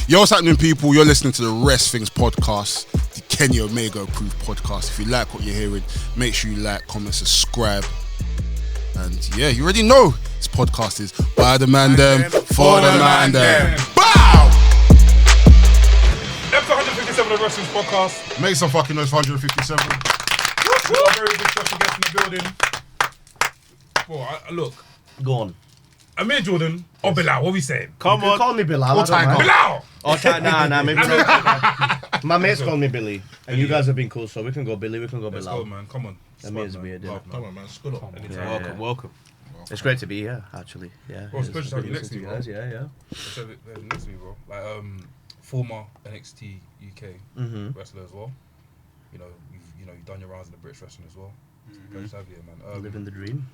Yo, what's happening, people? You're listening to the WRESTHINGS podcast, the Kenny Omega approved podcast. If you like what you're hearing, make sure you like, comment, subscribe. And yeah, you already know this podcast is by the Mandem, for the Mandem. Bow! Episode 157 of the WRESTHINGS podcast. Make some fucking noise for 157. We've got a very big special guest in the building. Well, look. Go on. Amir Jordan or Bilal, what are we saying? Come on. Call me Bilal. Bilal! Nah, maybe not. My mates call me Billy. And you guys have been cool, so we can go Billy, we can go Bilal. Let's go, man. Come on. Amir's weird, yeah. Come on, man. Scoot up. Welcome. It's great to be here, actually. Yeah. Well, it's a pleasure to have you next to me, bro. Yeah. Next to me, bro. Like, former NXT UK wrestler as well. You know, you've done your rounds in the British wrestling as well. Pleasure to have you here, man. Living the dream.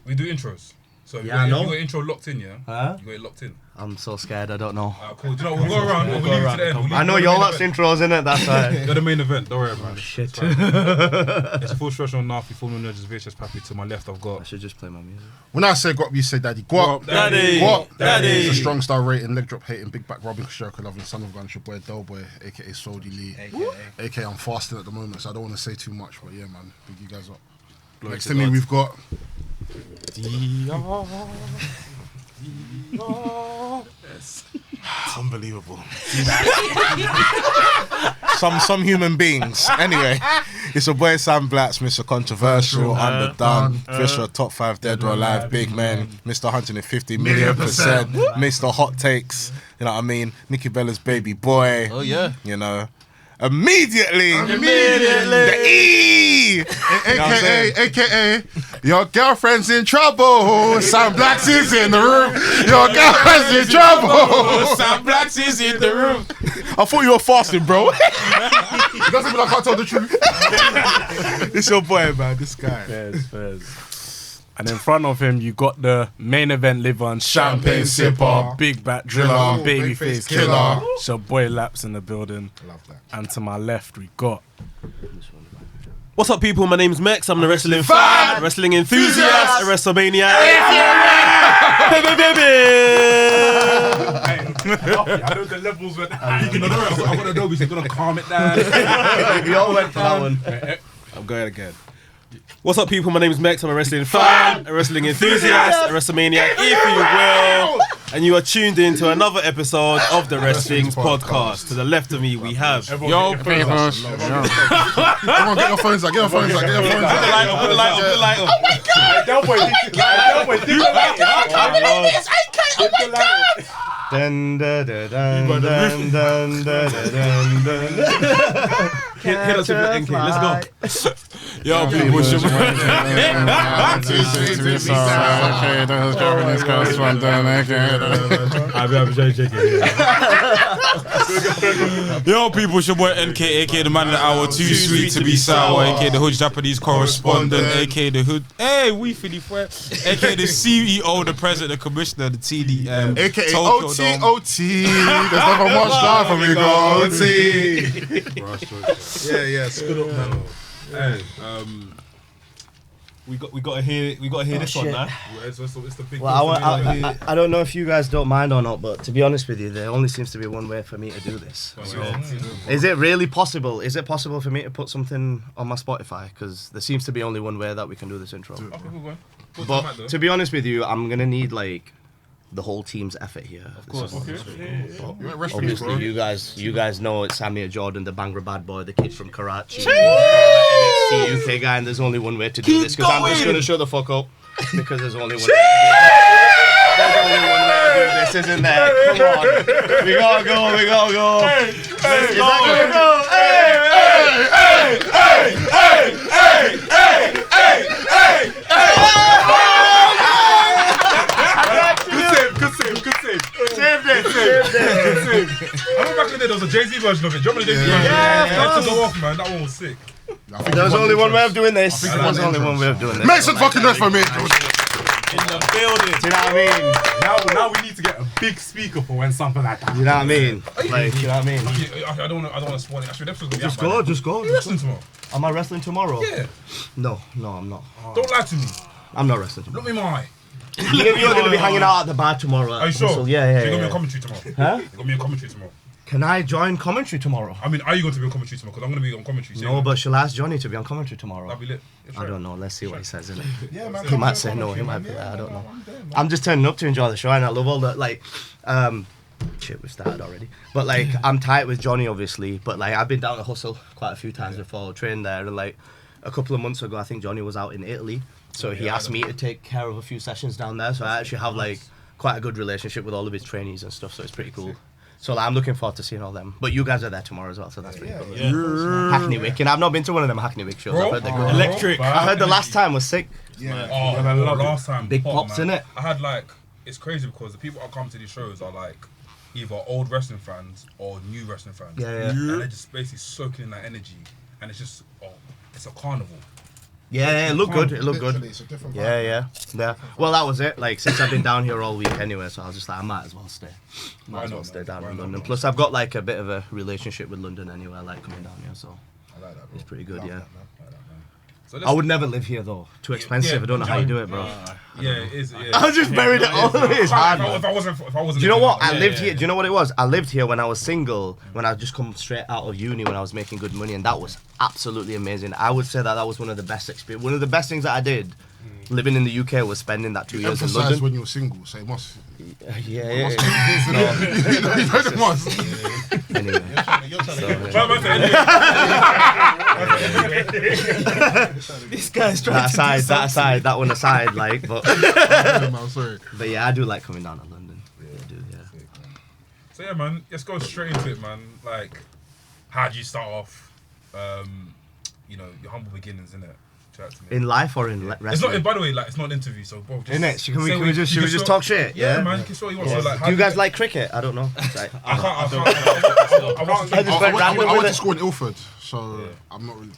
We do intros. So yeah, I know. You got intro locked in, yeah? Huh? You got it locked in. I'm so scared, I don't know. Cool. Do you know, we'll go around. We'll leave it to the end. I know your lot's intros, innit? That's right. You're the main event, don't worry, man. Oh, shit. It's a full stretch on Nafi, full on Vicious Pappy. To my left, I've got. I should just play my music. When I say guap, you say daddy. Guap. Daddy. Guap. Daddy. It's a strong star rating, leg drop hating, big back robbing, Sherka loving, son of gun, your boy Delboy, aka Soldy Lee. AKA I'm fasting at the moment, so I don't want to say too much, but yeah, man. Big you guys up. Next to me, we've got. Yes. Unbelievable. some human beings. Anyway, it's your boy Sam Blatz, Mr. Controversial, Underdone, Fisher, Top 5 Dead or Alive, Big Men, Mr. 150 million %, Mr. Hot Takes, you know what I mean? Nikki Bella's baby boy. Oh, yeah. You know. Immediately, the E, aka, your girlfriend's in trouble. Sam Blatz is in the room. Your girlfriend's in trouble. Sam Blatz is in the room. I thought you were fasting, bro. It doesn't mean I can't tell the truth. It's your boy, man. This guy. Fairs. And in front of him, you got the main event liver and champagne sipper, big bat driller, babyface killer. It's your boy Laps in the building. Love that. And to my left, we got. What's up, people? My name's Mex. I'm the wrestling fan, wrestling enthusiast at Wrestlemania. I know the levels went. I've got Adobe, so I'm gonna calm it down. We all went for that one. I'm going again. What's up, people? My name's Mex. I'm a wrestling fan, a wrestling enthusiast at Wrestlemania, if you will. And you are tuned in to another episode of the WRESTHINGS podcast. To the left of me, we have. Yo, people. Come on, get your phones out. Put the light up. Oh my God! Delboy, do the light. I can't believe this. Oh my God! Dun dun dun dun dun dun dun. Hit us with the NK. Let's go. Yo, people, Yo, people, it's your boy NK, aka the man of the hour, too sweet to be sour, aka the hood Japanese correspondent, aka the hood, hey, we Philly Fred, aka the CEO, the president, the commissioner, the TDM, AKA Tokyo OT. There's never much time for me, go OT. Yeah, scoot up, man. Hey, We got to hear this one now. It's the big. Well, I don't know if you guys don't mind or not, but to be honest with you, there only seems to be one way for me to do this. So, is it really possible? Is it possible for me to put something on my Spotify? Because there seems to be only one way that we can do this intro. But to be honest with you, I'm gonna need like the whole team's effort here. Of course. Obviously, you guys know it's Amir Jordan, the Bangra bad boy, the kid from Karachi, NXT UK guy, and there's only one way to do this. Because I'm just gonna shut the fuck up. Because there's only one way to do this, isn't there? Come on. We gotta go. Good save. Saved it. I remember back in the day there was a Jay-Z version of it. Do you remember the Jay-Z version? Yeah. That to go off, man. That one was sick. There's only one way of doing this. There's only one way of doing this. Make some fucking noise for me. In the building. Do you know what I mean? Now we need to get a big speaker for when something like that. You know what I mean? Like, you know what I mean? I don't want to spoil it. Actually, the episode's Just go. You wrestling tomorrow? Am I wrestling tomorrow? Yeah. No, I'm not. Don't lie to me. I'm not wrestling tomorrow. Look me in my eye. You're going to be hanging out at the bar tomorrow. Are you sure? Yeah. So you're going to be on commentary tomorrow? Huh? You're going to be on commentary tomorrow? Can I join commentary tomorrow? I mean, are you going to be on commentary tomorrow? Because I'm going to be on commentary. No, but shall I ask Johnny to be on commentary tomorrow? That'll be lit. I don't know. Let's see what he says, innit? Yeah, man. He might say no. He might be like, I don't know. I'm just turning up to enjoy the show, and I love all the like. Shit, we started already. But like, I'm tight with Johnny, obviously. But like, I've been down to Hustle quite a few times before, trained there, and like a couple of months ago, I think Johnny was out in Italy, so he asked me to take care of a few sessions down there. So I actually have like quite a good relationship with all of his trainees and stuff. So it's pretty cool. So like, I'm looking forward to seeing all them. But you guys are there tomorrow as well, so that's pretty cool. Hackney Wick, and I've not been to one of them Hackney Wick shows. I've heard they're good. Electric. I heard the last time was sick. Yeah. Oh, and I love last time. Big pop, pops, man. innit? I had like, it's crazy because the people that come to these shows are like either old wrestling fans or new wrestling fans. Yeah. And they're just basically soaking in that energy, and it's just, it's a carnival. Yeah, it looked good. It looked Literally, good. it's a different Yeah. Well, that was it. Like, since I've been down here all week anyway, so I was just like, I might as well stay. Might as well stay down in London. Plus, I've got like a bit of a relationship with London anyway. I like coming down here, so I like that, bro. it's pretty good. Love Yeah. that, man. So I would never live here though. Too expensive. I don't know how you do it, bro. Yeah, it is. Yeah. I just buried it all. It's hard. If I wasn't. Do you know what? I lived here. Do you know what it was? I lived here when I was single, when I just come straight out of uni, when I was making good money, and that was absolutely amazing. I would say that was one of the best experience. One of the best things that I did living in the UK was spending that 2 years in Emphasize London. when you were single, so it must. Yeah. You know it must. Anyway. You're trying to This guy's trying that aside, that one aside, like, but I'm sorry. but yeah, I do like coming down to London. Yeah, I do, yeah. So yeah, man, let's go straight into it, man. Like, how do you start off? You know, your humble beginnings, innit? Chat to me. In life or in wrestling? It's not. By the way, like, it's not an interview, so bro, just Innit? Should we say just you can talk shit? Yeah, Yeah. man, you can say what you want. Yeah. So, like, how Do you guys like cricket? I don't know. I can't. I just I went random went with to it. school in Ilford, so I'm not really.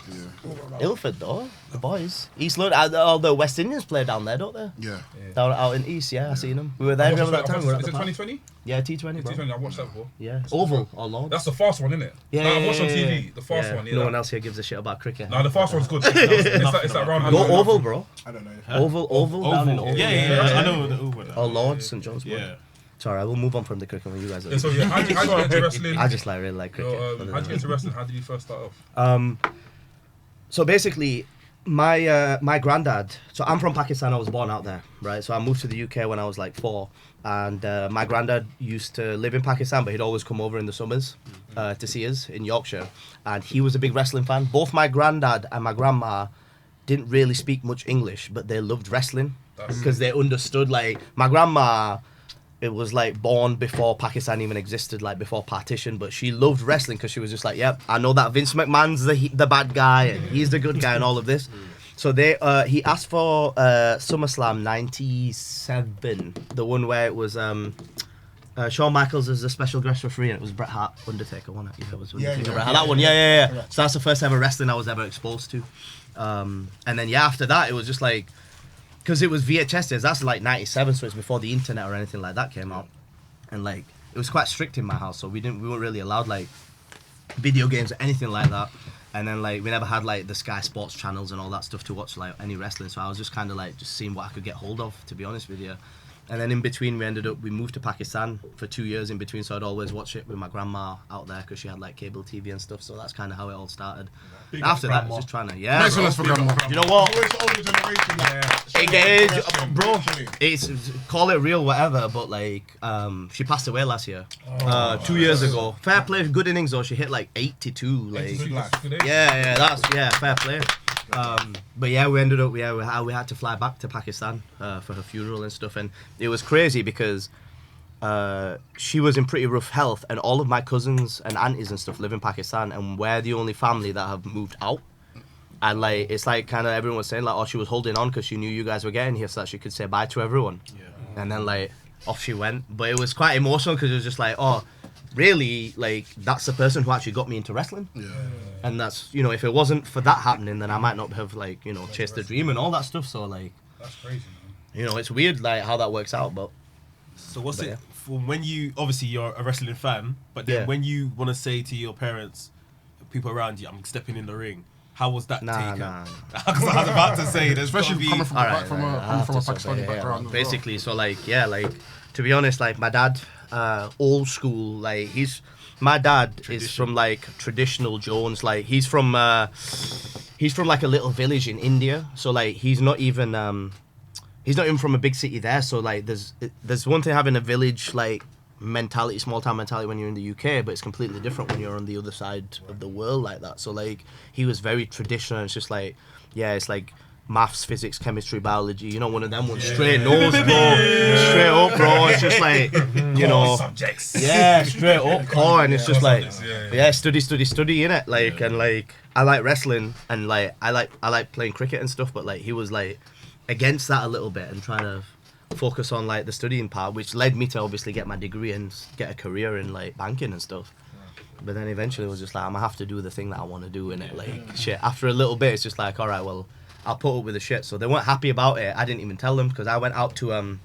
Ilford though, the boys. East London, all the West Indians play down there, don't they? Yeah. Down out in East, yeah, I seen them. We were there Is remember that time. We were at it the park. 2020? Yeah, T20, bro. T20, I watched that before. Yeah, Oval or Lords. That's the fast one, isn't it? Yeah, No, I watched on TV. The fast one. Yeah. No one else here gives a shit about cricket. No, the fast one's good. It's that round. Go Oval, bro. I don't know. Oval down in Oval. Yeah. I know the Uber. Or Lords, St John's. Yeah. Sorry, I will move on from the cricket when you guys are. Yeah, so yeah, how did you get into wrestling? I just like really like cricket. How did you get into wrestling? How did you first start off? So basically, my granddad. So I'm from Pakistan. I was born out there, right? So I moved to the UK when I was like 4, and my granddad used to live in Pakistan, but he'd always come over in the summers to see us in Yorkshire, and he was a big wrestling fan. Both my granddad and my grandma didn't really speak much English, but they loved wrestling because they understood. Like my grandma, it was like born before Pakistan even existed, like before partition, but she loved wrestling because she was just like, yep, I know that Vince McMahon's the bad guy and he's the good guy and all of this. So he asked for SummerSlam 97, the one where it was Shawn Michaels as the special guest referee, and it was Bret Hart, Undertaker, wasn't it? Yeah, it was Undertaker, yeah. Bret Hart. That one, yeah. So that's the first ever wrestling I was ever exposed to. And then after that, it was just like, because it was VHS days, that's like 97, so it's before the internet or anything like that came out. And like, it was quite strict in my house, so we weren't really allowed like video games or anything like that. And then like, we never had like the Sky Sports channels and all that stuff to watch like any wrestling, so I was just kind of like, just seeing what I could get hold of, to be honest with you. And then in between, we moved to Pakistan for 2 years in between, so I'd always watch it with my grandma out there because she had like cable TV and stuff, so that's kind of how it all started. After that, it was just trying to, Nice one, for grandma. you know what? Always older generation. Bro, it's call it real, whatever. But like, she passed away last year, 2 years ago. Fair play, good innings though. She hit like 82. Like, yeah, fair play. But yeah, we ended up, we had to fly back to Pakistan for her funeral and stuff, and it was crazy because she was in pretty rough health, and all of my cousins and aunties and stuff live in Pakistan, and we're the only family that have moved out. And like, it's like kind of everyone was saying like, oh, she was holding on because she knew you guys were getting here so that she could say bye to everyone. Yeah. And then like, off she went. But it was quite emotional because it was just like, oh, really? Like, that's the person who actually got me into wrestling. Yeah. And that's, you know, if it wasn't for that happening, then I might not have like, you know, chased the dream and all that stuff. So like, That's crazy, man. you know, it's weird like how that works out. But So what's But it yeah. for when you, obviously you're a wrestling fan, but then Yeah. when you want to say to your parents, people around you, I'm stepping in the ring, how was that taken? Nah. Because I was about to say, there's Especially gotta be... coming from a Pakistani Yeah. background. as well. Basically, so like, yeah, like, to be honest, like my dad, old school. Like my dad is from like traditional Jones. Like he's from like a little village in India. So like he's not even from a big city there. So like there's one thing having a village like mentality, small town mentality when you're in the UK, but it's completely different when you're on the other side of the world like that. So like he was very traditional. It's just like, yeah, it's like maths, physics, chemistry, biology, you know, one of them ones, straight nose, bro, straight up, bro. It's just like, you know, subjects. Yeah, straight up core, and it's just like, study, innit? Like, and like, I like wrestling, and like, I like playing cricket and stuff, but like, he was like against that a little bit and trying to focus on like the studying part, which led me to obviously get my degree and get a career in like banking and stuff. But then eventually it was just like, I'm gonna have to do the thing that I want to do, innit? Like, shit, after a little bit, it's just like, all right, well, I'll put up with the shit. So they weren't happy about it. I didn't even tell them because I went out to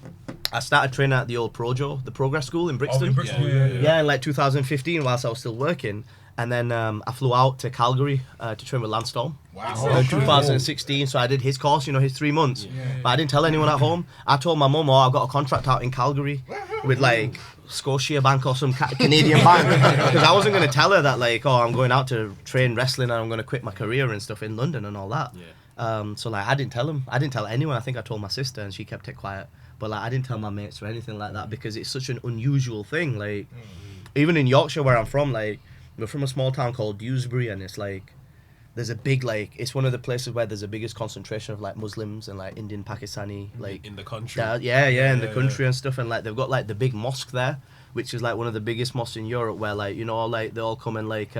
I started training at the old the Progress School in Brixton. In Brixton, Yeah, in like 2015 whilst I was still working. And then I flew out to Calgary to train with Lance Storm. Wow. In 2016, so I did his course, you know, his 3 months. But I didn't tell anyone at home. I told my mum, I've got a contract out in Calgary with like Scotia Bank or some Canadian bank. Because I wasn't going to tell her that like, I'm going out to train wrestling and I'm going to quit my career and stuff in London and all that. So like I didn't tell him. I didn't tell anyone. I think I told my sister and she kept it quiet. But like I didn't tell my mates or anything like that because it's such an unusual thing. Like even in Yorkshire where I'm from, like we're from a small town called Dewsbury, and it's like there's a big like it's one of the places where there's the biggest concentration of like Muslims and like Indian, Pakistani, like in the country. In the country and stuff, and like they've got like the big mosque there, which is like one of the biggest mosques in Europe, where like, you know, like they all come and like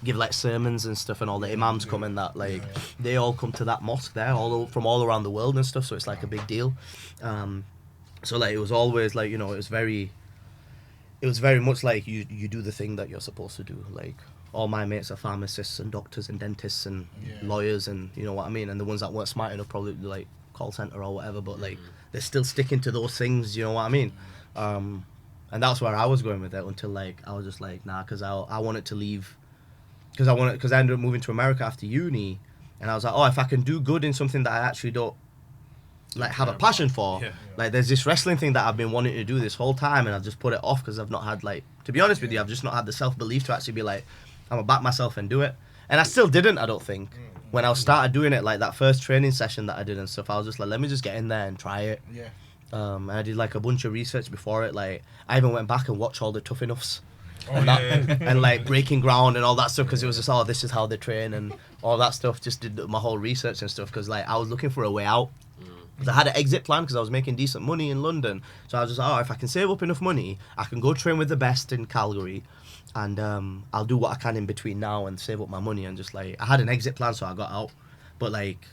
give like sermons and stuff, and all the imams come and that like they all come to that mosque there from all around the world and stuff, so it's like a big deal. So like it was always like, you know, it was very much like you do the thing that you're supposed to do. Like all my mates are pharmacists and doctors and dentists and lawyers, and you know what I mean, and the ones that weren't smart enough probably like call center or whatever, but like they're still sticking to those things, you know what I mean. And that's where I was going with it until like I was just like, nah, because I wanted to leave. Because I ended up moving to America after uni, and I was like, if I can do good in something that I actually don't like have a passion for, like there's this wrestling thing that I've been wanting to do this whole time, and I've just put it off because I've not had like, to be honest with you, I've just not had the self-belief to actually be like, I'm gonna back myself and do it. And I still didn't, I don't think. When I started doing it, like that first training session that I did and stuff, I was just like, let me just get in there and try it. And I did like a bunch of research before it. Like I even went back and watched all the Tough Enoughs. And like Breaking Ground and all that stuff, because it was just, this is how they train and all that stuff. Just did my whole research and stuff because like I was looking for a way out. I had an exit plan because I was making decent money in London, so I was just if I can save up enough money, I can go train with the best in Calgary, and I'll do what I can in between now and save up my money, and just like I had an exit plan, so I got out. But like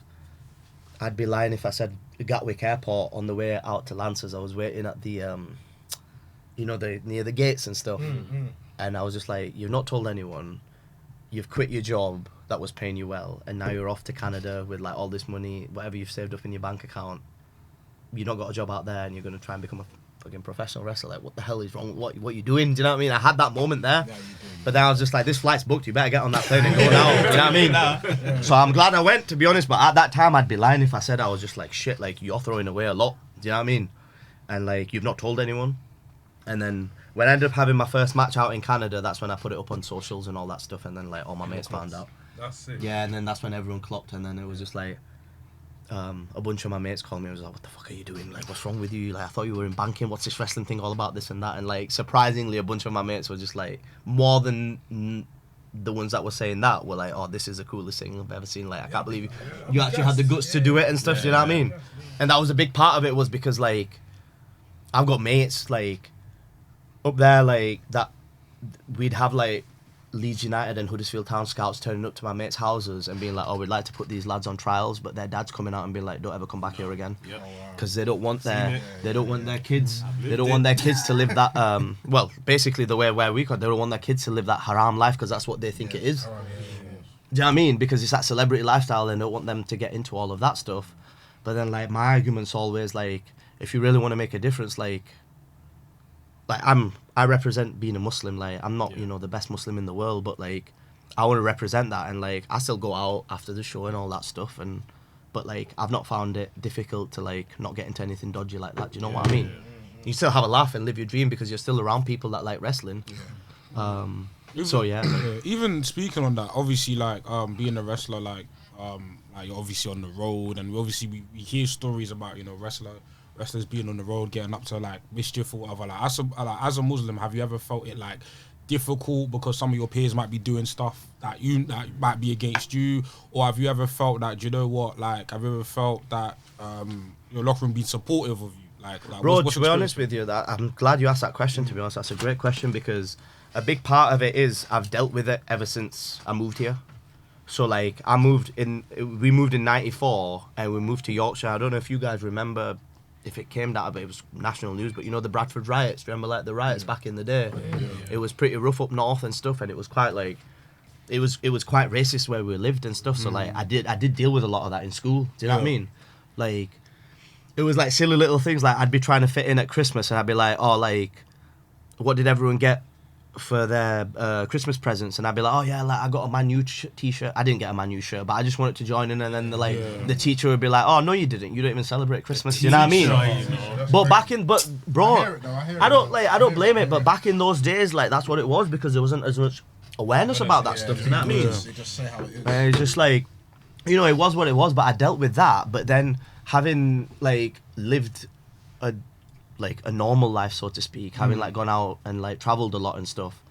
I'd be lying if I said Gatwick Airport on the way out to Lancers, I was waiting at the you know, near the gates and stuff. And I was just like, you've not told anyone, you've quit your job that was paying you well, and now you're off to Canada with like all this money, whatever you've saved up in your bank account, you've not got a job out there, and you're going to try and become a fucking professional wrestler. Like, what the hell is wrong with what you're doing? Do you know what I mean? I had that moment there. But then I was just like, this flight's booked, you better get on that plane and go now. Do you know what I mean? So I'm glad I went, to be honest, but at that time I'd be lying if I said I was just like, shit, like you're throwing away a lot. Do you know what I mean? And like, you've not told anyone. And then when I ended up having my first match out in Canada, that's when I put it up on socials and all that stuff, and then like all my mates found out. That's it. Yeah, and then that's when everyone clocked, and then it was just like a bunch of my mates called me and was like, what the fuck are you doing? Like, what's wrong with you? Like, I thought you were in banking. What's this wrestling thing all about, this and that? And like, surprisingly, a bunch of my mates were just like, more than the ones that were saying that were like, this is the coolest thing I've ever seen. Like, I can't believe you actually had the guts to do it and stuff. You know what I mean? And that was a big part of it, was because like I've got mates like up there, like that we'd have like Leeds United and Huddersfield Town scouts turning up to my mates' houses and being like, we'd like to put these lads on trials, but their dad's coming out and being like, don't ever come back here again, because they don't want their kids to live that well, basically the way where we got, they don't want their kids to live that haram life, because that's what they think it is. Do you know what I mean? Because it's that celebrity lifestyle, and they don't want them to get into all of that stuff. But then like my argument's always like, if you really want to make a difference, like I represent being a Muslim. Like I'm not, you know, the best Muslim in the world, but like I want to represent that, and like I still go out after the show and all that stuff, and but like I've not found it difficult to like not get into anything dodgy like that. Do you know what I mean? You still have a laugh and live your dream because you're still around people that like wrestling. So yeah. Even speaking on that, obviously, like being a wrestler, like you're obviously on the road, and we hear stories about wrestlers being on the road, getting up to like mischief or whatever. Like as a Muslim, have you ever felt it like difficult because some of your peers might be doing stuff that might be against you, or have you ever felt that, you know what, like have you ever felt that your locker room being supportive of you? Like bro, to be honest with you, that I'm glad you asked that question. To be honest, that's a great question because a big part of it is I've dealt with it ever since I moved here. So like we moved in '94 and we moved to Yorkshire. I don't know if you guys remember if it came down, but it was national news. But you know the Bradford riots. Do you remember like the riots back in the day? It was pretty rough up north and stuff, and it was quite like it was quite racist where we lived and stuff. So like I did deal with a lot of that in school. Do you know what I mean? Like it was like silly little things. Like I'd be trying to fit in at Christmas, and I'd be like, oh, like what did everyone get for their Christmas presents? And I'd be like, oh yeah, like I got a Man U t-shirt. I didn't get a Man U shirt, but I just wanted to join in. And then the teacher would be like, oh no, you didn't. You don't even celebrate Christmas. You know what I mean? But bro, I don't blame it. But back in those days, like that's what it was because there wasn't as much awareness about that stuff. Do you know what I mean? They just say how it is. And it's just like, you know, it was what it was. But I dealt with that. But then having like lived a normal life, so to speak, having like gone out and like traveled a lot and stuff,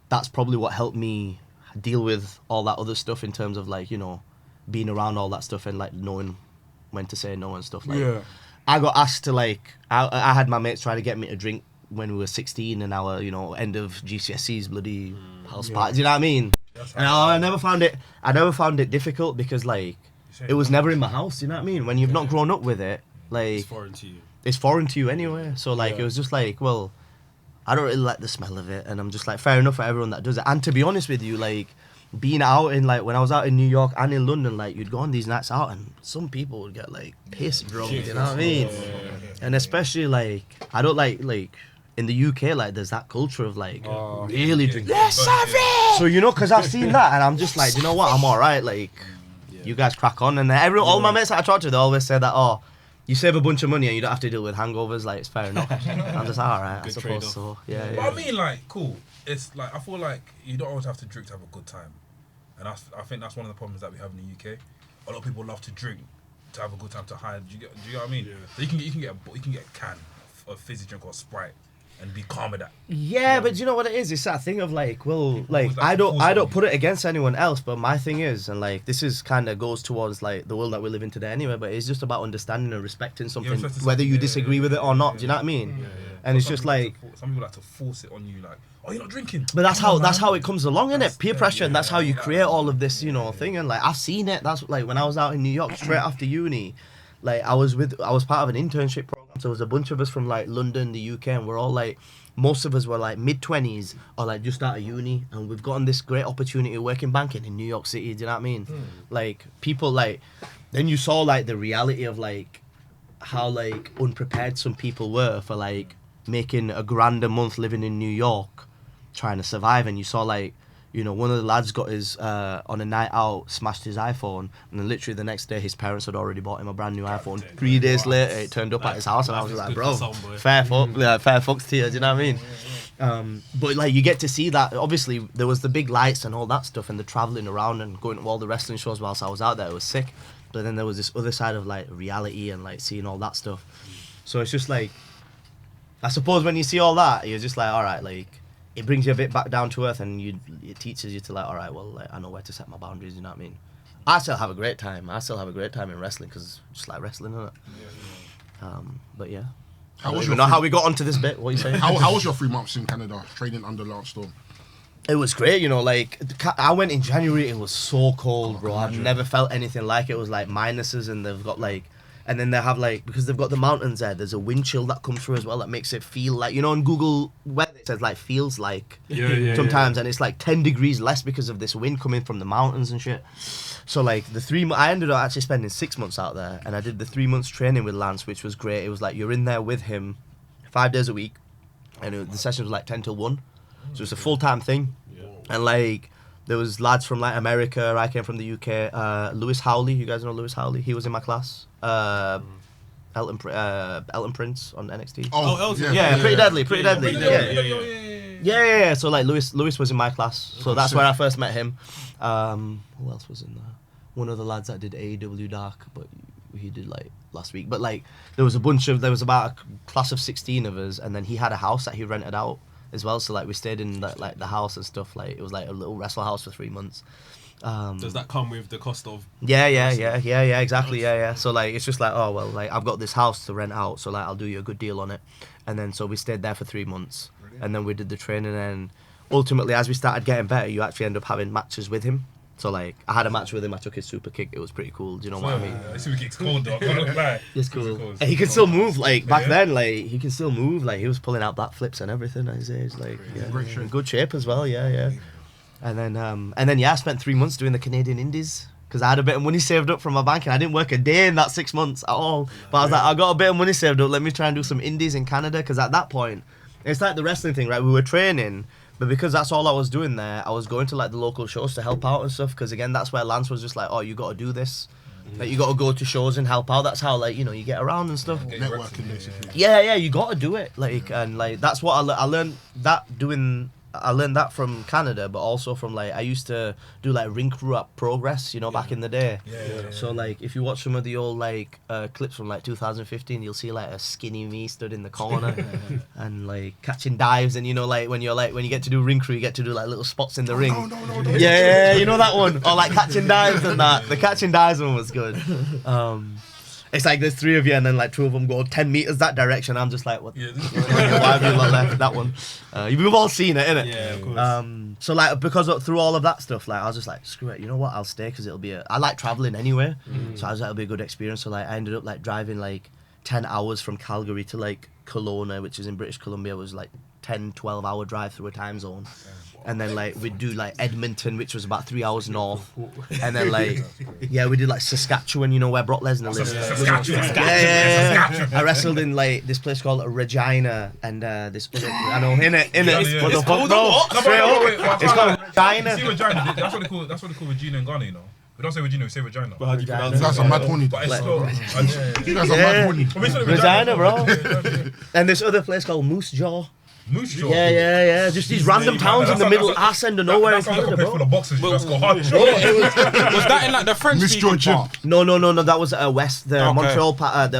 that's probably what helped me deal with all that other stuff in terms of like, you know, being around all that stuff and like knowing when to say no and stuff. Like I got asked to like I had my mates trying to get me to drink when we were 16 and our, you know, end of GCSE's bloody house party. Do you know what I mean? And I never found it difficult because like it was never in my house. Do you know what I mean? When you've not grown up with it, like it's foreign to you anyway. So like it was just like, well, I don't really like the smell of it, and I'm just like, fair enough for everyone that does it. And to be honest with you, like being out in like when I was out in New York and in London, like you'd go on these nights out and some people would get like pissed drunk, you know what I mean? And especially like I don't like in the UK, like there's that culture of like really drinking. So you know, because I've seen that and I'm just like, you know what, I'm alright, like you guys crack on. And then all my mates that I talk to, they always say that, oh, you save a bunch of money and you don't have to deal with hangovers, like it's fair enough. I'm just alright, I suppose so. Yeah. But I mean, like, cool. It's like I feel like you don't always have to drink to have a good time, and I think that's one of the problems that we have in the UK. A lot of people love to drink to have a good time to hide. Do you get what I mean? Yeah. So you can get a can of fizzy drink or Sprite and be calm with that. Yeah, but you know what it is? It's that thing of like, well, like I don't put it against anyone else, but my thing is, and like this is kind of goes towards like the world that we live in today anyway. But it's just about understanding and respecting something, whether you disagree with it or not. Do you know what I mean? Yeah. And it's just like some people like to force it on you, like, oh, you're not drinking. But that's how it comes along, isn't it? Peer pressure, and that's how you create all of this, you know, thing. And like I've seen it. That's like when I was out in New York straight after uni. Like I was part of an internship program, so there was a bunch of us from like London, the UK, and we're all like, most of us were like mid-20s or like just out of uni, and we've gotten this great opportunity to work in banking in New York City. Do you know what I mean? Like people like, then you saw like the reality of like how like unprepared some people were for like making $1,000 a month living in New York, trying to survive, and you saw like, you know, one of the lads got his on a night out, smashed his iPhone, and then literally the next day his parents had already bought him a brand new iPhone. 3 days later it turned up at his house, and I was like, bro, fair fucks to you, do you know what I mean? But like you get to see that, obviously there was the big lights and all that stuff, and the travelling around and going to all the wrestling shows whilst I was out there. It was sick. But then there was this other side of like reality and like seeing all that stuff. So it's just like, I suppose when you see all that, you're just like, alright, like it brings you a bit back down to earth, and it teaches you to like, all right, well, like, I know where to set my boundaries. You know what I mean? I still have a great time. I still have a great time in wrestling because just like wrestling, isn't it? But yeah. I don't even know how we got onto this bit. What are you saying? How was your 3 months in Canada training under Lance Storm? It was great, you know. Like I went in January. It was so cold, bro. I've never felt anything like it. It was like minuses, and they've got like. And then they have like, because they've got the mountains there, there's a wind chill that comes through as well that makes it feel like, you know, on Google weather it says like feels like sometimes, and it's like 10 degrees less because of this wind coming from the mountains and shit. So like I ended up actually spending 6 months out there, and I did the 3 months training with Lance, which was great. It was like you're in there with him 5 days a week, and the sessions were like 10 till 1. So it's a full-time thing. And like there was lads from like America, I came from the UK, Lewis Howley, you guys know Lewis Howley? He was in my class. Elton Prince on NXT. Oh, Yeah, pretty deadly. Yeah. Yeah. So like Lewis was in my class, so that's where I first met him. Who else was in there? One of the lads that did AEW Dark, but he did like last week. But like there was about a class of 16 of us, and then he had a house that he rented out as well. So like we stayed in like the house and stuff. Like it was like a little wrestle house for 3 months. Does that come with the cost of? Yeah, exactly. Yeah. So like it's just like, oh well, like I've got this house to rent out, so like I'll do you a good deal on it. And then so we stayed there for 3 months, and then we did the training, and ultimately as we started getting better, you actually end up having matches with him. So like I had a match with him, I took his super kick, it was pretty cool. Do you know what I mean? Super kick's cold though. I can't lie. It's cool. And he can still move, like back then, like he can still move, like he was pulling out back flips and everything at his age, like in good shape as well, yeah. And then I spent 3 months doing the Canadian Indies because I had a bit of money saved up from my bank, and I didn't work a day in that 6 months at all. But I was like, I got a bit of money saved up, let me try and do some indies in Canada, because at that point, it's like the wrestling thing, right? We were training, but because that's all I was doing there, I was going to like the local shows to help out and stuff, because again, that's where Lance was just like, oh, you got to do this. Like you got to go to shows and help out. That's how like, you know, you get around and stuff. Networking basically. Yeah, you got to do it. Like, and like that's what I learned that doing. I learned that from Canada, but also from like I used to do like ring crew at Progress, you know, back in the day. So like if you watch some of the old like clips from like 2015, you'll see like a skinny me stood in the corner and like catching dives, and you know like when you get to do ring crew, you get to do like little spots in the ring. No. Yeah, you know that one, or like catching dives and that. The catching dives one was good. It's like there's 3 of you, and then like 2 of them go 10 meters that direction. I'm just like, what? Why have you not left that one? We've all seen it, innit? Yeah, of course. So like because through all of that stuff, like I was just like, screw it. You know what? I'll stay because I like traveling anyway. So I was like, it'll be a good experience. So like I ended up like driving like 10 hours from Calgary to like Kelowna, which is in British Columbia. It was like 10-12 hour drive through a time zone. And then like we'd do like Edmonton, which was about 3 hours north, and then like we did like Saskatchewan, you know where Brock Lesnar lives. Yeah. I wrestled in like this place called Regina, and this other, I know in it. What the fuck, bro? Straight up, it's called Regina. See Regina. That's what they call Regina in Ghana, you know. We don't say Regina, we say Regina. But how do you pronounce You guys are mad horny. But it's still. You guys are mad horny. Regina, bro. And this other place called Moose Jaw. Moose Jaw. Yeah. Just these random towns in the middle ass end of nowhere in That's like Canada, a place bro. full of boxers. You just go hard. Was that in like the French Miss speaking Georgia. part? No. That was west, the Okay. Montreal part,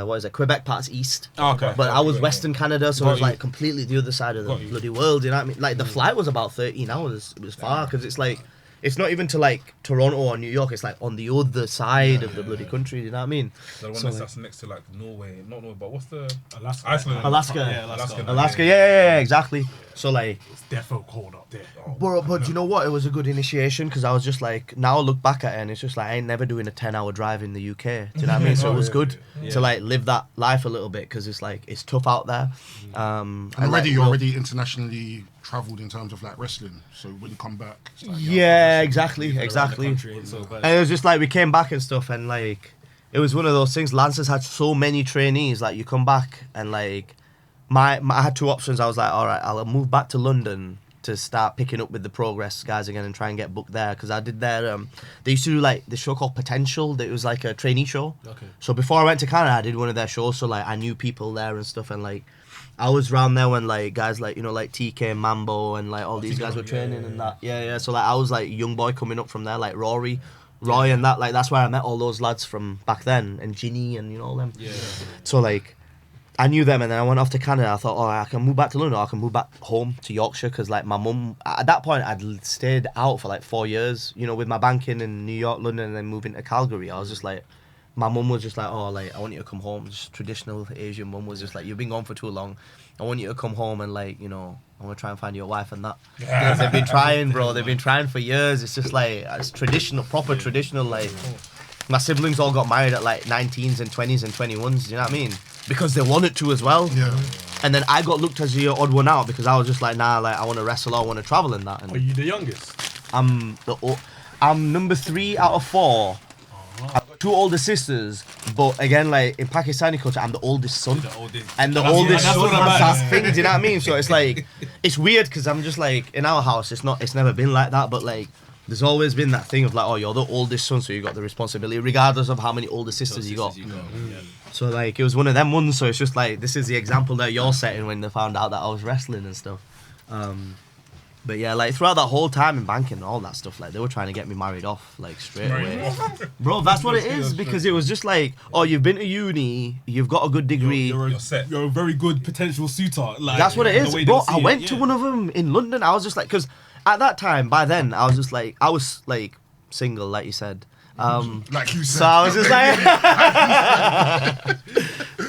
what is it, Quebec part's east. Okay. But I was Western Canada, so Got it was you. like completely the other side of the bloody world. You know what I mean? Like the flight was about 13 hours. It was far because it's like. It's not even to like Toronto or New York. It's like on the other side of the bloody country. You know what I mean? The one So, that's next to like Norway, not Norway, but what's the Alaska. Iceland? Alaska. Yeah, Alaska, yeah, exactly. So like, It's defo cold up there. but you know what? It was a good initiation because I was just like, now I look back at it and it's just like I ain't never doing a 10-hour drive in the UK. Do you know what I mean? So it was good to like live that life a little bit because it's like it's tough out there. And like, already you're already internationally travelled in terms of like wrestling. So when you come back, it's like, yeah, exactly. So And it was just like we came back and stuff, and like it was one of those things. Lance has had so many trainees. Like you come back and like I had 2 options. I was like, all right, I'll move back to London to start picking up with the Progress guys again and try and get booked there because I did their. They used to do like this show called Potential. It was like a trainee show. Okay. So before I went to Canada, I did one of their shows. So like I knew people there and stuff, and like. I was around there when like guys like, you know, like TK Mambo and like all these guys were training and that. Yeah. So like I was like a young boy coming up from there, like Roy and that. Like that's where I met all those lads from back then, and Ginny and you know all them. Yeah. So like I knew them, and then I went off to Canada. I thought, oh, I can move back to London, or I can move back home to Yorkshire because like my mum at that point I'd stayed out for like 4 years, you know, with my banking in New York, London, and then moving to Calgary. I was just like. My mum was just like, oh, like, I want you to come home. Just traditional Asian mum was just like, you've been gone for too long. I want you to come home and, like, you know, I want to try and find you a wife and that. Yeah. They've been trying, bro. They've been trying for years. It's just like, it's traditional, proper traditional, like. My siblings all got married at, like, 19s and 20s and 21s, do you know what I mean? Because they wanted to as well. Yeah. And then I got looked as the odd one out because I was just like, nah, like, I want to wrestle, I want to travel and that. And Are you the youngest? I'm number 3 out of 4. I've got 2 older sisters, but again, like in Pakistani culture, I'm the oldest son. And the oldest son has that thing, do you know what I mean? So it's like, it's weird because I'm just like, in our house, it's never been like that, but like, there's always been that thing of like, oh, you're the oldest son, so you got the responsibility, regardless of how many older sisters you got. So like, it was one of them ones. So it's just like, this is the example that you're setting when they found out that I was wrestling and stuff. But yeah, like throughout that whole time in banking and all that stuff, like they were trying to get me married off like straight away. Bro, that's what it is, because it was just like, oh, you've been to uni, you've got a good degree. You're set. You're a very good potential suitor. Like, That's what it is, the way bro. they see I it, went to one of them in London. I was just like, because at that time, by then, I was just like, I was like single, like you said. Like you said. So I was just like,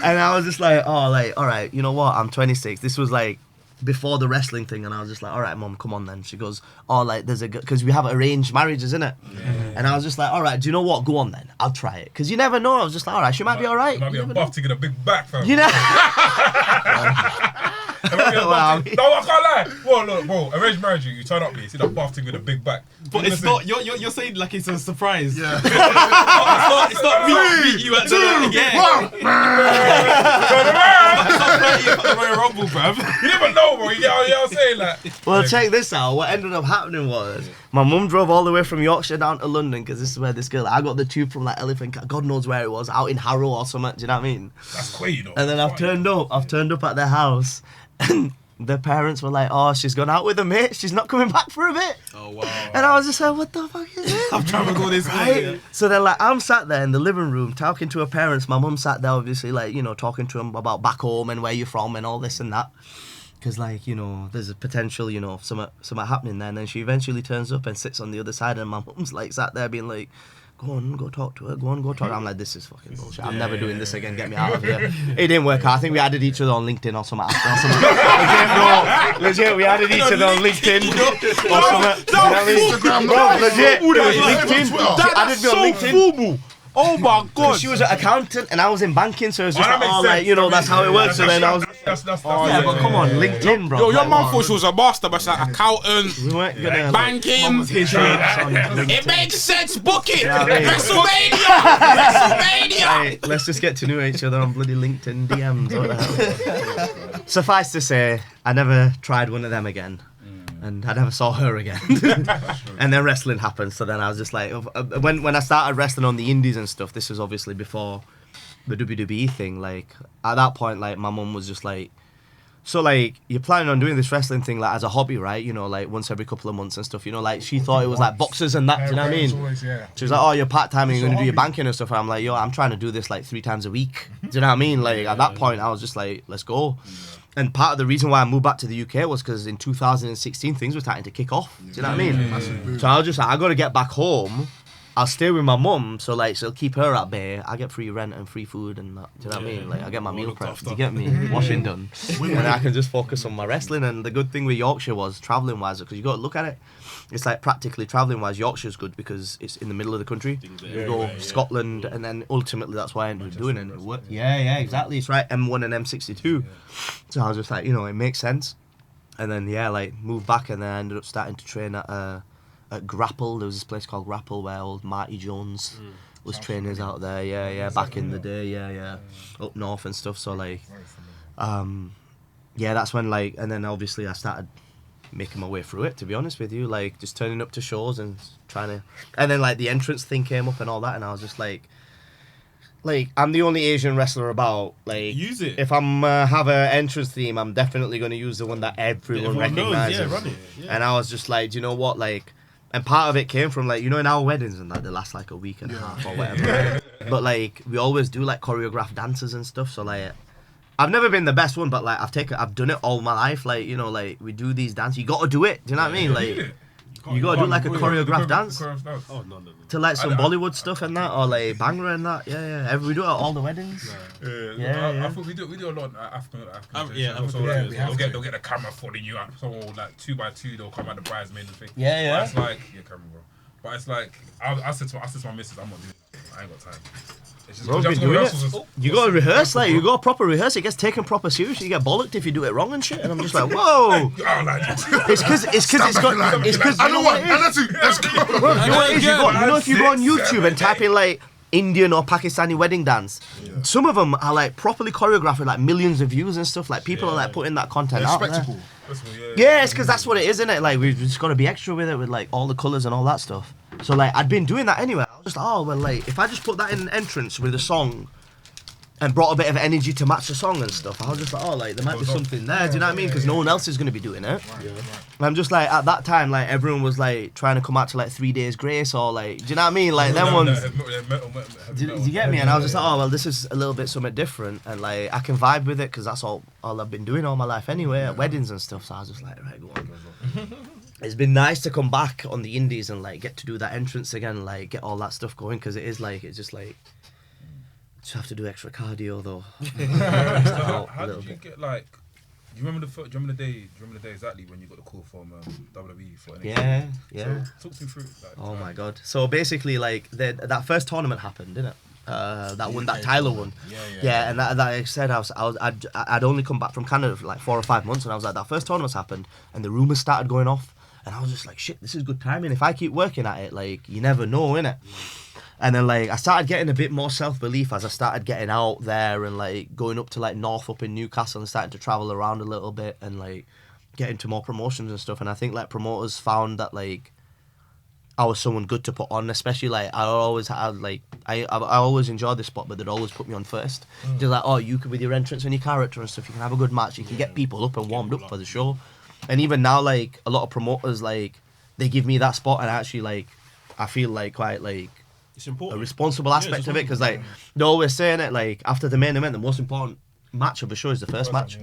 and I was just like, oh, like, all right, you know what? I'm 26. This was like before the wrestling thing, and I was just like, all right, mom, come on then. She goes, oh, like, there's a, because we have arranged marriages, innit? And I was just like, all right, do you know what? Go on then. I'll try it. Because you never know. I was just like, all right, she might be all right. Might be a buff to get a big back, fam. You know? No, I can't lie. Well, look, bro, arranged marriage, you turn up, you see that buff thing with a big back. But it's not. You're saying like it's a surprise. Yeah. It's not meet you at the It's not Royal Rumble, bruv. You never know, bro. You know what I'm saying? Like, Well, check this out. What ended up happening was my mum drove all the way from Yorkshire down to London, because this is where this girl. I got the tube from like Elephant, God knows where it was, out in Harrow or something. Do you know what I mean? that's queer, you know. And then I've turned up at their house, and the parents were like, "Oh, she's gone out with a mate. She's not coming back for a bit." Oh wow. And I was just like, "What the fuck is this?" I'm trying to go this way. Right? So then, like, I'm sat there in the living room talking to her parents. My mum sat there, obviously, like, you know, talking to them about back home and where you're from and all this and that. Because, like, you know, there's a potential, you know, something happening there. And then she eventually turns up and sits on the other side, and my mum's, like, sat there being like, go on, go talk to her, go on, go talk to her. I'm like, this is fucking bullshit. I'm never doing this again, get me out of here. It didn't work out. I think we added each other on LinkedIn or something. Legit, we added each other on LinkedIn or something. You know what I mean? Instagram, Bro, legit. LinkedIn. She added me on LinkedIn. Oh my god. She was an accountant and I was in banking, so it was just that like, makes oh, sense. like, you know, that's how it works. So then I was, That's yeah, but come on, LinkedIn, bro. Yo, your Like, mum thought she was a master, but she's like accountant, we weren't gonna, banking. It makes sense. Book it. Yeah, mate. WrestleMania. Right, let's just get to know each other on bloody LinkedIn DMs. What the hell? Suffice to say, I never tried one of them again. And I never saw her again. And then wrestling happened. So then I was just like, when I started wrestling on the indies and stuff, this was obviously before the WWE thing. Like, at that point, like, my mum was just like, so, like, you're planning on doing this wrestling thing, like, as a hobby, right? You know, like, once every couple of months and stuff. You know, like, she thought it was like boxers and that. Do you know what I mean? She was like, oh, you're part-time and you're going to do your banking and stuff. And I'm like, yo, I'm trying to do this, like, 3 times a week. Do you know what I mean? Like, at that point, I was just like, let's go. And part of the reason why I moved back to the UK was because in 2016 things were starting to kick off. Do you know what I mean? So I was just like, I got to get back home. I'll stay with my mum, so like she'll keep her at bay. I get free rent and free food and that. Do you know what I mean? Like I get my meal prep. Do you get me? Washing done, and I can just focus on my wrestling. And the good thing with Yorkshire was traveling wise, because you got to look at it. It's like practically traveling wise, Yorkshire's good because it's in the middle of the country. You go Scotland, and then ultimately that's why I ended up doing it. And it worked. Yeah, exactly. It's right, M1 and M62. So I was just like, you know, it makes sense. And then yeah, like moved back, and then I ended up starting to train at Grapple. There was this place called Grapple where old Marty Jones was training us out there. Yeah, back in the day. Yeah, up north and stuff. So like, yeah, that's when like, and then obviously I started making my way through it, to be honest with you, like just turning up to shows and trying to, and then like the entrance thing came up and all that, and I was just like I'm the only Asian wrestler about, like use it. If I'm have an entrance theme, I'm definitely going to use the one that everyone recognizes. Run it. Yeah. And I was just like, do you know what, like, and part of it came from like, you know, in our weddings and that they last like a week and a half or whatever, right? But like we always do like choreographed dances and stuff, so like I've never been the best one, but like I've done it all my life. Like, you know, like we do these dances. You got to do it. Do you know what I mean? Like you got to do like a choreographed dance Oh no. to like some Bollywood stuff and that, or like Bhangra and that. Yeah. We do it at all the weddings. Yeah. I thought we do a lot of African. They'll get the camera following you up. Someone will, like 2x2, they'll come out the bridesmaid and thing. Yeah. But it's like, camera, bro. But it's like I said to my missus, I'm not doing it. I ain't got time. Bro, been doing it. You gotta rehearse, like you gotta proper rehearse. It gets taken proper seriously. You get bollocked if you do it wrong and shit. And I'm just like, whoa. It's because I know what. Let's go. You know if you go on YouTube and type in like Indian or Pakistani wedding dance. Some of them are like properly choreographed with like millions of views and stuff. Like people are like putting that content out there. Spectacle. Yeah, it's because that's what it is, isn't it? Like we've just got to be extra with it, with like all the colours and all that stuff. So like I'd been doing that anyway. I was just like, oh well, like if I just put that in an entrance with a song and brought a bit of energy to match the song and stuff, I was just like, oh, like there might be something there. Do you know what I mean? Because no one else is going to be doing it. And I'm just like, at that time, like everyone was like trying to come out to like 3 Days Grace or like, do you know what I mean? Like them ones. Do you get me? And I was just like, oh well, this is a little bit something different, and like I can vibe with it because that's all I've been doing all my life anyway, at weddings and stuff. So I was just like, right, go on. It's been nice to come back on the indies and like get to do that entrance again, like get all that stuff going, because it is like, it's just like, just have to do extra cardio though. How did you get like? Do you remember the day exactly when you got the call from WWE for NXT? Yeah. So, talk me through. Like, Oh my god. So basically, like that first tournament happened, didn't it? That one that Tyler won. Yeah. And that I said I'd only come back from Canada for like 4 or 5 months, and I was like, that first tournament's happened, and the rumours started going off, and I was just like, shit, this is good timing. If I keep working at it, like you never know, innit? And then like I started getting a bit more self-belief as I started getting out there and like going up to like North up in Newcastle and starting to travel around a little bit and like get into more promotions and stuff. And I think like promoters found that like I was someone good to put on, especially like I always had like I always enjoyed this spot, but they'd always put me on first. Just like, oh, you could, with your entrance and your character and stuff, you can have a good match, you can get people up and warmed up for the show. And even now, like a lot of promoters, like they give me that spot, and actually like I feel like quite like It's important. a responsible aspect of it, because like they're always saying it, like after the main event, the most important match of the show is the first match,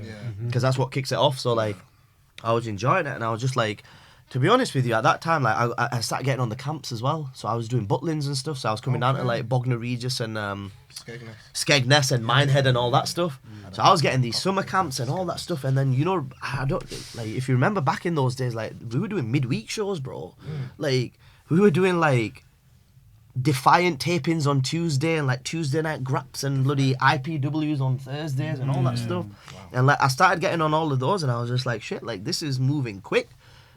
because that's what kicks it off. So like I was enjoying it, and I was just like, to be honest with you, at that time, like I started getting on the camps as well. So I was doing Butlins and stuff. So I was coming down to like Bognor Regis and Skegness and Minehead and all that stuff. So I was getting these summer camps and all that stuff. And then, you know, I don't like, if you remember back in those days, like we were doing midweek shows, bro. Like we were doing like Defiant tapings on Tuesday and like Tuesday night graps and bloody IPWs on Thursdays and all that stuff. And like I started getting on all of those, and I was just like, shit, like this is moving quick.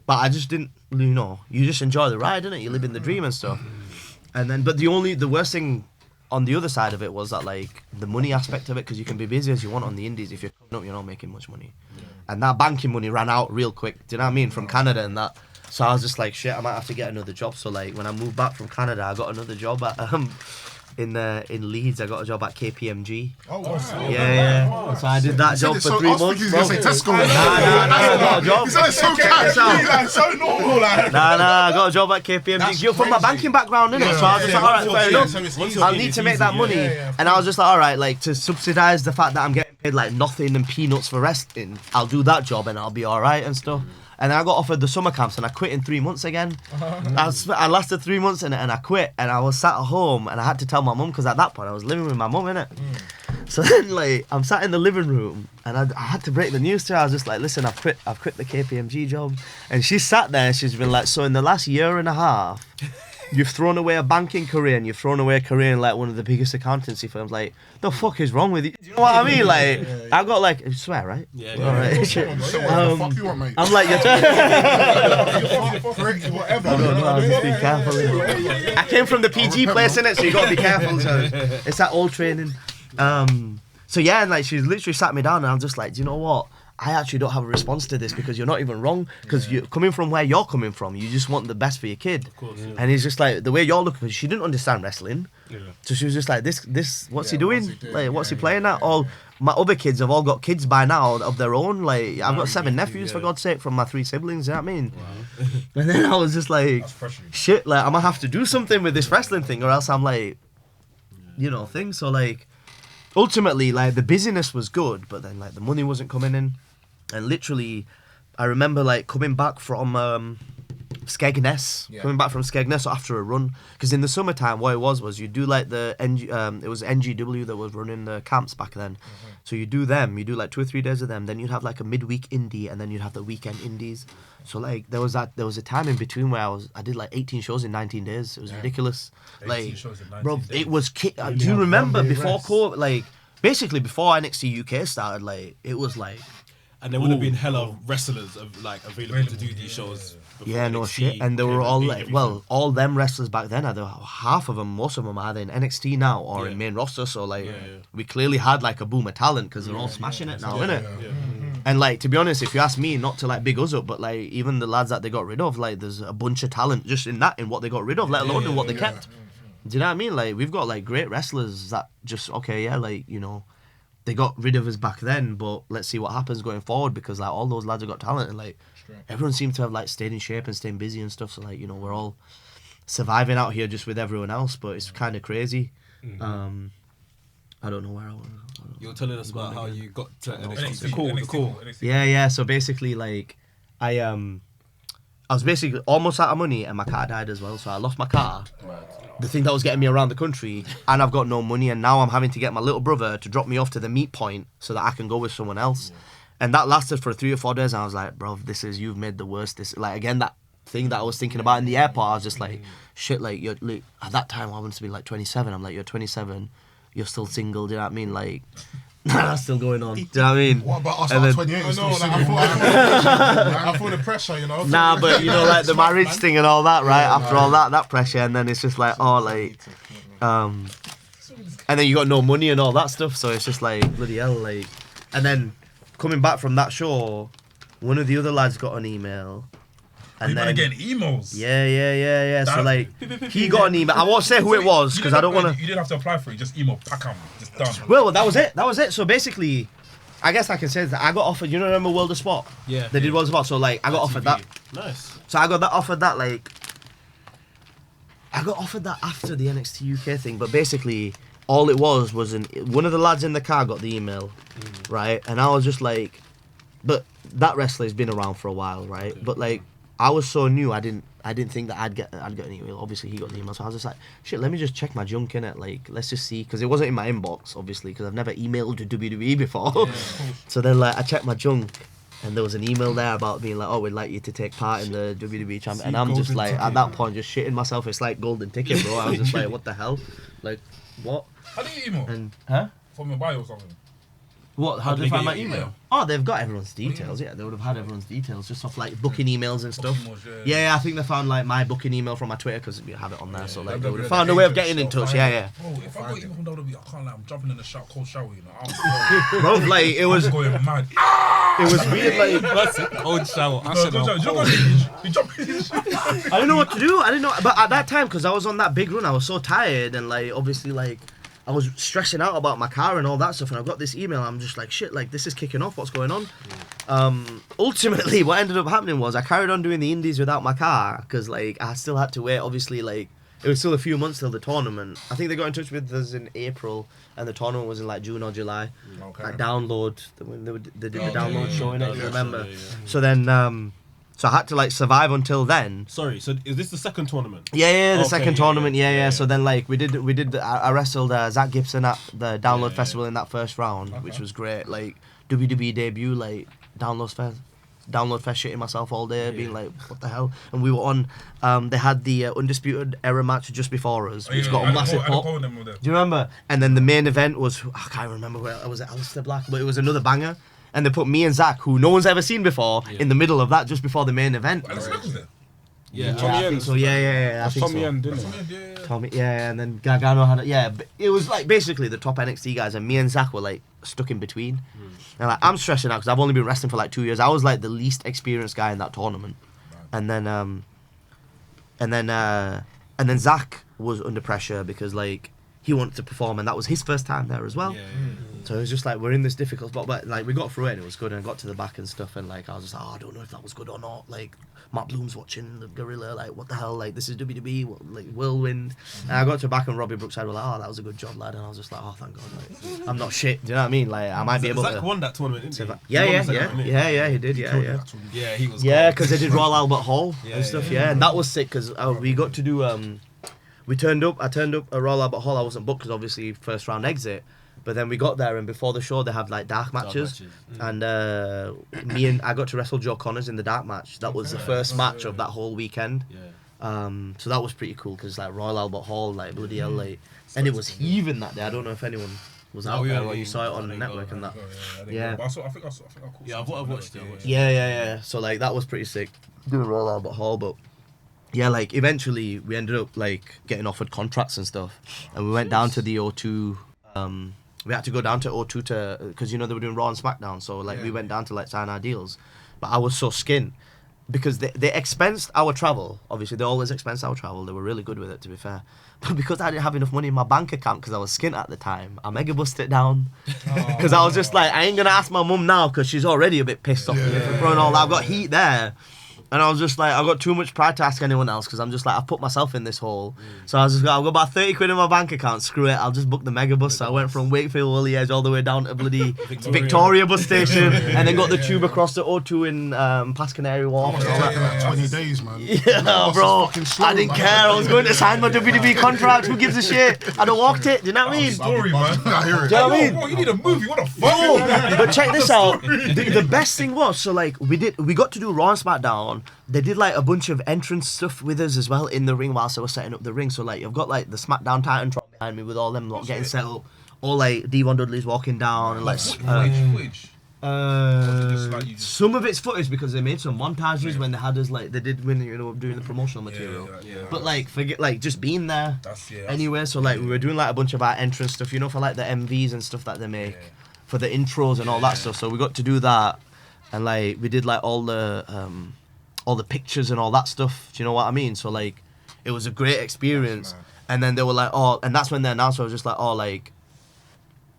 But I just didn't, you know, you just enjoy the ride, innit? You live in the dream and stuff. And then, but the worst thing on the other side of it was that like the money aspect of it, because you can be busy as you want on the indies. If you're coming up, you're not making much money. And that banking money ran out real quick. Do you know what I mean? From Canada and that. So I was just like, shit, I might have to get another job. So like when I moved back from Canada, I got another job at in Leeds. I got a job at KPMG. Oh, wow. Yeah. So I did that job for 3 months. I was thinking Tesco. Nah, I got a job. You sounded so casual, so normal. Like. Nah, I got a job at KPMG. You're from my banking background, innit? So I was just like, alright, fair enough. I'll need to make that money. And I was just like, alright, like to subsidise the fact that I'm getting paid like nothing and peanuts for wrestling, I'll do that job and I'll be alright and stuff. And then I got offered the summer camps, and I quit in 3 months again. I lasted 3 months in it, and I quit. And I was sat at home, and I had to tell my mum, because at that point I was living with my mum, innit? So then, like, I'm sat in the living room, and I had to break the news to her. I was just like, listen, I've quit the KPMG job. And she sat there, and she's been like, so in the last year and a half, you've thrown away a banking career, and you've thrown away a career in like one of the biggest accountancy firms. Like, the fuck is wrong with you? Do you know what I mean? Like, I got like, I swear, right? All right. Fuck you want, mate. I'm like, you're whatever. just be careful. I came from the PG place, innit? So you gotta be careful. So it's that old training. So yeah, and like she literally sat me down, and I'm just like, do you know what? I actually don't have a response to this, because you're not even wrong. Because you're coming from where you're coming from, you just want the best for your kid. Of course, yeah. And it's just like the way you're looking. She didn't understand wrestling, so she was just like, "This, what's he doing? What's he playing at?" All my other kids have all got kids by now of their own. Like I've got 7 nephews for God's sake from my 3 siblings. You know what I mean? Wow. And then I was just like, "Shit! Like I'm gonna have to do something with this wrestling thing, or else I'm like, you know, thing." So like, ultimately, like the busyness was good, but then like the money wasn't coming in. And literally, I remember like coming back from Skegness, after a run. Because in the summertime, what it was you do like it was NGW that was running the camps back then. So you do them, you do like 2 or 3 days of them. Then you'd have like a midweek indie, and then you'd have the weekend indies. So like there was a time in between where I did like 18 shows in 19 days. It was ridiculous. 18 like, shows in 19 bro, days. it was. Do you remember before COVID? Like basically before NXT UK started, like it was like. and there would have been hella wrestlers available to do these shows. before Yeah, no NXT shit. And they were came all and like, everything. well, all them wrestlers back then, either half of them, most of them, are either in NXT now or in main roster. So like, we clearly had like a boom of talent because they're all smashing it now, innit? And like, to be honest, if you ask me, not to like big us up, but like even the lads that they got rid of, like there's a bunch of talent just in what they got rid of, let alone in what they kept. Do you know what I mean? Like we've got like great wrestlers that just like they got rid of us back then, but let's see what happens going forward because like all those lads have got talent and like everyone seems to have like stayed in shape and staying busy and stuff. So like we're all surviving out here just with everyone else, but it's kind of crazy. I don't know where I was. You're telling us about how you got to NXT. NXT. Yeah. So basically, like, I was basically almost out of money, and my car died as well. So I lost my car, the thing that was getting me around the country, and I've got no money, and now I'm having to get my little brother to drop me off to the meet point so that I can go with someone else. And that lasted for 3 or 4 days, and I was like, bro, you've made the worst. This like again that thing that I was thinking about in the airport. I was just like, shit, like you're like, at that time I wanted to be like 27. I'm like, you're 27. You're still single, do you know what I mean? Like, that's still going on. Do you know what I mean? What about us And at then- 28? I know, like, I feel the pressure, Nah, but like the marriage thing and all that, right? After all that pressure, and then it's just like, and then you got no money and all that stuff, so it's just like bloody hell, like. And then coming back from that show, one of the other lads got an email. And You're then, gonna get emails. Yeah. So That- like, he got an email. I won't say who it was because I don't want to. You didn't have to apply for it. Just email, pack 'em, just done. Well, that was it. So basically, I guess I can say that I got offered. You know, remember World of Sport? Yeah. They did World of Sport. So like, I got offered that. Nice. So I got offered that like. I got offered that after the NXT UK thing, but basically all it was one of the lads in the car got the email, right? And I was just like, but that wrestler's been around for a while, right? But like, I was so new, I didn't think that I'd get an email. Obviously, he got the email, so I was just like, shit, let me just check my junk in it. Like, let's just see, because it wasn't in my inbox, obviously, because I've never emailed to WWE before. So then, like, I checked my junk, and there was an email there about being like, oh, we'd like you to take part in the WWE Champion. And I'm just like, at that point, just shitting myself. It's like golden ticket, bro. I was just like, what the hell? Like, what? How do you email? And From your bio or something? what? How How did did they they find my get your email? email? Oh, they've got everyone's details. Yeah, they would have had everyone's details just off like booking emails and stuff. Emails, Yeah, I think they found like my booking email from my Twitter because we have it on there. So like they would have found a way of getting in touch. Yeah. Bro, if I got email from WWE, I can't lie. I'm jumping in the cold shower, you know. Bro, like it was going mad. weird. Like That's a cold shower. I said, Cold shower. oh, You jump in the shower. I didn't know what to do. I didn't know. But at that time, because I was on that big run, I was so tired and like obviously like I was stressing out about my car and all that stuff. And I got this email. I'm just like, shit, like this is kicking off. What's going on? Ultimately, what ended up happening was I carried on doing the indies without my car because like I still had to wait. Obviously, like it was still a few months till the tournament. I think they got in touch with us in April, and the tournament was in like June or July. Okay. Like download when they did the download show in it. You remember? Yeah. So then, so I had to like survive until then. Sorry, so is this the second tournament? Yeah, the Okay, second yeah, tournament, yeah, yeah. yeah. So then, like, we did. I wrestled Zach Gibson at the Download Festival in that first round, which was great. Like, WWE debut, like, Download Fest shitting myself all day, being like, what the hell? And we were on, they had the Undisputed Era match just before us, which got a massive pop. Do you remember? And then the main event was, I can't remember where, was it Alistair Black? But it was another banger. And they put me and Zach, who no one's ever seen before, in the middle of that, just before the main event. Yeah. I think so. Yeah. I think Tommy so. End, didn't it? Tommy, yeah, and then Gargano had it. Yeah, but it was like basically the top NXT guys, and me and Zach were like stuck in between. And like I'm stressing out because I've only been wrestling for like 2 years. I was like the least experienced guy in that tournament, and then Zach was under pressure because like he wanted to perform, and that was his first time there as well. So it was just like we're in this difficult spot, but like we got through it and it was good, and I got to the back and stuff, and like I was just like, oh, I don't know if that was good or not. Like Matt Bloom's watching the Gorilla, like what the hell, like this is WWE, like whirlwind. And I got to the back and Robbie Brookside was like, oh, that was a good job, lad, and I was just like, oh, thank God, like I'm not shit. Do you know what I mean? Like I might be able Zach to. won that tournament, didn't he? Yeah, He won the second one, didn't he? he did, yeah. Yeah, he was. Yeah, cold. because they did Royal Albert Hall Yeah, and stuff. yeah. Yeah, and that was sick because we got to do. I turned up at Royal Albert Hall. I wasn't booked because obviously first round exit. But then we got there, and before the show, they had like dark matches. And I got to wrestle Joe Connors in the dark match. That was the first match of that whole weekend. Yeah. So that was pretty cool because like Royal Albert Hall, like bloody hell, like, and it was heaving that day. I don't know if anyone was out there, or you saw it on the network and that. Yeah. But I think I caught. Yeah, I've watched it. Yeah. So like that was pretty sick. Doing Royal Albert Hall, but yeah, like eventually we ended up like getting offered contracts and stuff, and we went down to the O2. We had to go down to O2 because they were doing Raw and SmackDown, so like we went down to like sign our deals. But I was so skint because they expensed our travel. Obviously, they always expense our travel. They were really good with it, to be fair. But because I didn't have enough money in my bank account because I was skint at the time, I mega busted it down. Because I was just like, I ain't gonna ask my mum now because she's already a bit pissed off with me for throwing all that. I've got heat there. And I was just like, I've got too much pride to ask anyone else because I'm just like, I've put myself in this hole. So I was just like, I've got about 30 quid in my bank account, screw it, I'll just book the mega bus. So I went from Wakefield, Woolly Edge, all the way down to bloody Victoria bus station, and then got the tube across the O2 in past Canary Wharf. I was taking like 20 days, man. Yeah, bro, I didn't care, I was going to sign my WWE contract, who gives a shit? I'd have walked it, do you know what I mean? Story, man. I hear it. Do you know what I mean? Bro, you need a movie. What the fuck? But check this out. The best thing was, so like we got to do Raw and SmackDown. They did like a bunch of entrance stuff with us as well in the ring whilst I was setting up the ring. So like I've got like the SmackDown Titantron behind me with all them lot getting set up. All like Devon Dudley's walking down and like Footage. some of it's footage because they made some montages when they had us like they did when doing the promotional material. But like forget like just being there anyway. So like we were doing like a bunch of our entrance stuff, for like the MVs and stuff that they make for the intros and all that stuff. So we got to do that, and like we did like all the pictures and all that stuff. Do you know what I mean? So like it was a great experience. And then they were like, oh, and that's when they announced. I was just like, oh, like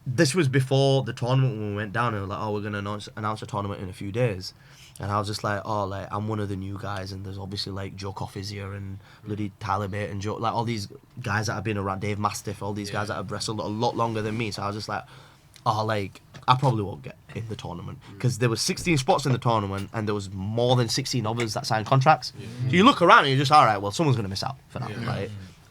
this was before the tournament when we went down. And they were like, oh, we're gonna announce a tournament in a few days. And I was just like, oh, like I'm one of the new guys, and there's obviously like Joe Coffey's here and bloody Tyler Bate and Joe, like all these guys that have been around, Dave Mastiff, all these guys that have wrestled a lot longer than me. So I was just like, oh, like I probably won't get in the tournament because there was 16 spots in the tournament and there was more than 16 others that signed contracts. So you look around and you're just, all right, well, someone's gonna miss out for that, right?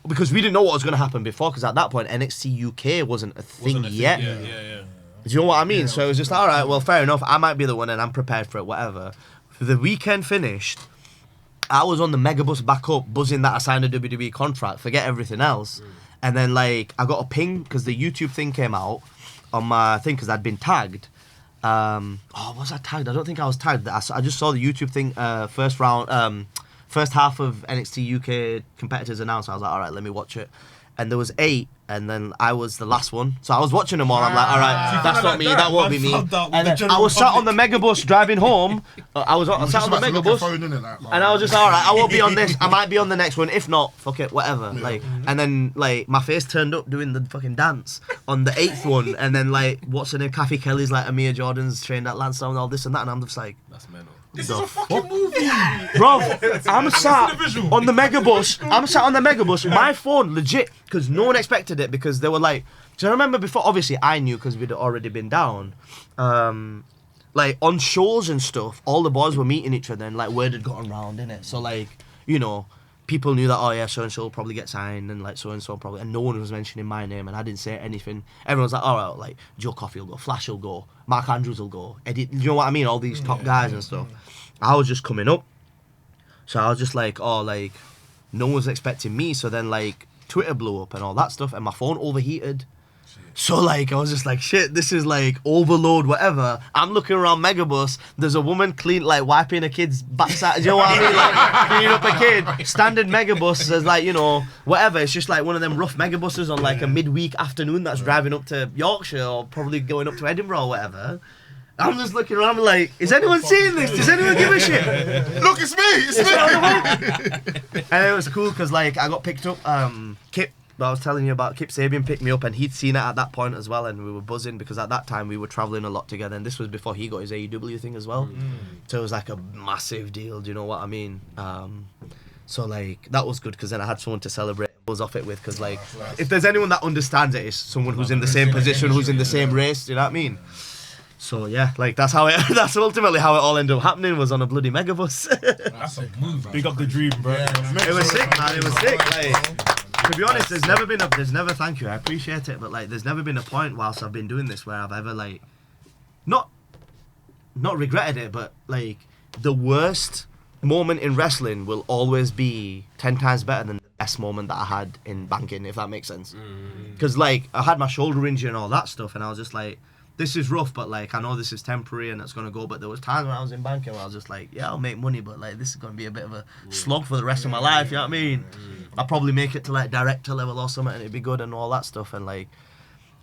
Because we didn't know what was gonna happen before, because at that point NXT UK wasn't a thing yet. Do you know what I mean? So it was just, all right, well, fair enough. I might be the one and I'm prepared for it, whatever. The weekend finished. I was on the megabus back up, buzzing that I signed a WWE contract. Forget everything else. And then like I got a ping because the YouTube thing came out on my thing because I'd been tagged. Was I tagged? I don't think I was tagged. I just saw the YouTube thing. First half of NXT UK competitors announced. I was like, all right, let me watch it. And there was 8, and then I was the last one. So I was watching them all. I'm like, all right, that's not me. That won't be me. And then I was sat on the megabus driving home. I was sat on the megabus, and I was just, all right, I won't be on this. I might be on the next one. If not, fuck it, whatever. Like, and then like my face turned up doing the fucking dance on the 8th one, and then like what's her name? Kathy Kelly's like Amir Jordan's trained at Lansdowne and all this and that, and I'm just like, that's mental. This is a fucking movie, bro. I'm sat on the megabus. My phone, legit, because no one expected it. Because they were like, do you remember before? Obviously, I knew because we'd already been down. Like on shows and stuff, all the boys were meeting each other, and like word had gotten round, innit? So like, people knew that, oh yeah, so and so will probably get signed, and like so and so probably, and no one was mentioning my name, and I didn't say anything. Everyone was like, all right, like Joe Coffey will go, Flash will go, Mark Andrews will go, Eddie, you know what I mean? All these top guys and stuff. I was just coming up, so I was just like, oh, like no one's expecting me. So then like Twitter blew up and all that stuff, and my phone overheated. So like I was just like, shit, this is like overload, whatever. I'm looking around Megabus. There's a woman like wiping a kid's backside. Do you know what I mean? Like cleaning up a kid. Standard Megabus. There's like whatever. It's just like one of them rough Megabuses on like a midweek afternoon that's driving up to Yorkshire or probably going up to Edinburgh or whatever. I'm just looking around like, is anyone seeing this? Does anyone give a shit? Look, it's me. And it was cool because like I got picked up. Kip. I was telling you about Kip Sabian picked me up, and he'd seen it at that point as well, and we were buzzing because at that time we were travelling a lot together, and this was before he got his AEW thing as well. So it was like a massive deal, do you know what I mean? So like that was good because then I had someone to celebrate, buzz off it with, because like if there's anyone that understands it, it's someone who's in the same position, who's in the same race, do you know what I mean? So yeah, like that's ultimately how it all ended up happening, was on a bloody megabus. That's a movie. Big up the dream, bro. It was sick, man. It was sick. Like, to be honest, thank you, I appreciate it, but like there's never been a point whilst I've been doing this where I've ever like not regretted it, but like the worst moment in wrestling will always be 10 times better than the best moment that I had in banking, if that makes sense. Because like I had my shoulder injury and all that stuff, and I was just like, this is rough, but like I know this is temporary and it's gonna go. But there was times when I was in banking where I was just like, yeah, I'll make money, but like this is gonna be a bit of a slog for the rest of my life. You know what I mean? I'll probably make it to like director level or something, and it'd be good and all that stuff. And like,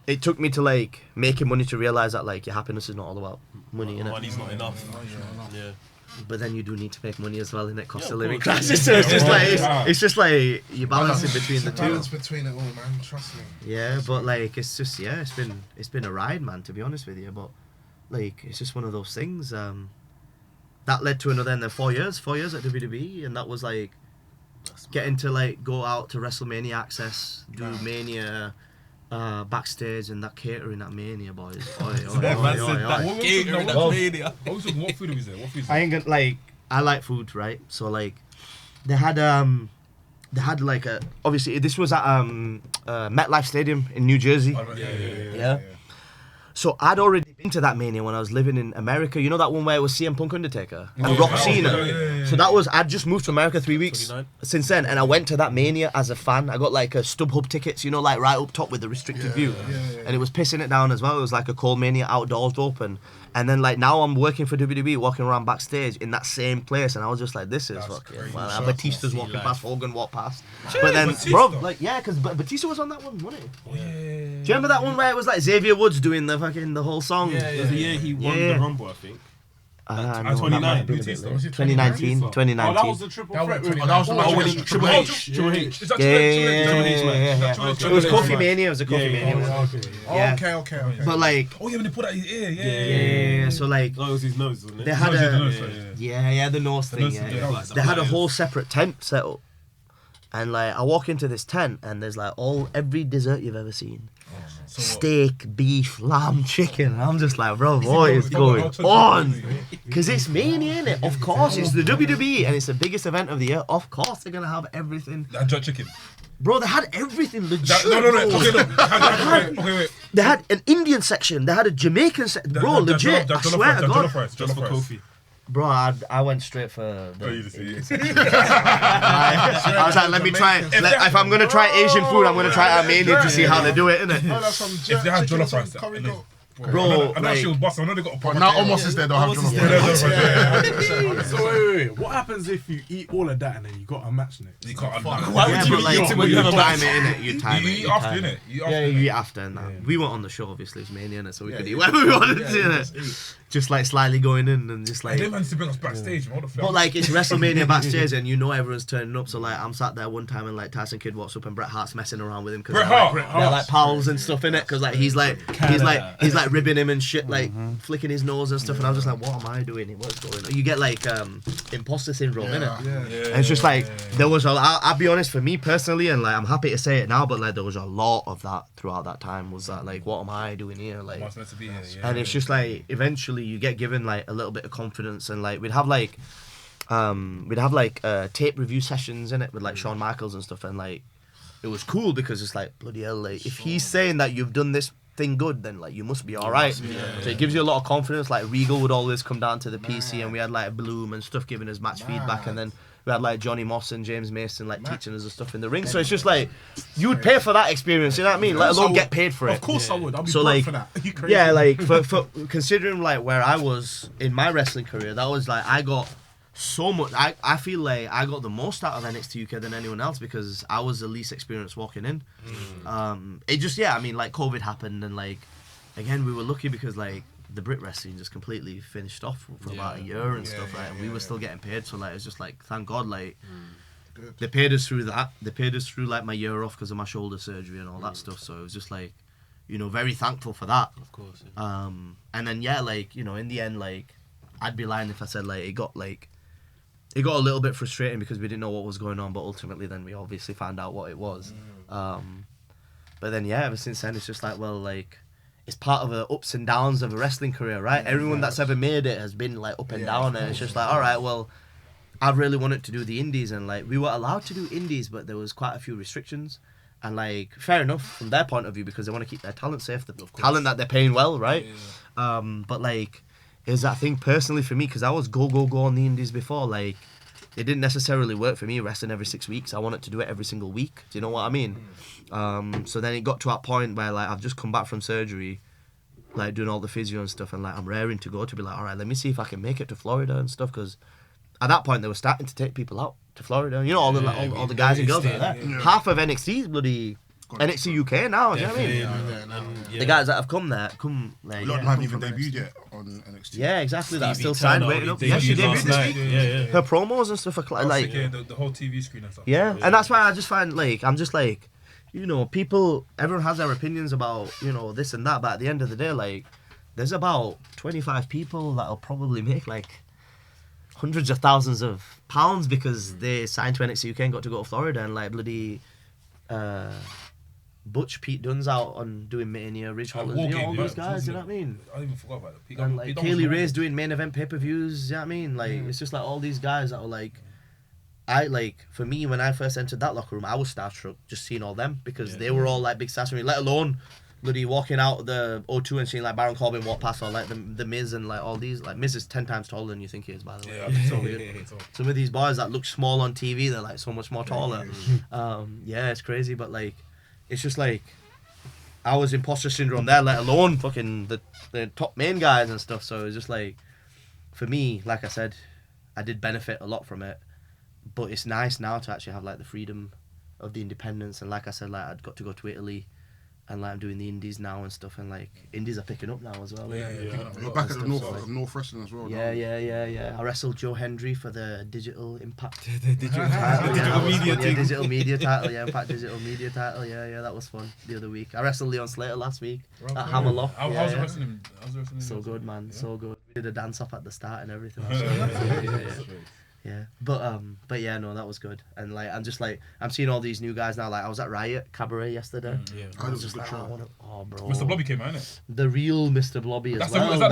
it took me to like making money to realize that like your happiness is not all about money. Money's not enough. Yeah. But then you do need to make money as well in that cost of living crisis. So it's just like it's just like you're balancing between the two. Balance between it all, man. Trust me. Yeah, but like it's just it's been a ride, man. To be honest with you, but like it's just one of those things. That led to another, and then 4 years at WWE, and that was like getting to like go out to Wrestlemania Access, do Mania. Backstage and that catering at Mania, boys. What food was there? I ain't gonna like. I like food, right? So like, they had like a. Obviously, this was at MetLife Stadium in New Jersey. Yeah. So I'd already been to that Mania when I was living in America. You know that one where it was CM Punk Undertaker and Rock Cena. So that was I'd just moved to America 3 weeks since then, and I went to that Mania as a fan. I got like a StubHub tickets, you know, like right up top with the restricted view, and it was pissing it down as well. It was like a cold Mania, outdoors open, and then like now I'm working for WWE, walking around backstage in that same place, and I was just like, this is fucking. Well, Batista's walking past, Hogan walked past, but then bro, like because Batista was on that one, wasn't he? Do you remember that one where it was like Xavier Woods doing the whole song? Yeah. It was the year he won the Rumble, I think. No, 2019. 2019. Oh, that was the triple threat. That was the match against Triple H. It was Kofi Mania. It was a Kofi Mania. Okay. But like, Oh yeah, when they put that in his ear, yeah. So like, No, it was his nose, wasn't it? they had a the nose thing. nose Yeah. thing, They had a whole separate tent set up, and like I walk into this tent and there's like every dessert you've ever seen. Steak, beef, lamb, chicken. And I'm just like, bro, what is going on? Because it's Mania, innit? Of course, it's the WWE and it's the biggest event of the year. Of course, they're gonna have everything. That jerk chicken. Bro, they had everything legit. No. Okay, wait. They had an Indian section. They had a Jamaican section. Bro, legit. I swear to God. Just for Kofi. Bro, I went straight for the. I I was like, let me try it. If I'm gonna try Asian food, I'm gonna try Armenian to see how they do it, innit? If they had jollof rice, Bro, I know she was boss. I know they got a But now almost is there, don't have to. So wait. What happens if you eat all of that and then you got a match in it? You can't. Yeah, but like, you time it, innit? You time it. You eat after, innit? Yeah, you eat after and that. We weren't on the show, obviously, it's Mania, innit? So we could eat whatever we wanted to, innit? Just like slightly going in and just like. They managed to bring us backstage, man. But like it's WrestleMania backstage and you know everyone's turning up. So like I'm sat there one time and like Tyson Kidd walks up and Bret Hart's messing around with him because they're like pals and stuff in it. Because like he's like ribbing him and shit, like flicking his nose and stuff. And I'm just like, what am I doing here? What's going on? You get like imposter syndrome, innit? And it's just like there was I'll be honest, for me personally, and like I'm happy to say it now, but like there was a lot of that throughout that time. Was that like, what am I doing here? Like, and it's just like eventually you get given like a little bit of confidence, and like we'd have like tape review sessions in it with like Shawn Michaels and stuff, and like it was cool because it's like, bloody hell, like if he's saying that you've done this thing good, then like you must be all right. So it gives you a lot of confidence. Like Regal would always come down to the PC, and we had like Bloom and stuff giving us match feedback, and then we had like Johnny Moss and James Mason like teaching us the stuff in the ring. So it's just like you would pay for that experience, you know what I mean? Let alone get paid for it. Of course I would. I'd be so broke like, for that. yeah, like for considering like where I was in my wrestling career, that was like I got so much. I feel like I got the most out of NXT UK than anyone else because I was the least experienced walking in. It just I mean like COVID happened, and like again we were lucky because like the Brit wrestling just completely finished off for about a year and stuff, like, and we were still getting paid. So like it's just like thank God, like they paid us through that. They paid us through like my year off because of my shoulder surgery and all that stuff. So it was just like, you know, very thankful for that. Of course. And then like, you know, in the end, like I'd be lying if I said like it got a little bit frustrating because we didn't know what was going on, but ultimately then we obviously found out what it was. But then ever since then it's just like, well, like it's part of the ups and downs of a wrestling career, right? Everyone that's ever made it has been like up and down, and it's just like, all right, well, I really wanted to do the indies, and like we were allowed to do indies, but there was quite a few restrictions, and like fair enough from their point of view because they want to keep their talent safe, the talent that they're paying well, right? But like, is that thing personally for me because I was go on the indies before, like it didn't necessarily work for me wrestling every 6 weeks. I wanted to do it every single week. Do you know what I mean? So then it got to that point where like I've just come back from surgery, like doing all the physio and stuff, and like I'm raring to go to be like, all right, let me see if I can make it to Florida and stuff, because at that point they were starting to take people out to Florida. You know, all the guys and girls like that. Half of NXT is bloody NXT UK now. Do you know what I mean? The guys that have come there, like, A lot of them haven't even debuted yet on NXT. Yeah, exactly. That's still signed, waiting up. Yeah, she debuted this week. Her promos and stuff are like, the whole TV screen and stuff. Yeah, and that's why I just find like I'm just like, you know, people. Everyone has their opinions about, you know, this and that, but at the end of the day, like, there's about 25 people that'll probably make like hundreds of thousands of pounds because they signed to NXT UK and got to go to Florida, and like bloody Butch Pete Dunne's out on doing Mania, Rich Holland, you know, all those guys, you know what I mean? I even forgot about that. And like Kaylee Ray's doing main event pay-per-views, you know what I mean? Like, it's just like all these guys that are like, for me, when I first entered that locker room, I was starstruck just seeing all them, because they were all like big stars for me, let alone bloody walking out the O2 and seeing like Baron Corbin walk past, or like the Miz and like all these. Like Miz is 10 times taller than you think he is, by the way. Yeah, so weird. Some of these boys that look small on TV, they're like so much more taller. Yeah, it's crazy, but like, it's just like, I was imposter syndrome there, let alone fucking the top main guys and stuff. So it was just like, for me, like I said, I did benefit a lot from it, but it's nice now to actually have like the freedom of the independence. And like I said, like I'd got to go to Italy, and like I'm doing the indies now and stuff, and like indies are picking up now as well. You're back at the North Wrestling as well. Yeah. I wrestled Joe Hendry for the Digital Impact. Digital media title, yeah, Impact Digital Media title, yeah, that was fun the other week. I wrestled Leon Slater last week at Hammerlock. How's the wrestling? So good, man, so good. We did a dance up at the start and everything. Yeah, but yeah, no, that was good. And like, I'm just like, I'm seeing all these new guys now. Like, I was at Riot Cabaret yesterday. I was just like, oh, bro. Mr. Blobby came out, innit? The real Mr. Blobby as That's well. Is that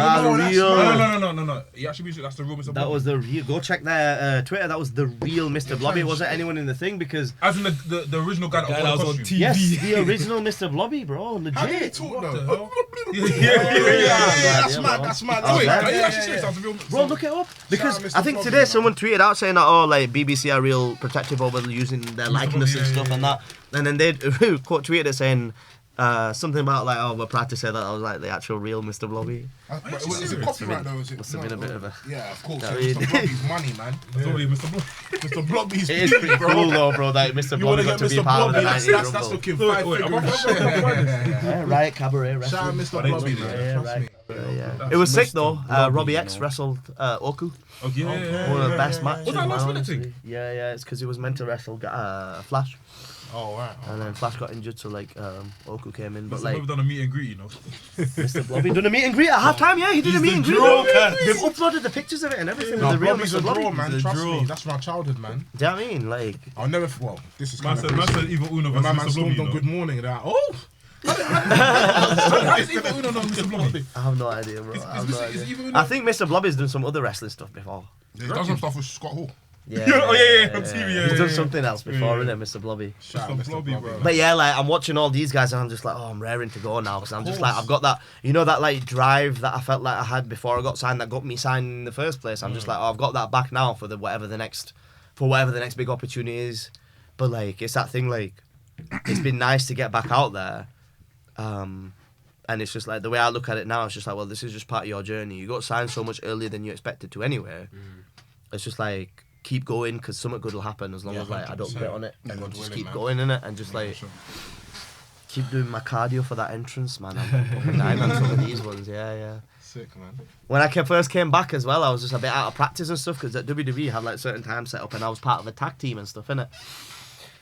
No. He actually that's the real Mr. Blobby. That was the real. Go check their Twitter. That was the real Mr. Blobby. It wasn't anyone in the thing, because as in the original guy that was on TV. Yes, the original Mr. Blobby, bro. Legit. How did he talk though? That's mad. Wait, are you actually serious? That's the real. Bro, look it up, because I think today someone tweeted out saying that, oh, like BBC are real protective over using their likeness and stuff and that, and then they quote tweeted it saying something about like, oh, we're proud to say that I was like the actual real Mr. Blobby. Is it copyright though? Must have been a bit of a. Yeah, of course. That Mr. Blobby's money, man. Mr. Blobby's. It is pretty cool though, bro. That Mr. Blobby got to be part of the 90s That's Rumble. looking 5 figures. Riot Cabaret wrestling. Shout out Mr. Blobby, man. Trust me. Yeah. It was sick though. Robbie X wrestled Oku. Oh yeah. One of the best matches. Was that last minute honestly. thing? Yeah. It's because he was meant to wrestle Flash. Oh wow. And then Flash got injured, so like Oku came in. But Mr. like Blobby done a meet and greet, you know. Mr. Blobby done a meet and greet at halftime. Yeah, he did a meet and greet. They've uploaded the pictures of it and everything. No, with the real Blobby's Mr. a draw, Blobby. man. Trust me. That's my childhood, man. Do you know what I mean? Like, I'll never. Well, this is Man kind of. said even Uno When my versus man Mr. stormed Blobby. on Good Morning, they're like, oh. How is even Uno not Mr. Blobby? I have no idea, bro. I have no Is idea. even Uno? I think Mr. Blobby's done some other wrestling stuff before. He does some stuff with Scott Hall. Yeah. On TV. He's done something else before, isn't it, Mr. Blobby? Shout out Mr. Mr. Blobby, Blobby, bro. But yeah, like I'm watching all these guys and I'm just like, oh, I'm raring to go now, because I'm just like, I've got that, you know, that like drive that I felt like I had before I got signed, that got me signed in the first place. I'm just like, oh, I've got that back now for whatever the next big opportunity is. But like, it's that thing, like, it's been nice to get back out there, and it's just like, the way I look at it now, it's just like, well, this is just part of your journey. You got signed so much earlier than you expected to anyway. It's just like, keep going, because something good will happen as long as like I don't quit on it, and God just willing, keep man. going in it, and just like keep doing my cardio for that entrance, man. I'm dying on some of these ones, yeah. Sick, man. When I first came back as well, I was just a bit out of practice and stuff, because at WWE had like certain times set up, and I was part of a tag team and stuff, innit?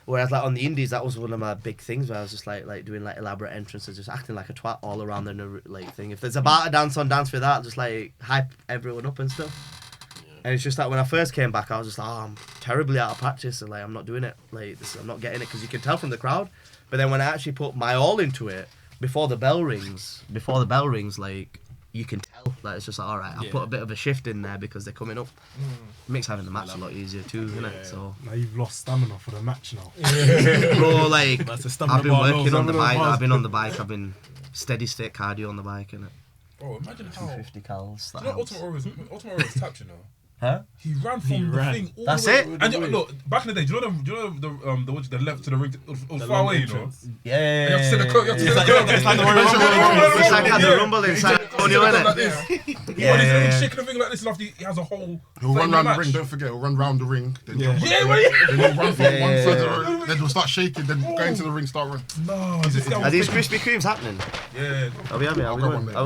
Whereas like on the indies, that was one of my big things, where I was just like doing like elaborate entrances, just acting like a twat all around the like thing. If there's a bar to dance on, dance with that, just like hype everyone up and stuff. And it's just like when I first came back, I was just like, oh, I'm terribly out of practice, and like I'm not doing it. Like I'm not getting it, because you can tell from the crowd. But then when I actually put my all into it, before the bell rings, like you can tell. Like it's just like, all right, I'll put a bit of a shift in there because they're coming up. It makes having the match a lot easier too, isn't it? So Now you've lost stamina for the match now. bro, like That's a stamina I've been bar, working no, on the stamina bike. bars. I've been on the bike. I've been steady state cardio on the bike, innit? Bro, imagine how. 50 cals. You know, Ultimate Warrior's tapped, you know. Huh? He ran from the thing. All That's the way. it? And look, back in the day, do you know the left to the ring? It was far away, you know. Yeah. You have to sit the clock. You have to sit the clock. It's like how the Rumble inside Antonio, innit? He's shaking the ring like this, and after he has a whole. He'll run round the ring, don't forget, he'll run round the ring. Then Yeah, then he'll run from one side to the ring, then he'll start shaking, then go into the ring, start running. No, Are these Krispy Kremes happening? Yeah. Are we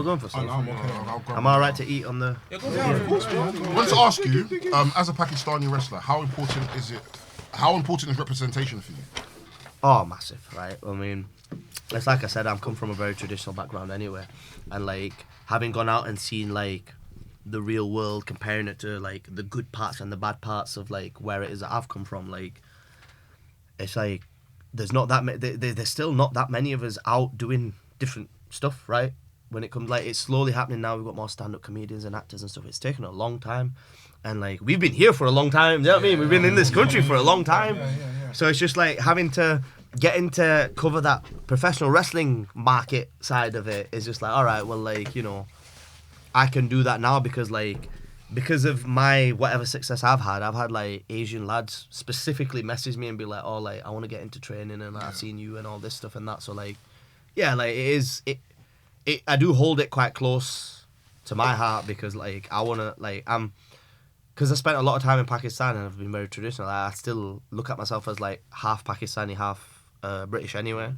going for some? Am I alright to eat on the... Yeah, of course, bro. I want to ask you, as a Pakistani wrestler, how important is representation for you? Oh, massive, right? I mean, it's like I said, I've come from a very traditional background anyway. And, like, having gone out and seen, like, the real world, comparing it to, like, the good parts and the bad parts of, like, where it is that I've come from, like, it's like, there's still not that many of us out doing different stuff, right? When it comes, like, it's slowly happening now. We've got more stand-up comedians and actors and stuff. It's taken a long time. And, like, we've been here for a long time. You know what I mean? We've been in this country for a long time. So it's just, like, having to get into cover that professional wrestling market side of it is just like, all right, well, like, you know, I can do that now because of my whatever success I've had, like, Asian lads specifically message me and be like, oh, like, I want to get into training and like, I've seen you and all this stuff and that. So, like, yeah, like, I do hold it quite close to my heart because, like, I want to, like, because I spent a lot of time in Pakistan and I've been very traditional. I still look at myself as, like, half Pakistani, half British anyway.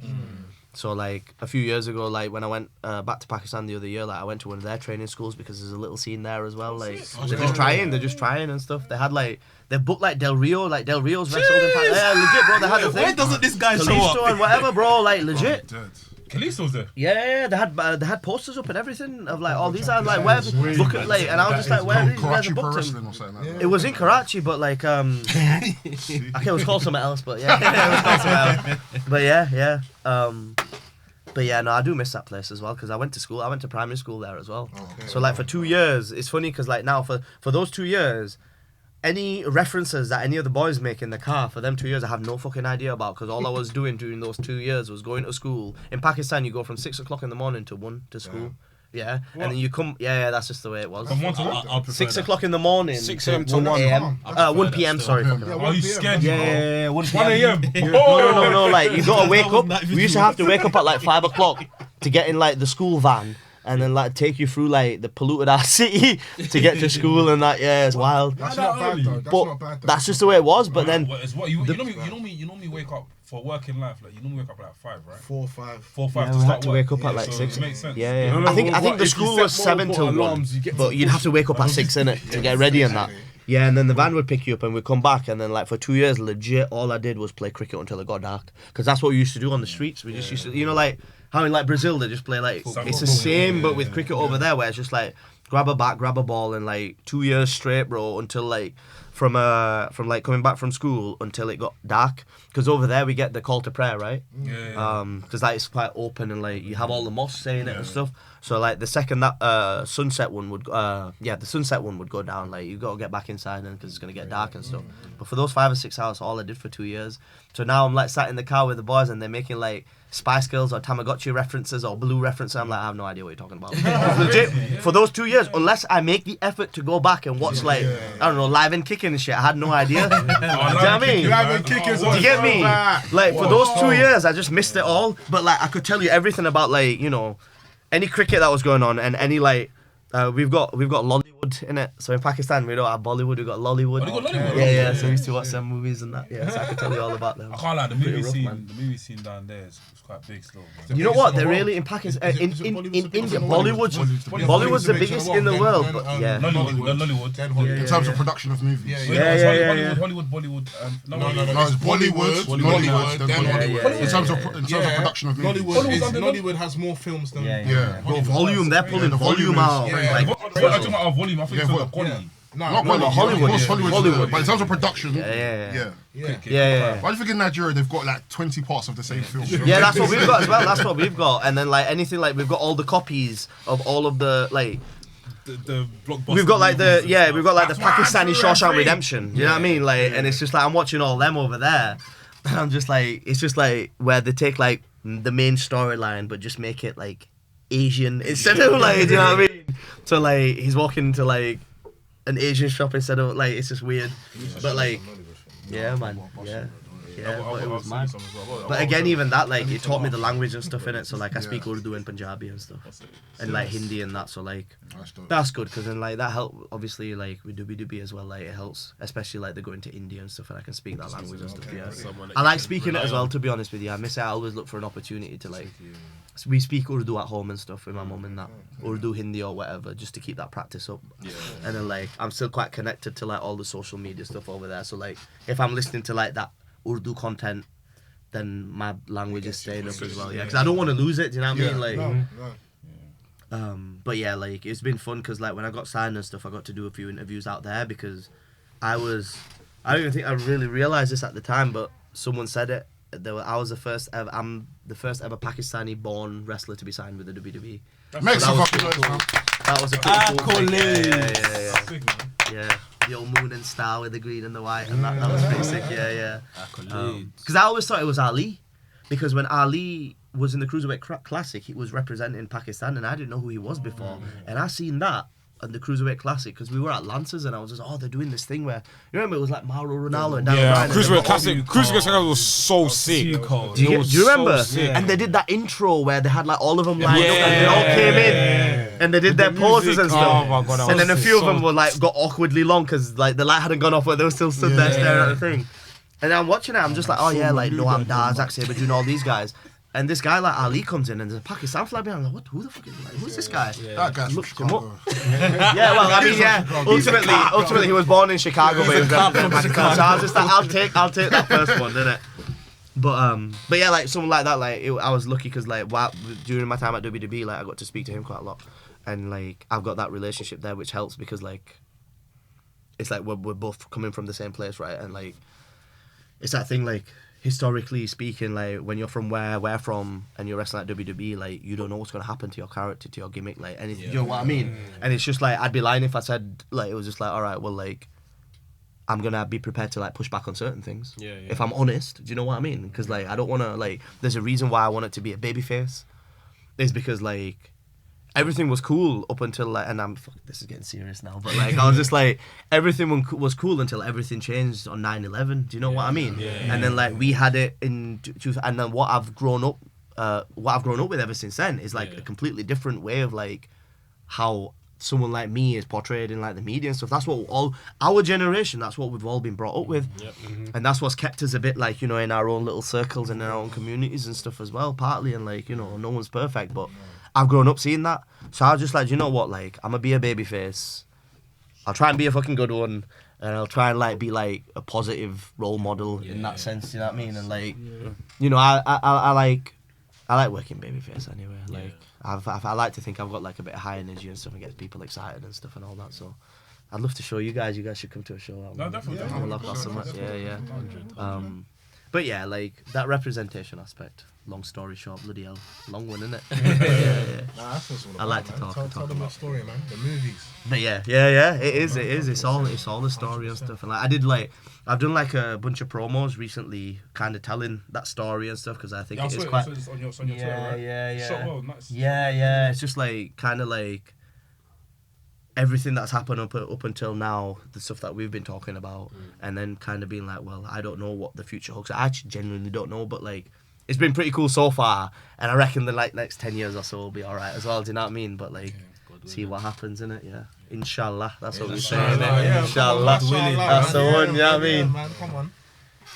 So, like, a few years ago, like, when I went back to Pakistan the other year, like, I went to one of their training schools because there's a little scene there as well. Like, they're just trying and stuff. They had, like, they booked, like, Del Rio's wrestled in Pakistan. Yeah, legit, bro. They had the thing. Where doesn't this guy show up? And whatever, bro. Like, legit. Kalisto's there. Yeah, they had posters up and everything of, like, all these. I was like, where? Look at, like, and I was just like, where are these guys booked wrestling or something like that. It was in Karachi, but, like, okay, it was called something else, but yeah, it was called something else. But yeah. But yeah, no, I do miss that place as well because I went to primary school there as well. So, like, for 2 years, it's funny because, like, now for those 2 years, any references that any of the boys make in the car for them 2 years, I have no fucking idea about because all I was doing during those 2 years was going to school. In Pakistan, you go from 6 o'clock in the morning to 1 to school. Yeah, what? And then you come. Yeah, that's just the way it was. From 1 to 1? 6 o'clock in the morning. 6 a.m. to 1 a.m. 1 p.m. Sorry. Are you scared? Yeah, 1 a.m. No. Like, you gotta wake up. We used to have to wake up at like 5 o'clock to get in, like, the school van. And then, like, take you through, like, the polluted ass city to get to school and that. Yeah, it's wild. That's not bad though. That's not bad though. That's just the way it was. But then you normally wake up for work in life. Like, you normally wake up at like 5, right? 4 or 5. 4 or 5 yeah, to we start had to work. wake up at like 6. It makes sense. Yeah. No, I think the school was 7 till 1, but you'd have to wake up at 6 innit to get ready and that. Yeah, and then the van would pick you up and we'd come back, and then, like, for 2 years, legit, all I did was play cricket until it got dark, because that's what we used to do on the streets. We just used to, you know, like how in, like, Brazil they just play, like, it's the same but with cricket over there, where it's just like grab a bat, grab a ball, and, like, 2 years straight, bro, until, like, from like coming back from school until it got dark, because over there we get the call to prayer, right? Because like, it's quite open and, like, you have all the mosques saying it and stuff. So, like, the second that sunset one would the sunset one would go down, like, you got to get back inside because it's gonna get dark and stuff. But for those 5 or 6 hours, all I did for 2 years. So now I'm, like, sat in the car with the boys and they're making, like, Spice Girls or Tamagotchi references or Blue references. I'm like, I have no idea what you're talking about. Legit, for those 2 years, unless I make the effort to go back and watch, like, I don't know, Live and Kicking and shit, I had no idea. Do you know what I mean? Live and Kicking. Do you get me? Like, for those 2 years, I just missed it all. But, like, I could tell you everything about, like, you know, any cricket that was going on and any, like, we've got Lollywood in it. So in Pakistan we don't have Bollywood, we've got Lollywood. Oh, you got Lollywood? Yeah. So we used to watch some movies and that. Yeah, so I can tell you all about them. I can't lie, the movie scene down there is quite big still. You know what? They're really in Pakistan, in India, Bollywood's the biggest in the world. But yeah, Lollywood. In terms of production of movies. Yeah. Hollywood, Bollywood. No, it's Bollywood, then Hollywood. In terms of production of movies. Nollywood has more films than Bro, volume. They're pulling volume out. I'm talking about volume. I think it's about quality. Not Hollywood. But in terms of production, Yeah. Why do you think in Nigeria they've got like 20 parts of the same film? Yeah, that's what we've got as well. That's what we've got. And then, like, anything, like, we've got all the copies of all of the, like, the blockbuster. we've got like the Pakistani Shawshank Redemption. You know what I mean? Like, and it's just like I'm watching all them over there, and I'm just like, it's just like where they take, like, the main storyline but just make it, like, Asian instead of, like, you know what I mean? So, like, he's walking into, like, an Asian shop instead of like, it's just weird. But like, yeah, man, yeah. Yeah, but it was mad. But again, even that, like, it taught me the language and stuff in it. So like, I speak Urdu and Punjabi and stuff, and like Hindi and that. So like, that's good because then like that help. Obviously, like with WWE as well, like it helps, especially like they go into India and stuff, and I can speak that language and stuff. Yeah, I like speaking it as well. To be honest with you, I miss it. I always look for an opportunity to like. We speak Urdu at home and stuff with my mum and that Urdu, Hindi or whatever, just to keep that practice up. Yeah. And then like, I'm still quite connected to like all the social media stuff over there. So like, if I'm listening to like that Urdu content, then my language is staying up as well. Yeah, because I don't want to lose it. Do you know what I mean? Like, but yeah, like it's been fun because like when I got signed and stuff, I got to do a few interviews out there because I don't even think I really realized this at the time, but someone said it. I'm the first ever Pakistani-born wrestler to be signed with the WWE. Makes so fucking noise, man. That was a pretty cool thing. Accolades. Yeah. The old moon and star with the green and the white, and that was pretty sick. Yeah. Because I always thought it was Ali, because when Ali was in the Cruiserweight Classic, he was representing Pakistan, and I didn't know who he was before. And I seen that at the Cruiserweight Classic because we were at Lancers, and I was just, they're doing this thing where, you remember it was like Mauro Ronaldo and Dan Bryan. Cruiserweight Classic. Cruiserweight Classic was so sick. Do you remember? So and they did that intro where they had like all of them lined up, and they all came in, and they did their poses and stuff. Oh my God, and then a few of them were like got awkwardly long because like the light hadn't gone off, but they were still stood there staring at the thing. And I'm watching it, I'm just like, like Noam Dar, Zack Sabre, doing all these guys. And this guy like Ali comes in and there's a Pakistan flag behind. I'm like, who the fuck is like, who's this guy? That guy's from Chicago. Yeah, well, I mean, ultimately he was born in Chicago, but he was representing Pakistan. So I was just like, I'll take that first one, didn't it? But yeah, like someone like that, like I was lucky because like during my time at WWE, like I got to speak to him quite a lot, and like I've got that relationship there, which helps because like it's like we're both coming from the same place, right? And like it's that thing like. Historically speaking, like when you're from where we're from and you're wrestling at WWE, like you don't know what's gonna happen to your character, to your gimmick, like anything. You know what I mean? And it's just like I'd be lying if I said like it was just like, all right, well, like I'm gonna be prepared to like push back on certain things. If I'm honest, do you know what I mean? Because like I don't wanna like. There's a reason why I want it to be a babyface. Is because like everything was cool up until like, and this is getting serious now, but like I was just like everything was cool until everything changed on 9/11. Do you know what I mean? And then like we had it in, and then what I've grown up with ever since then is like a completely different way of like how someone like me is portrayed in like the media and stuff. That's what all our generation. That's what we've all been brought up with, and that's what's kept us a bit like in our own little circles and in our own communities and stuff as well. Partly, and like no one's perfect, but. I've grown up seeing that, so I was just like, you know what, like I'm gonna be a babyface. I'll try and be a fucking good one, and I'll try and like be like a positive role model in that sense. You know what I mean? And like, I like working babyface anyway. Like I like to think I've got like a bit of high energy and stuff, and gets people excited and stuff and all that. So I'd love to show you guys. You guys should come to a show. No, definitely. I love that so much. Yeah. But yeah, like that representation aspect. Long story short, bloody hell, long one, isn't it? Yeah. Nah, that's what it's all about, I like to man. talk. Tell them that story, man. The movies. But yeah. It is. It's all the story and stuff. And like I've done like a bunch of promos recently, kind of telling that story and stuff because I think it is quite. It's on your Twitter, right? Yeah. Shot well, nice. Yeah. It's just like kind of like everything that's happened up until now, the stuff that we've been talking about, and then kind of being like, well, I don't know what the future holds. I actually genuinely don't know, but like. It's been pretty cool so far, and I reckon the like next 10 years or so will be alright as well. Do you know what I mean? But like, see what happens in it. Yeah, inshallah. That's what we say. Inshallah. That's the one. You know what I mean? Man, come on.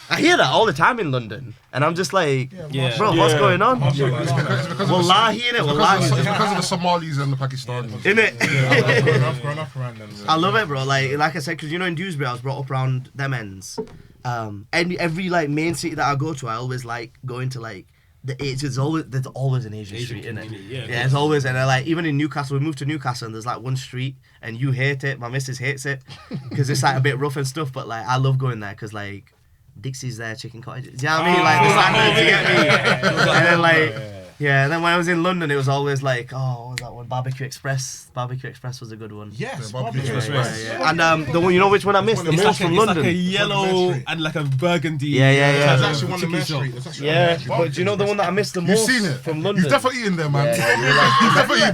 I hear that all the time in London, and I'm just like, bro, what's going on? Wallahi, innit? Wallahi. It's because of the Somalis and the Pakistanis. Innit? I've grown up around them. I love it, bro. Like I said, because in Dewsbury, I was brought up around them ends. And every like main city that I go to, I always like going to like the there's always an Asian street in it. Yeah, it's always, and like even in Newcastle, we moved to Newcastle and there's like one street and you hate it, my missus hates it because it's like a bit rough and stuff. But like I love going there because like Dixie's there, chicken cottages. You know what I mean? Like the standards, you get me? And then like Yeah, and then when I was in London, it was always like, what was that one? Barbecue Express. Barbecue Express was a good one. Yes, Barbecue barbecue Express. Express. Yeah. And the one, you know which one I missed the It's most like from It's London? like a yellow and like a burgundy. Yeah. It's Yeah. actually one of the chicken best shop. street. It's actually Yeah, one of the best but do you know the one that I missed the You've most seen it from London? You've definitely eaten there, man. You've definitely eaten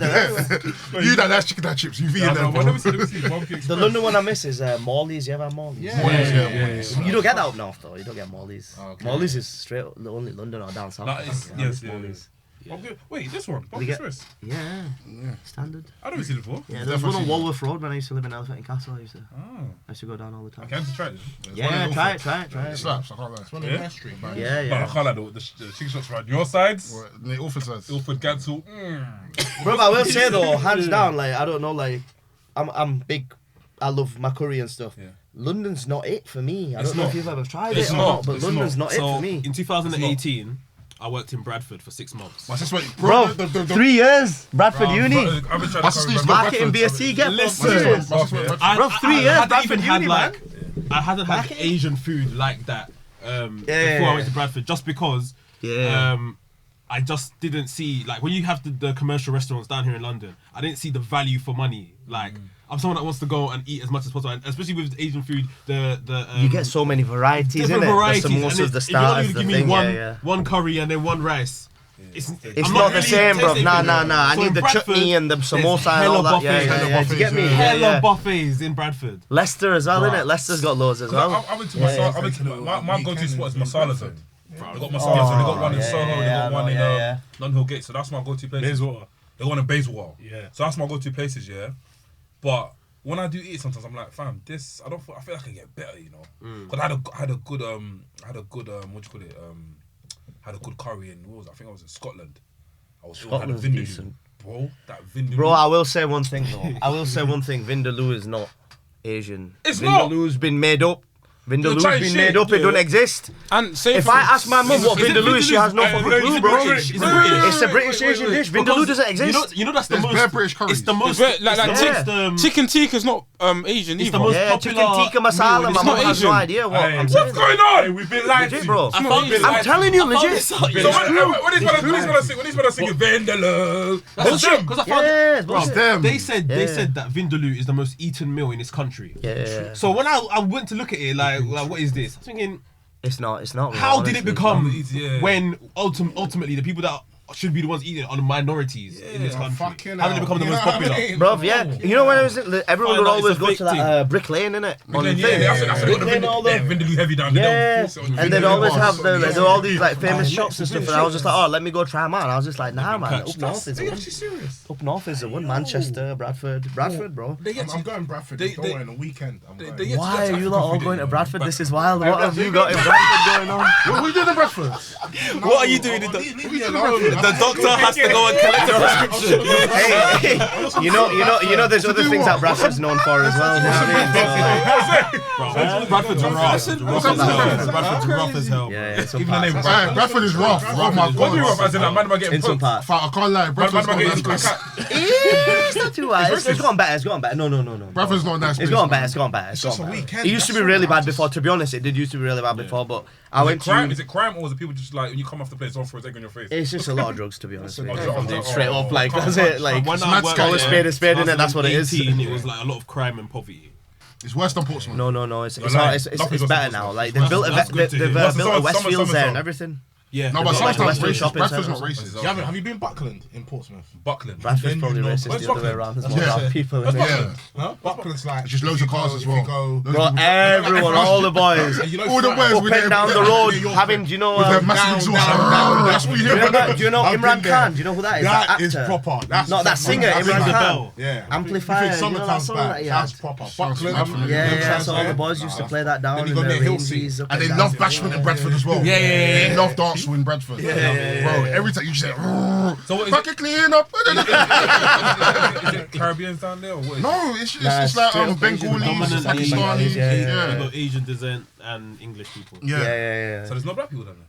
there. You that's chicken and chips. You've eaten there, bro. Let me see. Barbecue The Express. London one I miss is Morley's. You ever had Morley's? Yeah. You don't get that up north though. You don't get Morley's. Okay. Morley's is straight only London or down south. That is, Yeah, yes, Morley's. Wait, this one. We Barbecue get- Express. Yeah, standard. I never seen it before. Yeah, there was one on Walworth Road when I used to live in Elephant and Castle. I used to go down all the time. I can't try it. Yeah, try it. It slaps. I can't lie. It's one of the best street. Yeah, But I can't lie, the chicken shops around your sides. The Ilford sides. Ilford, Gansel. Bro, I will say though, hands down, like I don't know, like I'm big. I love my curry and stuff. Yeah. London's not it for me. I It's don't know not. if you've ever tried It's it or not. not, but It's London's not it So for me. in 2018, I worked in Bradford for 6 months. What's this way? Bro, the 3 years, Bradford Uni. I've been trying to That's the cover Steve Marketing Bradford. BSc, get Listen. listen. Bro, 3 years, hadn't Bradford even had, Uni, like, man. I hadn't had Marketing? Asian food like that before I went to Bradford, just because I just didn't see, like, when you have the commercial restaurants down here in London, I didn't see the value for money. Like, I'm someone that wants to go and eat as much as possible, and especially with Asian food. You get so many varieties, different innit? varieties. The And samosas, the if you're only starters, the gonna give me thing, one, yeah. one curry and then one rice. It's It's not the same, bro. Nah. I So need in the Bradford, chutney and the there's samosa and hella all that. buffets, Yeah. hella Do you get me? buffets, Yeah, hella yeah. buffets in Bradford. Leicester as well, Bruh. innit? Leicester's got loads as well. I went to my go-to spot is Masala Zone. They got Masala Zone. They got one in Soho. They got one in Notting Hill Gate. So that's my go-to place. Bayswater. They got one in Bayswater. Yeah. So that's my go-to places, yeah. But when I do eat, sometimes I'm like, fam, this I feel like I can get better, you know. Because I had a good what do you call it? Had a good curry in I think I was in Scotland. Scotland's had a decent. Bro, that Vindaloo. Bro, I will say one thing though. Vindaloo is not Asian. It's not. Vindaloo's been made up. Vindaloo's trying been shit, made up. It yeah. don't exist. And say If for- I ask my mum what Is it Vindaloo is, she has no fucking clue, bro. British? Is it British? British? It's a British Asian dish. Vindaloo doesn't exist. You know that's the There's most. bare British curries. It's the most. Like it's the most, chicken tikka's not Asian it's either. the most Yeah, chicken popular tikka masala. meal in My this mum not has no Asian. idea what I'm What's saying. going on? Hey, we've been lied Legit, to. bro. I found this I'm out- telling you, I found legit. this out, yeah. So when these fellas singing Vindaloo, That's true, because I found Yeah, bro, it's them. they said Yeah. that Vindaloo is the most eaten meal in this country. Yeah. So when I went to look at it, like what is this? I was thinking, It's not. how did it become Yeah. when ultimately the people that should be the ones eating it are the minorities in this country? fucking How did it hell. become the You most know what I popular? mean? Bro, yeah. You know when I was everyone Find would out it's always a go fake to that Brick Lane, innit? On the thing. Vindaloo heavy down the Yeah, and they'd always have all these like famous Yeah. shops and stuff, and I was just like, oh, let me go try them out. And I was just like, nah, man, catch up north is the one. serious? Up north is the one. Manchester, Bradford, bro. I'm going Bradford. Don't worry, on the weekend. I'm going. Why are you lot all going to Bradford? This is wild. What have you got in Bradford going on? What are you doing in Bradford? What are you doing? Leave me alone. The doctor has to go and collect a prescription. Hey, you know, there's other things that Bradford's known for as well. You know what I mean? Bradford's rough. Bradford's rough as hell. Yeah, some Even the name parts. Bradford is rough. Oh my What do you god. rough as in that man am getting In some poked? parts. I can't lie. Man Bradford's am not getting nice. It's not too bad. It's gone better. It's gone better. No. Bradford's not a nice. It's place, gone man. better. It's gone better. It's just gone a better. weekend, It used to be that's really all. bad before. To be honest, it did used to be really bad before. But I went Crime? to. Is it crime or is it people just like when you come off the place, someone throws egg on your face? It's just a lot of drugs, to be honest. with you. Oh, Straight up, like oh, that's it. Like When mad I worked scary. there, Spade, innit? That's what it is. 2018, it was like a lot of crime and poverty. It's worse than Portsmouth. No. It's You're lying. it's Nothing's better worse than now. Portsmouth. Like they've built That's good to hear. built a Summer- Westfields there and summer- everything. Yeah. No, but Like sometimes Westfield racist. shopping Bradford's centre. not racist. Have you been Buckland in Portsmouth? Buckland. Bradford's Then probably you know- racist Where's the other way Buckland? around. There's more Yeah. dark people in Where's it. Buckland? Huh? Buckland's like It's just loads of cars as well. Bro, everyone, all the boys, All the boys up with and their- down the road, having, do you know, with their do massive exhaust. That's what you you hear. remember, do you know I've Imran been there. Khan? Do you know who that is? That is actor. proper. That's Not that singer, that's Imran rings a Khan. bell. Yeah. Amplifier, You think you know that Summertown's song back? that he That's had? proper. Sounds Buckland. familiar. Yeah, so all the boys used to play that down Then you in got their near Hill ranges. Seat. up And they down. love Bashment in Bradford as well. Yeah. They love dancehall in Bradford. Bro, every time you say, So what is fuck it clean up. Is it Caribbeans down there or what is it? No, it's Nah, like straight up Asian, Bengalis, Predominantly Pakistanis. yeah. We've got Asian descent and English people. Yeah. So there's no black people down there?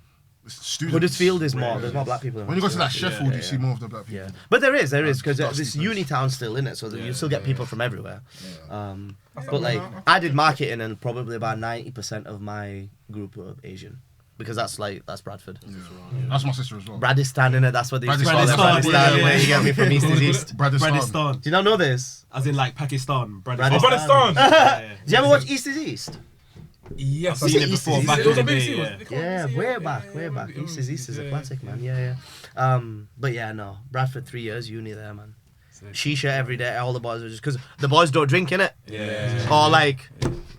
Students. Huddersfield is more. There's more black people. When you go to that Sheffield, Yeah. you see more of the black people. Yeah, but there is because Dusty this place. uni town's still in it, so that you still get people from everywhere. But like, I did marketing, and probably about 90% of my group were Asian. because that's Bradford. That's my sister as well. Bradistan, innit? That's what they used to call it. Bradistan, Bradistan, yeah. where you get me from East is East. Bradistan. Do you not know this? As in like Pakistan. Afghanistan. Do you ever watch East is East? Yes, I've seen it before back in the day. Yeah, way back. East is a classic, man. Yeah. But yeah, no. Bradford, 3 years, uni there, man. Shisha every day. All the boys are just because the boys don't drink in it. Yeah. Or like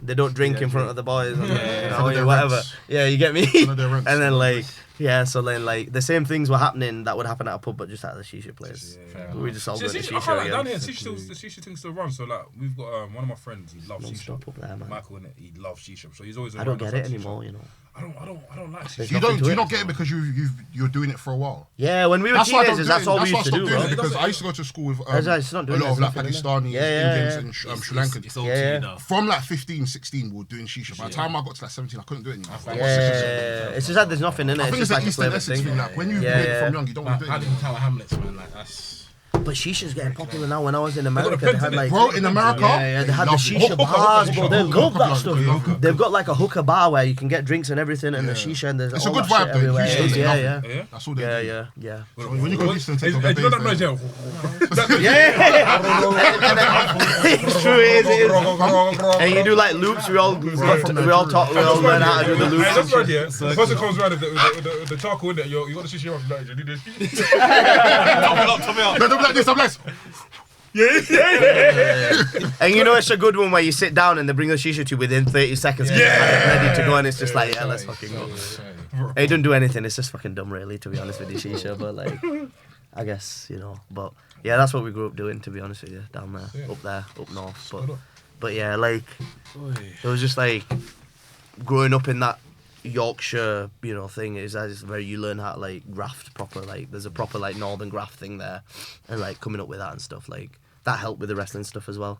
they don't drink in front of the boys. Or whatever. Yeah, you get me. And then like. Yeah, so then like the same things were happening that would happen at a pub, but just at the shisha place. We just all went to I can't like down here. shisha. The shisha thing still runs. So like we've got one of my friends. He loves shisha. Non-stop up there, man. Michael, innit? He loves shisha. So he's always. I don't around get us it at shisha. anymore, you know. I don't like There's shisha. nothing to Do you it. not get it because you're doing it for a while? Yeah, when we were why I don't teenagers, do that's it. all we That's why I used to stopped do, doing bro. it, because I used to go to school with That's why it's not a doing lot of like nothing, innit? Pakistanis, Yeah. Indians, and Sri Lankans. It's all to you now. From like 15, 16, we were doing shisha. By the time I got to like 17, I couldn't do it anymore. I got sick of it. Yeah, it's just that there's nothing in it. I It's think it's just the like a Eastern flavor essence thing. thing. Like when you Yeah, make it yeah. from young, you don't want to do it How did anymore. Tower Hamlets, man? Like that's. But shisha's getting popular now. When I was in America, pen they had in it. like Bro, in America, yeah, they had the love it. shisha bars, bro. They love that stuff. Hookah. They've got like a hookah bar where you can get drinks and everything, and the shisha and there's It's a all good that shit vibe, though. everywhere. Houston, It is, they yeah, love yeah. it. Yeah. That's all they Yeah, do. yeah. When you go to Houston, take off Hey, the do you know bass, that noise? It's true, it is. And you do like loops. We all learn how to do the Hey, loops. that's right, yeah. The person comes around with the charcoal in there. You got the shisha off. Like, you do this. Top it up. No, don't be like this, I'm like, And you know it's a good one where you sit down and they bring the shisha to you within 30 seconds. Ready to go, and it's just like, yeah, let's fucking go. It doesn't do anything. It's just fucking dumb, really, to be honest with you, shisha. But like, I guess, you know. But yeah, that's what we grew up doing, to be honest with you, down there, up there, up north. But yeah, like, it was just like growing up in that Yorkshire, you know, thing is where you learn how to like graft proper. Like, there's a proper like northern graft thing there, and like coming up with that and stuff like that helped with the wrestling stuff as well,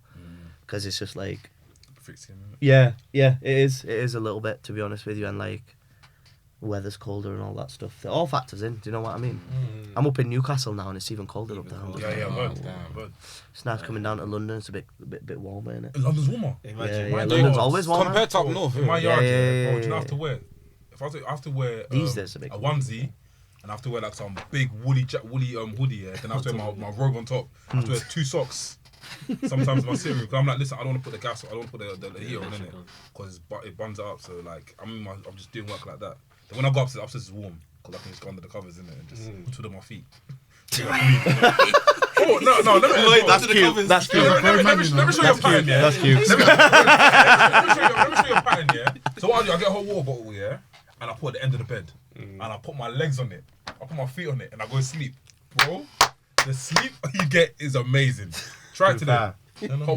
because it's just like, yeah, it is a little bit, to be honest with you, and like weather's colder and all that stuff. It all factors in. Do you know what I mean? I'm up in Newcastle now, and it's even colder up there. But It's nice coming down to London. It's a bit warmer, isn't it? London's warmer. Yeah, London's always warmer. Compared to up north. In my yard, Yeah. bro, do you know I have to wear? If I have to wear These days, a a bit onesie, and I have to wear like some big woolly hoodie, yeah, then I have to wear my robe on top. I have to wear 2 socks. Sometimes my sitting room, because I'm like, listen, I don't want to put the gas, I don't want to put the heater on in it, because it buns it up. So like, I'm just doing work like that. Then when I go upstairs is warm, because I can just go under the covers in it and just twiddle my feet. Oh no! That's cute. That's cute. Let me show you a pattern, yeah. That's cute. Let me show you a pattern, yeah. So what I do, I get a hot water bottle, yeah, and I put it at the end of the bed, and I put my legs on it, I put my feet on it, and I go to sleep, bro. The sleep you get is amazing. Try it today. Hot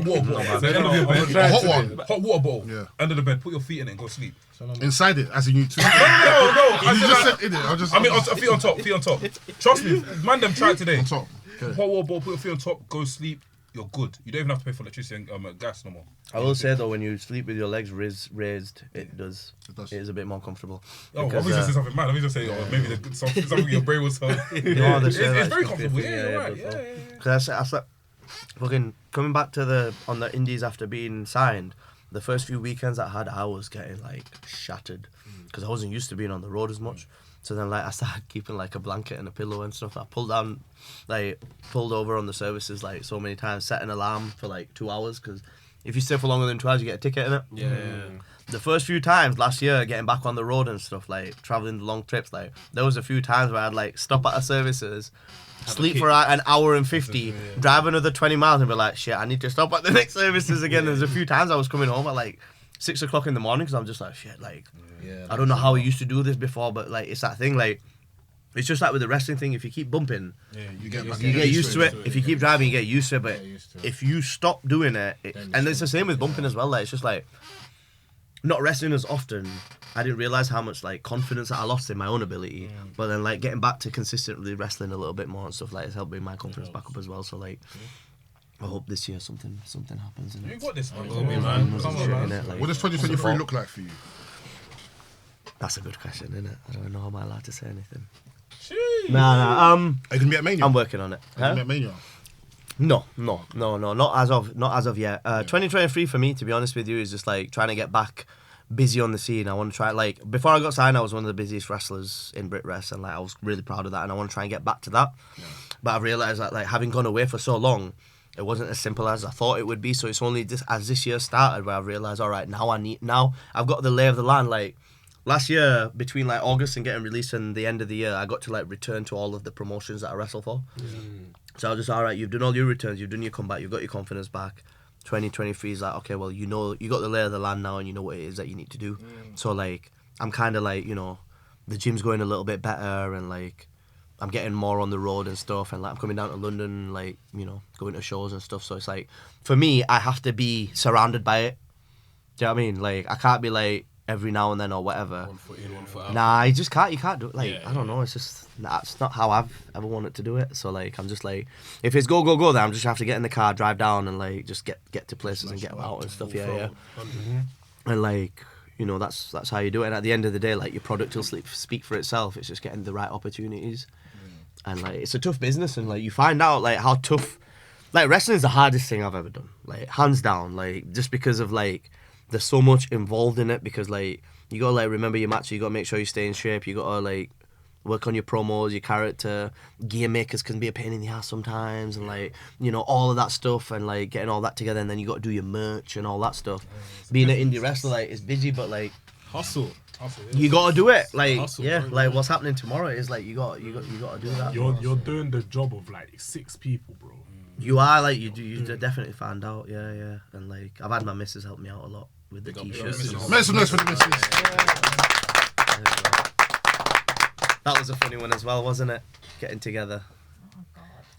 water bottle. At the end of your bed. A hot one. Hot water bottle. Yeah. End of the bed. Put your feet in it and go sleep. Inside it, as in you two. No. You just said in it. I mean, feet on top. Feet on top. Trust me, Mandem, try it today. On top. Okay. Hot water bottle. Put your feet on top. Go sleep. You're good. You don't even have to pay for electricity and gas no more. I will say though, when you sleep with your legs raised, it does. It does. It is a bit more comfortable. Oh, Because, obviously say something mad. Obviously say, maybe something your brain was. No, they say It's that very it's comfortable. good, Yeah, you're right. good, Yeah. Because I slept, fucking coming back to on the indies after being signed, the first few weekends I was getting like shattered because I wasn't used to being on the road as much. So then like I started keeping like a blanket and a pillow and stuff. I pulled over on the services like so many times, set an alarm for like 2 hours, because if you stay for longer than 2 hours you get a ticket in it. Yeah. The first few times last year, getting back on the road and stuff, like traveling the long trips, like there was a few times where I'd like stop at a services, sleep for an hour and 50, drive another 20 miles and be like, shit, I need to stop at the next services again. There's a few times I was coming home at like 6 o'clock in the morning because I'm just like, shit, like, I don't know how I used to do this before, but like, it's that thing, like, it's just like with the wrestling thing, if you keep bumping, You get used to it. If you keep driving, you get used to it, but if you stop doing it, and it's the same with bumping as well, like, it's just like, not wrestling as often, I didn't realise how much like confidence that I lost in my own ability. But then like getting back to consistently wrestling a little bit more and stuff like it's helped bring my confidence back up as well. So like I hope this year something happens. You got this, man. Come on, man. What does 2023 look like for you? That's a good question, isn't it? I don't know. Am I allowed to say anything? Jeez. Nah. Are you gonna be at Mania? I'm working on it. Are you gonna be at Mania? No, not as of yet. 2023 for me, to be honest with you, is just like trying to get back busy on the scene. I want to try, like, before I got signed, I was one of the busiest wrestlers in BritWres, and like I was really proud of that, and I want to try and get back to that. Yeah. But I realised that, like, having gone away for so long, it wasn't as simple as I thought it would be. So it's only as this year started where I realised, all right, now I've got the lay of the land. Like, last year, between like August and getting released and the end of the year, I got to like return to all of the promotions that I wrestle for. So I was just, all right, you've done all your returns, you've done your comeback, you've got your confidence back. 2023 is like, okay, well, you know, you got the lay of the land now, and you know what it is that you need to do. So like, I'm kind of like, you know, the gym's going a little bit better, and like, I'm getting more on the road and stuff, and like, I'm coming down to London, like, you know, going to shows and stuff. So it's like, for me, I have to be surrounded by it. Do you know what I mean? Like, I can't be like every now and then or whatever. 1 foot in, 1 foot out. Nah, you just can't. You can't do it. Like, I don't know. It's just that's not how I've ever wanted to do it. So like, I'm just like, if it's go, then I'm just have to get in the car, drive down, and like just get to places and get out and stuff. Yeah. And like, you know, that's how you do it. And at the end of the day, like, your product will speak for itself. It's just getting the right opportunities. And like, it's a tough business, and like, you find out like how tough. Like, wrestling is the hardest thing I've ever done. Like, hands down. Like, just because of like, there's so much involved in it, because like, you gotta like remember your match, you gotta make sure you stay in shape, you gotta like work on your promos, your character, gear makers can be a pain in the ass sometimes, and like, you know, all of that stuff, and like getting all that together, and then you gotta do your merch and all that stuff. Being an indie wrestler, like, is busy, but like, hustle. You gotta do it. Like, Hustle, yeah, bro. like what's happening tomorrow is like, you gotta do that. You're doing the job of like 6 people, bro. You are, like, you definitely find out, yeah. And like, I've had my missus help me out a lot with the t-shirts. Make some noise for the missus. That was a funny one as well, wasn't it? Getting together.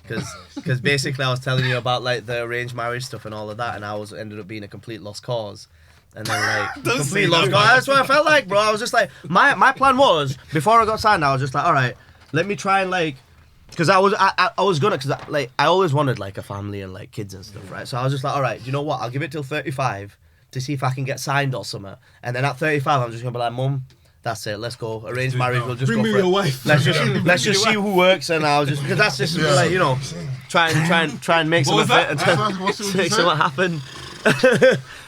Because basically I was telling you about like the arranged marriage stuff and all of that, and I ended up being a complete lost cause. And then like, complete lost cause. That's what I felt like, bro. I was just like, my plan was, before I got signed, I was just like, all right, let me try and like, because I was gonna, because like, I always wanted like a family and like kids and stuff, right? So I was just like, all right, you know what? I'll give it till 35 to see if I can get signed or something. And then at 35, I'm just gonna be like, Mum, that's it, let's go. Arranged marriage, we'll just Bring go me for your it. wife. Let's just see who works, and I'll just, because that's just like, you know, try and make something fit and make something happen.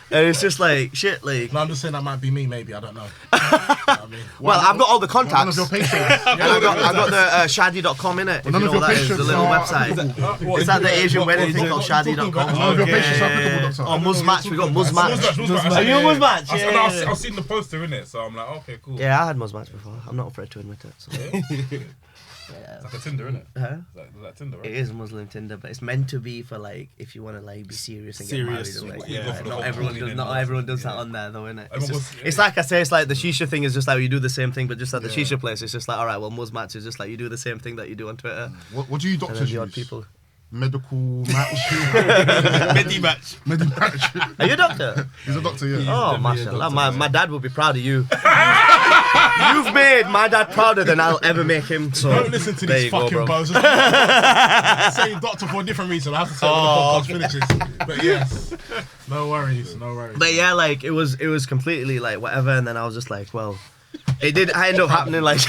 And it's just like, shit, like... No, I'm just saying that might be me, maybe, I don't know. I mean, well, I've got all the contacts. One of your patients. And I've got the shadi.com in it, if you know what that is, the little website. It's like the Asian wedding thing called shadi.com. One of your patients are applicable, doctor. Oh, Muzmatch, we got Muzmatch. Are you a Muzmatch? Muzmatch? I've seen the poster in it, so I'm like, okay, cool. Yeah, I had Muzmatch before. I'm not afraid to admit it. So. It's like a Tinder, isn't it? Huh? Like Tinder, right? It is Muslim Tinder, but it's meant to be for like, if you want to like be serious and get married. And, like, yeah. Not everyone does that on there though, innit? It's like I say, it's like the shisha thing is just like you do the same thing, but just at the shisha place, it's just like, all right, well, Muzmatch is just like you do the same thing that you do on Twitter. What do you doctors use? People. Medical match. Medi match. Are you a doctor? He's a doctor, yeah. Oh, mashallah. My dad will be proud of you. You've made my dad prouder than I'll ever make him. So Don't listen to these fucking bozos. Saying doctor for a different reason. I have to say when the podcast finishes. But yes, no worries. But yeah, like it was completely like whatever, and then I was just like, well, it did end up happening. Like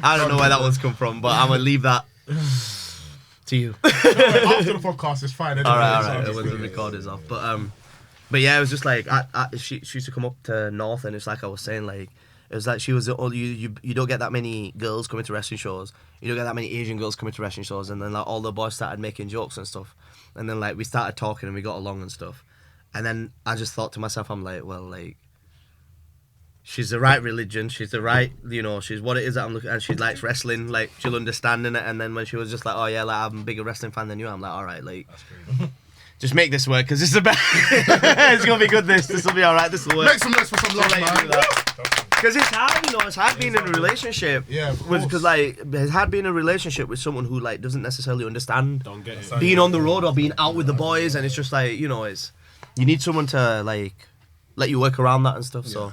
I don't know where that one's come from, but I'm gonna leave that to you. After the podcast, it's fine. Anyway, all right. When the record is off, but yeah, it was just like she used to come up to North, and it's like I was saying, like it was like she was the only you don't get that many girls coming to wrestling shows, you don't get that many Asian girls coming to wrestling shows, and then like all the boys started making jokes and stuff, and then like we started talking and we got along and stuff, and then I just thought to myself, I'm like, well, like she's the right religion, she's the right, you know, she's what it is that I'm looking at, and she likes wrestling, like she'll understand in it, and then when she was just like, oh yeah, like I'm a bigger wrestling fan than you, I'm like, all right, like. Just make this work, because this is the best. It's going to be good, this will be alright, this will work. Make some noise for some love, man. Because it's hard, you know, it's hard being in a relationship. Yeah, of course. Because, like, it's hard being in a relationship with someone who, like, doesn't necessarily understand Don't get it. being on the road or being out with the boys, and it's just, like, you know, you need someone to, like, let you work around that and stuff, so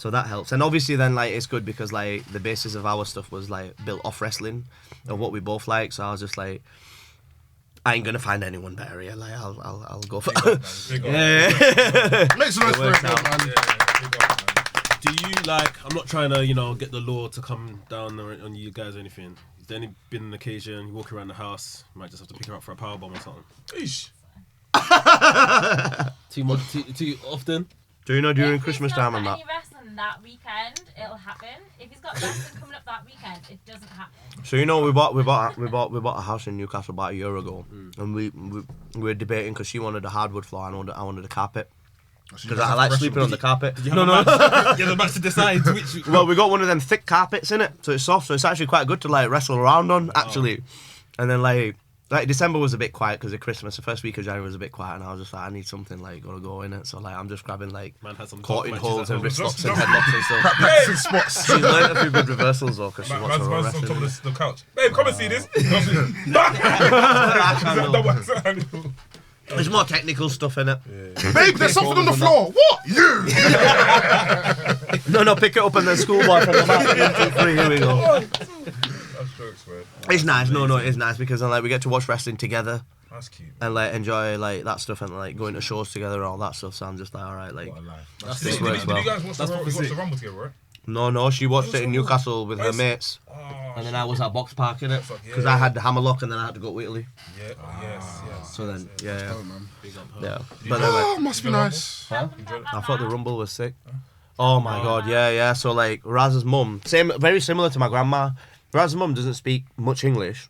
that helps. And obviously then, like, it's good because, like, the basis of our stuff was, like, built off wrestling, of what we both like, so I was just, like, I ain't gonna find anyone better here. Like I'll go for. Make some noise for it, man. Do you like? I'm not trying to, you know, get the law to come down on you guys or anything. Has there been an occasion you walk around the house, you might just have to pick her up for a powerbomb or something? Eesh. Too much, too often. Do you know during If Christmas he's not time and got that? any wrestling that weekend, it'll happen. If he's got wrestling coming up that weekend, it doesn't happen. So you know we bought a house in Newcastle about a year ago, and we were debating because she wanted a hardwood floor, and I wanted a carpet. Because I like sleeping on the carpet. No. You're the match to decide which. Well, we got one of them thick carpets in it, so it's soft, so it's actually quite good to like wrestle around on, actually. And then like December was a bit quiet because of Christmas. The first week of January was a bit quiet, and I was just like, I need something like gotta go in it. So like I'm just grabbing like caught in holes and wrist locks and headlocks and stuff. Practicing spots. She's learned a few good reversals though because she wants her own Man's on top wrestling. of the couch. Babe, come and see this. There's more technical stuff in it. Babe, there's something on the floor. What? You? No, pick it up and then schoolboy from the back. 1, 2, 3, here we go. That's jokes, man. It's nice. No, it's nice because then like we get to watch wrestling together That's cute. and like enjoy like that stuff and like going to shows together and all that stuff. So I'm just like, all right, like What a life. this Did works you well. guys watch the Rumble together, right? No, she watched it in Newcastle with her mates, and then I was at Box Park in it because I had the Hammerlock and then I had to go to Italy. Yeah, yes. So then, yeah. But then, Oh, like, must be nice. I thought the Rumble was sick. Oh my god, yeah. So like Raz's mum, very similar to my grandma. Raz's mum doesn't speak much English.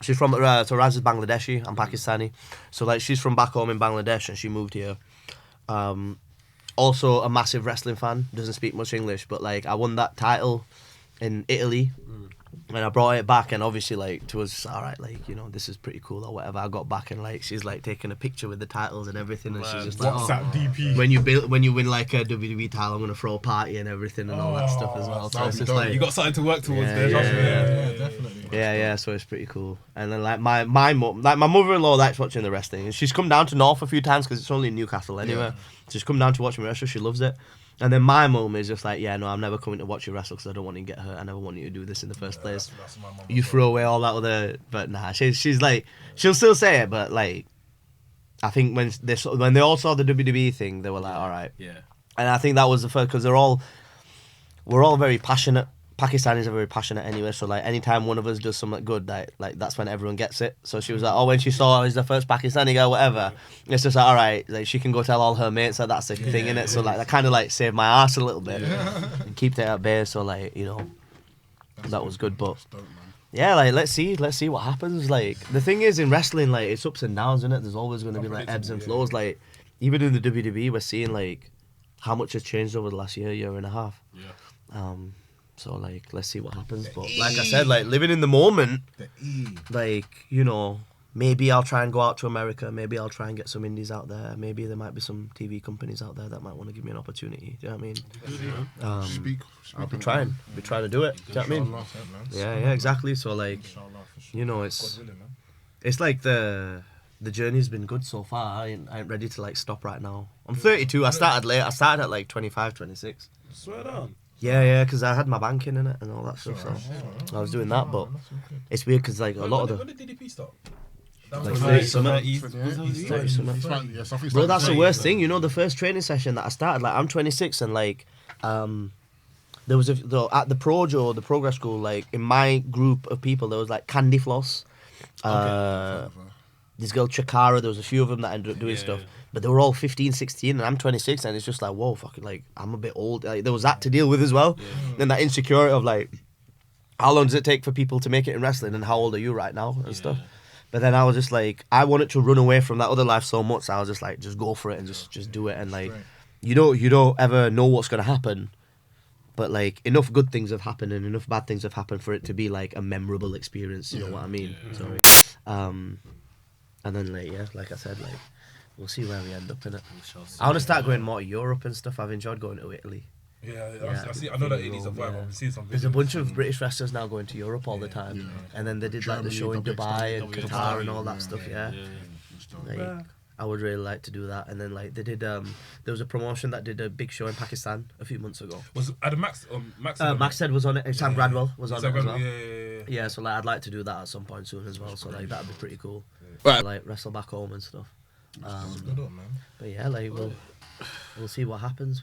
She's from so Raz is Bangladeshi, I'm Pakistani. So like she's from back home in Bangladesh and she moved here. Also a massive wrestling fan, doesn't speak much English, but like I won that title in Italy. And I brought it back, and obviously, like, to us, all right, like, you know, this is pretty cool or whatever. I got back, and like, she's like taking a picture with the titles and everything, and she's just like, WhatsApp DP. when you win like a WWE title, I'm gonna throw a party and everything and all that stuff as well. So it's just like You got something to work towards there. Yeah, definitely. yeah. So it's pretty cool. And then like my mum, like my mother-in-law likes watching the wrestling, and she's come down to North a few times because it's only in Newcastle anyway. She's come down to watch me wrestle. She loves it. And then my mum is just like, yeah, no, I'm never coming to watch you wrestle because I don't want you to get hurt. I never want you to do this in the first place. That's my mum. You throw away all that other, but nah, she's like, she'll still say it, but like, I think when they all saw the WWE thing, they were like, all right. Yeah. And I think that was the first, because we're all very passionate. Pakistanis are very passionate anyway, so like anytime one of us does something good, like that's when everyone gets it. So she was like, oh, when she saw he's the first Pakistani guy, whatever, it's just like, all right, like she can go tell all her mates that that's the thing, innit? So like that kind of like saved my ass a little bit and keep it at bay. So like, you know, that was good. But yeah, like let's see what happens. Like the thing is in wrestling, like it's ups and downs, innit? There's always going to be like ebbs and flows. Like even in the WWE, we're seeing like how much has changed over the last year and a half. So like let's see what happens. But like I said, like living in the moment, like, you know, maybe I'll try and go out to America, maybe I'll try and get some indies out there, maybe there might be some TV companies out there that might want to give me an opportunity. Do you know what I mean? Speak I'll be trying to do it. Do you know what I mean? Yeah, exactly. So like, you know, it's like the journey's been good so far. I ain't ready to like stop right now. I'm 32. I started late. I started at like 25, 26. Swear down. Yeah, because I had my banking in it and all that stuff. So I was doing that, but it's weird because like a lot of the When did DDP start? like 30 something. Bro, that's the worst thing. You know, the first training session that I started, like I'm 26 and like there was at the Projo, the Progress School, like in my group of people there was like Candy Floss, this girl Chikara, there was a few of them that ended up doing stuff. But they were all 15, 16, and I'm 26, and it's just like, whoa, fucking, like, I'm a bit old. Like, there was that to deal with as well. Then that insecurity of, like, how long does it take for people to make it in wrestling, and how old are you right now, and stuff. But then I was just like, I wanted to run away from that other life so much, so I was just like, just go for it and just do it. And, like, you don't ever know what's going to happen. But, like, enough good things have happened and enough bad things have happened for it to be, like, a memorable experience. You know what I mean? Sorry. And then, like, yeah, like I said, like, we'll see where we end up in it. I want to start going more to Europe and stuff. I've enjoyed going to Italy. I see. I know that Italy's a vibe. I've seen some. There's a bunch of British wrestlers now going to Europe all the time, and then they did like the show in Dubai and Qatar and all that stuff. Like, I would really like to do that. And then like they did, there was a promotion that did a big show in Pakistan a few months ago. Was Adam Max? Max Head was on it. And Sam Bradwell was on it as well. Yeah. Yeah, so like I'd like to do that at some point soon as well. So like that'd be pretty cool. Right. Like wrestle back home and stuff. But yeah, like we'll see what happens.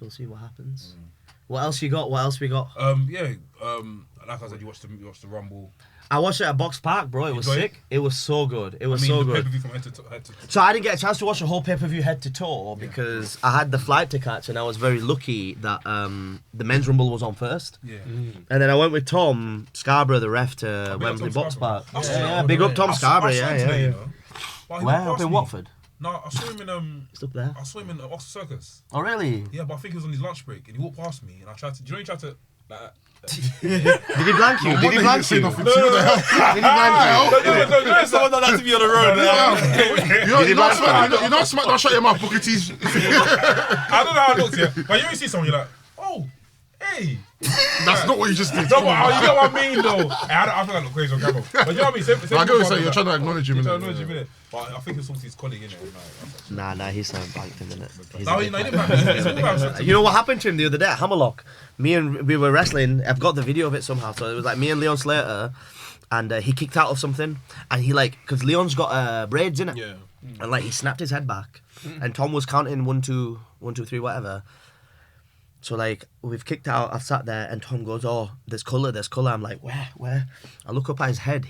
What else you got? What else we got? Like like I said, you watched the Rumble. I watched it at Box Park, bro. It was sick. It was so good. It was so the good. pay-per-view from head to toe. So I didn't get a chance to watch the whole pay-per-view head to toe because I had the flight to catch, and I was very lucky that the men's rumble was on first. Yeah. And then I went with Tom Scarborough, the ref, to Wembley Box Park. Yeah, big up Tom Scarborough. Yeah. Where? Up in Watford. No, I saw him in It's up there. I saw him in Oxford Circus. Oh really? Yeah, but I think he was on his lunch break and he walked past me and I tried to. Do you know he tried to like? Did he blank you? Did he blank you? Nothing. What the hell? Did he blank you? No, someone not allowed to be on the road. You know, SmackDown shut your mouth, Booker T's. I don't know how it looks here, but you see someone, you're like, oh, hey. That's not what you just did. No, but you know what I mean, though. I think I look crazy on camera. But you know what I mean? I get what you're saying. You're trying to acknowledge him. But I think it's something his colleague, innit? Nah, he's not blanked him, innit? No, he didn't. You know what happened to him the other day at Hammerlock? We were wrestling. I've got the video of it somehow. So it was like me and Leon Slater, and he kicked out of something, and he because Leon's got braids in it, and like he snapped his head back, and Tom was counting 1, 2, 1, 2, 3, whatever. So like we've kicked out. I sat there, and Tom goes, "Oh, there's colour. I'm like, where? I look up at his head.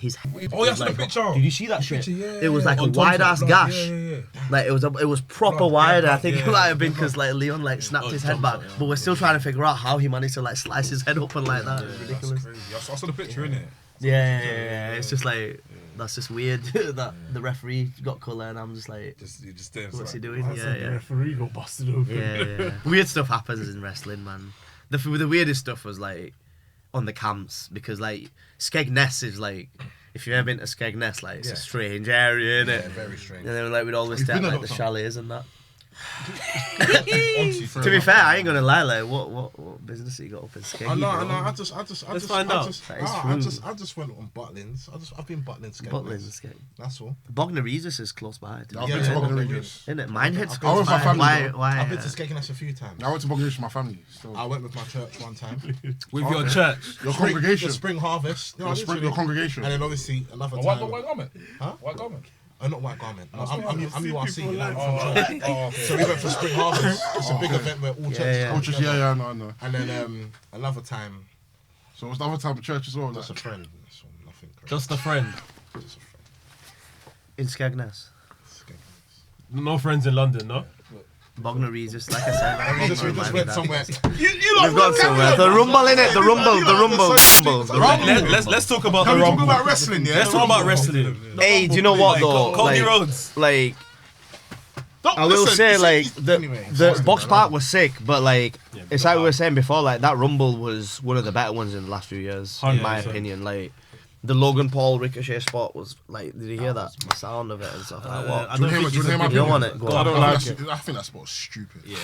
Oh, that's the picture. Did you see that shit? Yeah, it was like a wide ass gash. Yeah. Like it was proper wide. I think it might have been because like Leon snapped his head back. But we're still trying to figure out how he managed to slice his head open like that. It's ridiculous. That's crazy. I saw the picture in it. Yeah. It's just like that's just weird that the referee got colour and I'm just like, what's he doing? The referee got busted open. Yeah. Weird stuff happens in wrestling, man. The weirdest stuff was like on the camps because like Skegness is like, if you've ever been to Skegness, like it's a strange area, innit? Yeah, very strange. And then like we'd always stay at like the chalets and that. To be fair, I ain't gonna lie. Like, what business you got up in Skeggy? I know. I just went on Butlins. I've been Butlins. Butlins, that's all. Bognor Regis is close by. I've been to Bognor Regis. Isn't it? Minehead's I went with my family. Why? I've been to Skegness a few times. I went to Bognor Regis with my family. I went with my church one time. With your church? Your congregation. The Spring Harvest. Your congregation. And then obviously another time. White garment? Huh? White garment? Not White Garment. No, I'm URC. Like, from church. So we went for Spring Harvest. It's a big event where all churches come together. I know. And then another time. So what's the other type of church as well? Just a friend. So nothing crazy. Just a friend. In Skegness. No friends in London, no? Bognor Regis, like I said. We just went somewhere. We've gone somewhere. The Rumble, innit? The Rumble. Let's talk about the Can we Rumble. talk about wrestling, yeah? Let's talk about wrestling. Hey, do you know what though? Cody Rhodes. Like, I will say, like, the Box Park was sick, but like, it's like we were saying before, like that Rumble was one of the better ones in the last few years, in my opinion. Like, the Logan Paul Ricochet spot was like, did you hear that? The sound of it and stuff like what? Do you hear my You don't want it? Go on. I don't like it. I think that spot was stupid. Yeah.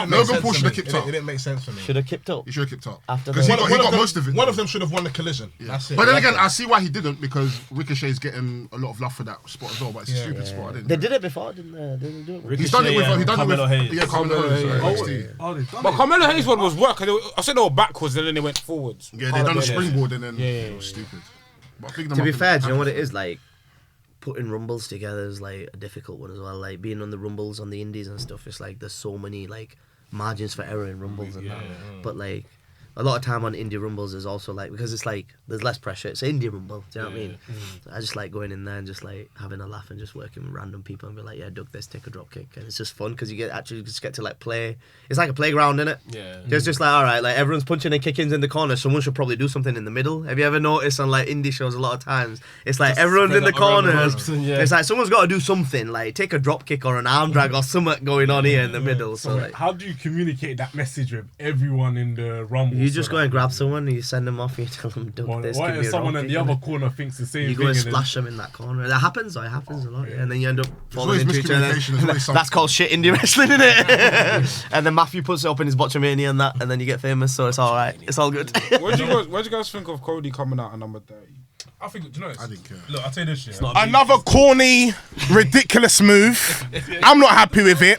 Logan Paul should have kicked up. It didn't make sense for me. Should have kicked up He should have kicked up. after Because he the. got most of it. One of them should have won the collision. That's it. But then again, I see why he didn't, because Ricochet's getting a lot of love for that spot as well. But it's a stupid spot. I didn't. They did it before, didn't they? They didn't do it. with- He's done it with. Carmelo Hayes. Yeah, Carmelo Hayes. NXT. But Carmelo Hayes one was work. I said they were backwards and then they went forwards. Yeah, they done a springboard and then it was stupid. But I think To be fair, do you know what it is like? Putting rumbles together is like a difficult one as well. Like being on the rumbles on the indies and stuff. It's like there's so many like margins for error in rumbles and that. But like a lot of time on indie rumbles is also like, because it's like there's less pressure. It's an indie rumble. Do you know what I mean? I just like going in there and just like having a laugh and just working with random people and be like, yeah, duck this, take a drop kick, and it's just fun because you just get to like play. It's like a playground, innit? Yeah. It's just like, all right, like everyone's punching and kicking in the corner. Someone should probably do something in the middle. Have you ever noticed on like indie shows a lot of times? It's like everyone's in the corners. It's like someone's got to do something, like take a drop kick or an arm drag or something going on here in the middle. So like, how do you communicate that message with everyone in the Rumble? you just go and grab someone, you send them off, you tell them, duck this. What give me if a someone drop in the kick, other innit? corner thinks the same You thing? go and splash them in that corner. That happens, though. It happens a lot. Yeah. And then you end up falling always into each other. miscommunication, there's always That's called shit indie wrestling, isn't it? And then Matthew puts it up in his Botchamania and that, and then you get famous, so it's alright. It's all good. What'd you guys think of Cody coming out at number 30? I think, do you know this? I didn't care. Look, I'll tell you this shit. Another corny, ridiculous move. I'm not happy with it.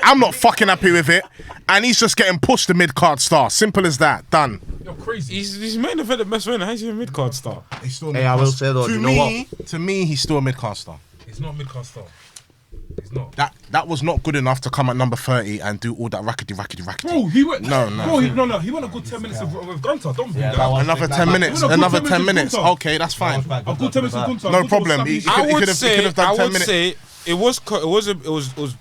I'm not fucking happy with it. And he's just getting pushed to mid-card star. Simple as that. Done. You're crazy. He's main event the best winner. How's he a mid card star? He's still Hey, I will say though, to you know me, what? To me, he's still a mid-card star. He's not mid-card star. He's not. That was not good enough to come at number 30 and do all that rackety. Bro, he went. No. Bro, he went a good 10 minutes with Gunter. Don't bring that. Another 10 minutes. Another 10 minutes. Okay, that's fine. A good 10 minutes with Gunter. No problem. He could have done 10 minutes. Say it was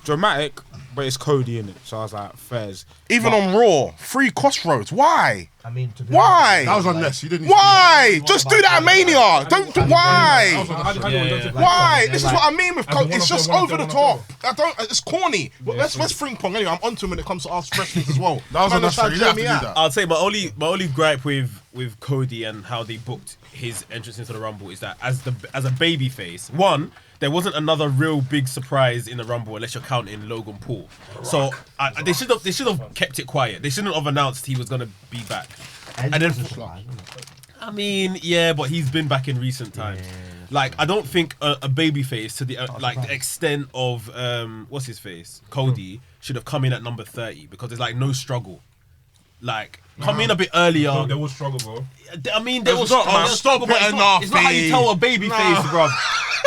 dramatic, but it's Cody in it. So I was like, fairs. Even on Raw, 3 crossroads. Why? I mean, to be Why? That was unless you didn't. Why? Just do that at Mania. Don't. Why? Why? Why? This is what I mean with it's just over the top. It's corny. Where's Fring Pong anyway? I'm onto him when it comes to Ask Wrestlings as well. That was unnecessary. You didn't have to do that. I'd say my only gripe with Cody and how they booked his entrance into the Rumble is that as a baby face, one, there wasn't another real big surprise in the Rumble unless you're counting Logan Paul. So they should have kept it quiet. They shouldn't have announced he was gonna be back. And then, I mean, yeah, but he's been back in recent times. Like, I don't think a baby face to the the extent of what's his face, Cody, should have come in at number 30 because there's like no struggle. Like, come in a bit earlier. No, there was struggle, bro. I mean, there was struggle, but it's not how you tell a baby face, bro.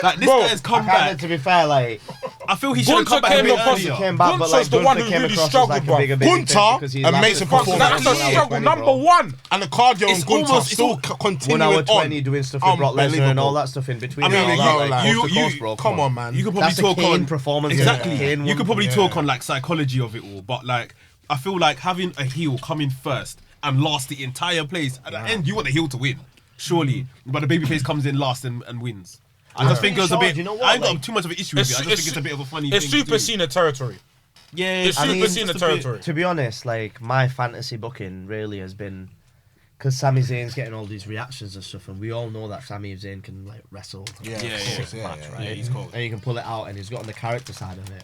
Like, this guy's come back. To be fair, like, I feel he should have come back a bit earlier. came back, but like, the one who came really across as struggled, like a bro. bigger baby face Gunter, because he amazing lasted for performance. That's a 1 hour struggle 20, number bro. 1. And the cardio It's on Gunter almost- still it's 1 continuing hour 20 on. doing stuff with Brock Lesnar and Unbelievable. all that stuff in between. I mean, and all that, like, you- coast to you- coast, bro, Come on, man. You could probably That's a talk Kane on performance. exactly. Kane You could one. probably talk on like psychology of it all, but like I feel like having a heel come in first and last the entire place at the end, you want the heel to win, surely. But the babyface comes in last and wins. I just think it was a bit. You know what, I ain't got like, too much of an issue with it. I just think it's a bit of a funny It's thing. Super Cena territory. Yeah, It's I Super mean, Cena just a bit- territory. To be honest, like, my fantasy booking really has been because Sami Zayn's getting all these reactions and stuff, and we all know that Sami Zayn can like wrestle. Yeah, he's cold. And you can pull it out, and he's got on the character side of it.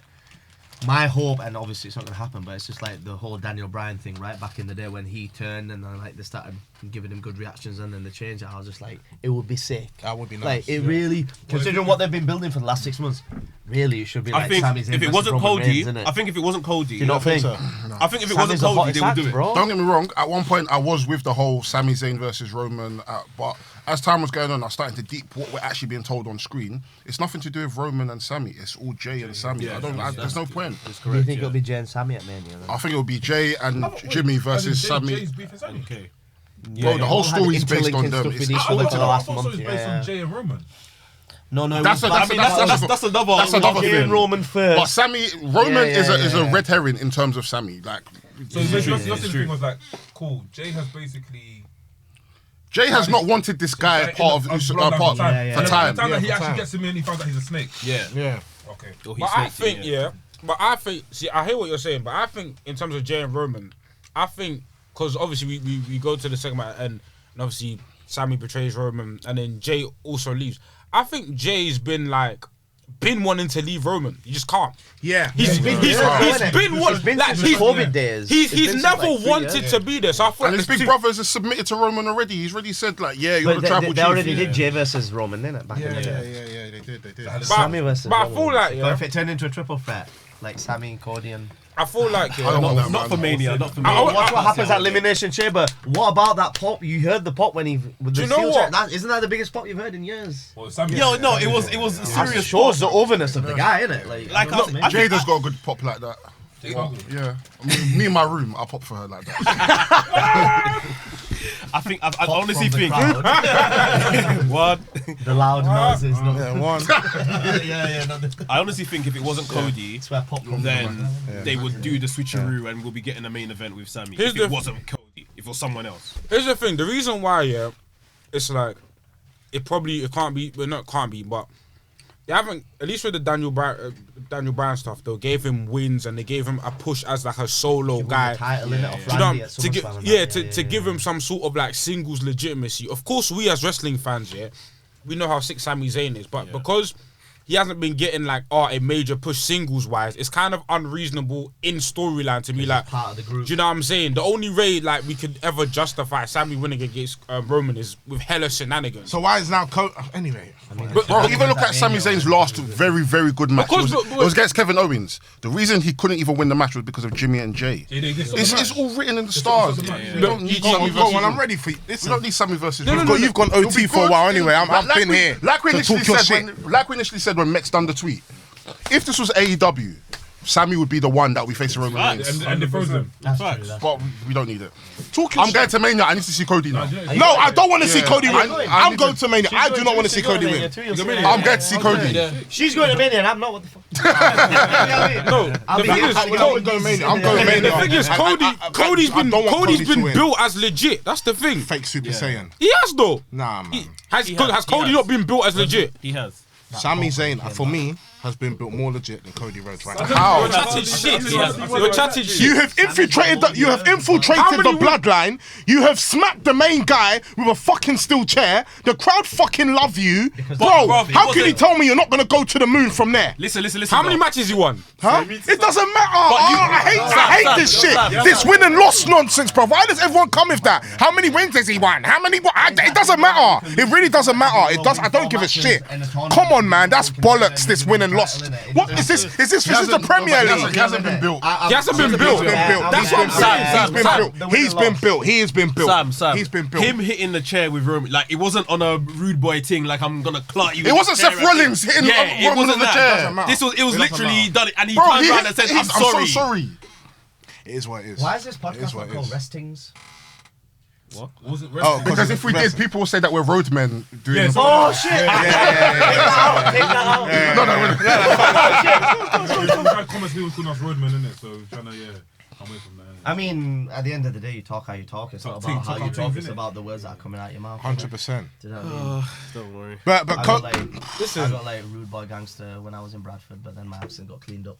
My hope, and obviously it's not going to happen, but it's just like the whole Daniel Bryan thing, right? Back in the day when he turned and then like they started giving him good reactions and then they changed it. I was just like, it would be sick. That would be nice. Like, it really, considering what they've been building for the last 6 months, really it should be I like think Sami Zayn if it versus wasn't Roman Cody, Reigns, innit? I think if it wasn't Cody, Do you not think? I think if it Sami's wasn't the Cody, hottest they would act, do it. bro. Don't get me wrong. At one point, I was with the whole Sami Zayn versus Roman, but as time was going on, I was starting to deep what we're actually being told on screen. It's nothing to do with Roman and Sami. It's all Jay and Sami. There's no point. Do you think it'll be Jay and Sami at Mania? Then? I think it'll be Jay and Jimmy versus Sami. Jay's beef is Sami. Okay. Bro, the whole story is based on them. Interlinking It's stuff with each other for the I last thought it month. was based on Jay and Roman. No, That's it was a- back- That's another. That's another Jay thing. and Roman first. But Sami, Roman Yeah, is a yeah. red herring in terms of Sami. Like, So basically, your thing was like, cool. Jay has basically. Jay has not wanted this guy part of bloodline part for time. Yeah, yeah. for And time. the time that he for actually time. gets him in, he finds out he's a snake. Yeah. Okay. Or he But I snakes it, think, but I think, see, I hear what you're saying, but I think in terms of Jay and Roman, I think, because obviously we go to the segment and obviously Sami betrays Roman and then Jay also leaves. I think Jay's been wanting to leave Roman. You just can't. Yeah. He's been It's been like, since the COVID days. It's He's been never since, like, 3 wanted years. to be there. So I thought And his big brothers has submitted to Roman already. He's already said like, yeah, you're But the tribal they chief. already did Jay versus Roman, didn't it? Back in the day. Yeah, they did. Sami versus but I Roman. feel like, But if it turned into a triple threat, like Sami, Cody, and I don't want that, Not for man. Mania. Not for I- Mania. watch what happens at Elimination Chamber. What about that pop? You heard the pop when he with the you know steel what? chair. Isn't that the biggest pop you've heard in years? Well, Sami- Yo, no, it was a It serious. shows the overness of the guy, innit? Like, I Jade has got a good pop like that. Jay Gargle. Yeah. I mean, me in my room, I'll pop for her like that. I think I honestly from the think crowd. what The loud noises. One. I honestly think if it wasn't Cody, It's where pop comes then from. they would do the switcheroo and we'll be getting a main event with Sami. Here's If the- it wasn't Cody, if it was someone else. Here's the thing. The reason why, it's like it can't be. Well, not can't be, but they haven't. At least with the Daniel Bryan stuff, they gave him wins and they gave him a push as like a solo guy. Title in it off Do you know Randy what at to give, SummerSlam and yeah, that. to give him some sort of like singles legitimacy. Of course, we as wrestling fans, we know how sick Sami Zayn is, but because he hasn't been getting like a major push singles wise, it's kind of unreasonable in storyline to be like part of the group. Do you know what I'm saying? The only way like we could ever justify Sami winning against Roman is with hella shenanigans. So why is now anyway? But bro, even look at Sami Zayn's last very, very good match. Because- It was against Kevin Owens. The reason he couldn't even win the match was because of Jimmy and Jay. It's all written in the stars. We don't need Sami Go on, versus. I'm ready for you. We Listen, don't need Sami versus. you've gone It'll OT be for a good. while anyway. I've Like been we- here Like we to initially talk your said shit. when Mex done the tweet. if this was AEW, Sammy would be the one that we face Roman Reigns. And they froze them. But we don't need it. I'm going to Mania. I need to see Cody now. No, I don't want to see Cody win. I'm going to Mania. I do not want to see Cody win. I'm going to see Cody. She's going to Mania and I'm not. What the fuck? No, the thing is, I'm going to Mania. the thing is, Cody's been built as legit. That's the thing. Fake Super Saiyan. He has though. Nah, man. Has Cody not been built as legit? He has. Sami Zayn, for me, has been built more legit than Cody Rhodes right now. How? You're chatting shit. You're chatting shit. You have infiltrated the bloodline. You have smacked the main guy with a fucking steel chair. The crowd fucking love you. Bro, how can you tell me you're not going to go to the moon from there? Listen. How many matches he won? Huh? It doesn't matter. I hate this shit. This win and loss nonsense, bro. Why does everyone come with that? How many wins has he won? How many? It doesn't matter. It really doesn't matter. It does. I don't give a shit. Come on, man. That's bollocks. This win and loss. What is this? Is this the Premier League? He hasn't been built. He hasn't been built. That's what I'm saying. He's been built. He has been built. Sam. He's been built. Him hitting the chair with Roman, like it wasn't on a rude boy thing. Like I'm gonna clot you. It wasn't Seth Rollins hitting Roman on the chair. It was literally done it, and he turned around and said, "I'm sorry." I'm so sorry. It is what it is. Why is this podcast not called Wrestlings? What? Was it Oh, because if we did, people will say that we're roadmen doing. Yeah, Oh shit! Take that out. We've had comments people calling us roadmen, innit? So we're trying to come away from that. I mean, at the end of the day, you talk how you talk. It's not about how you talk. It's about the words that are coming out your mouth. 100%. Do you know what I mean? Don't worry. But I got like rude boy gangster when I was in Bradford, but then my accent got cleaned up.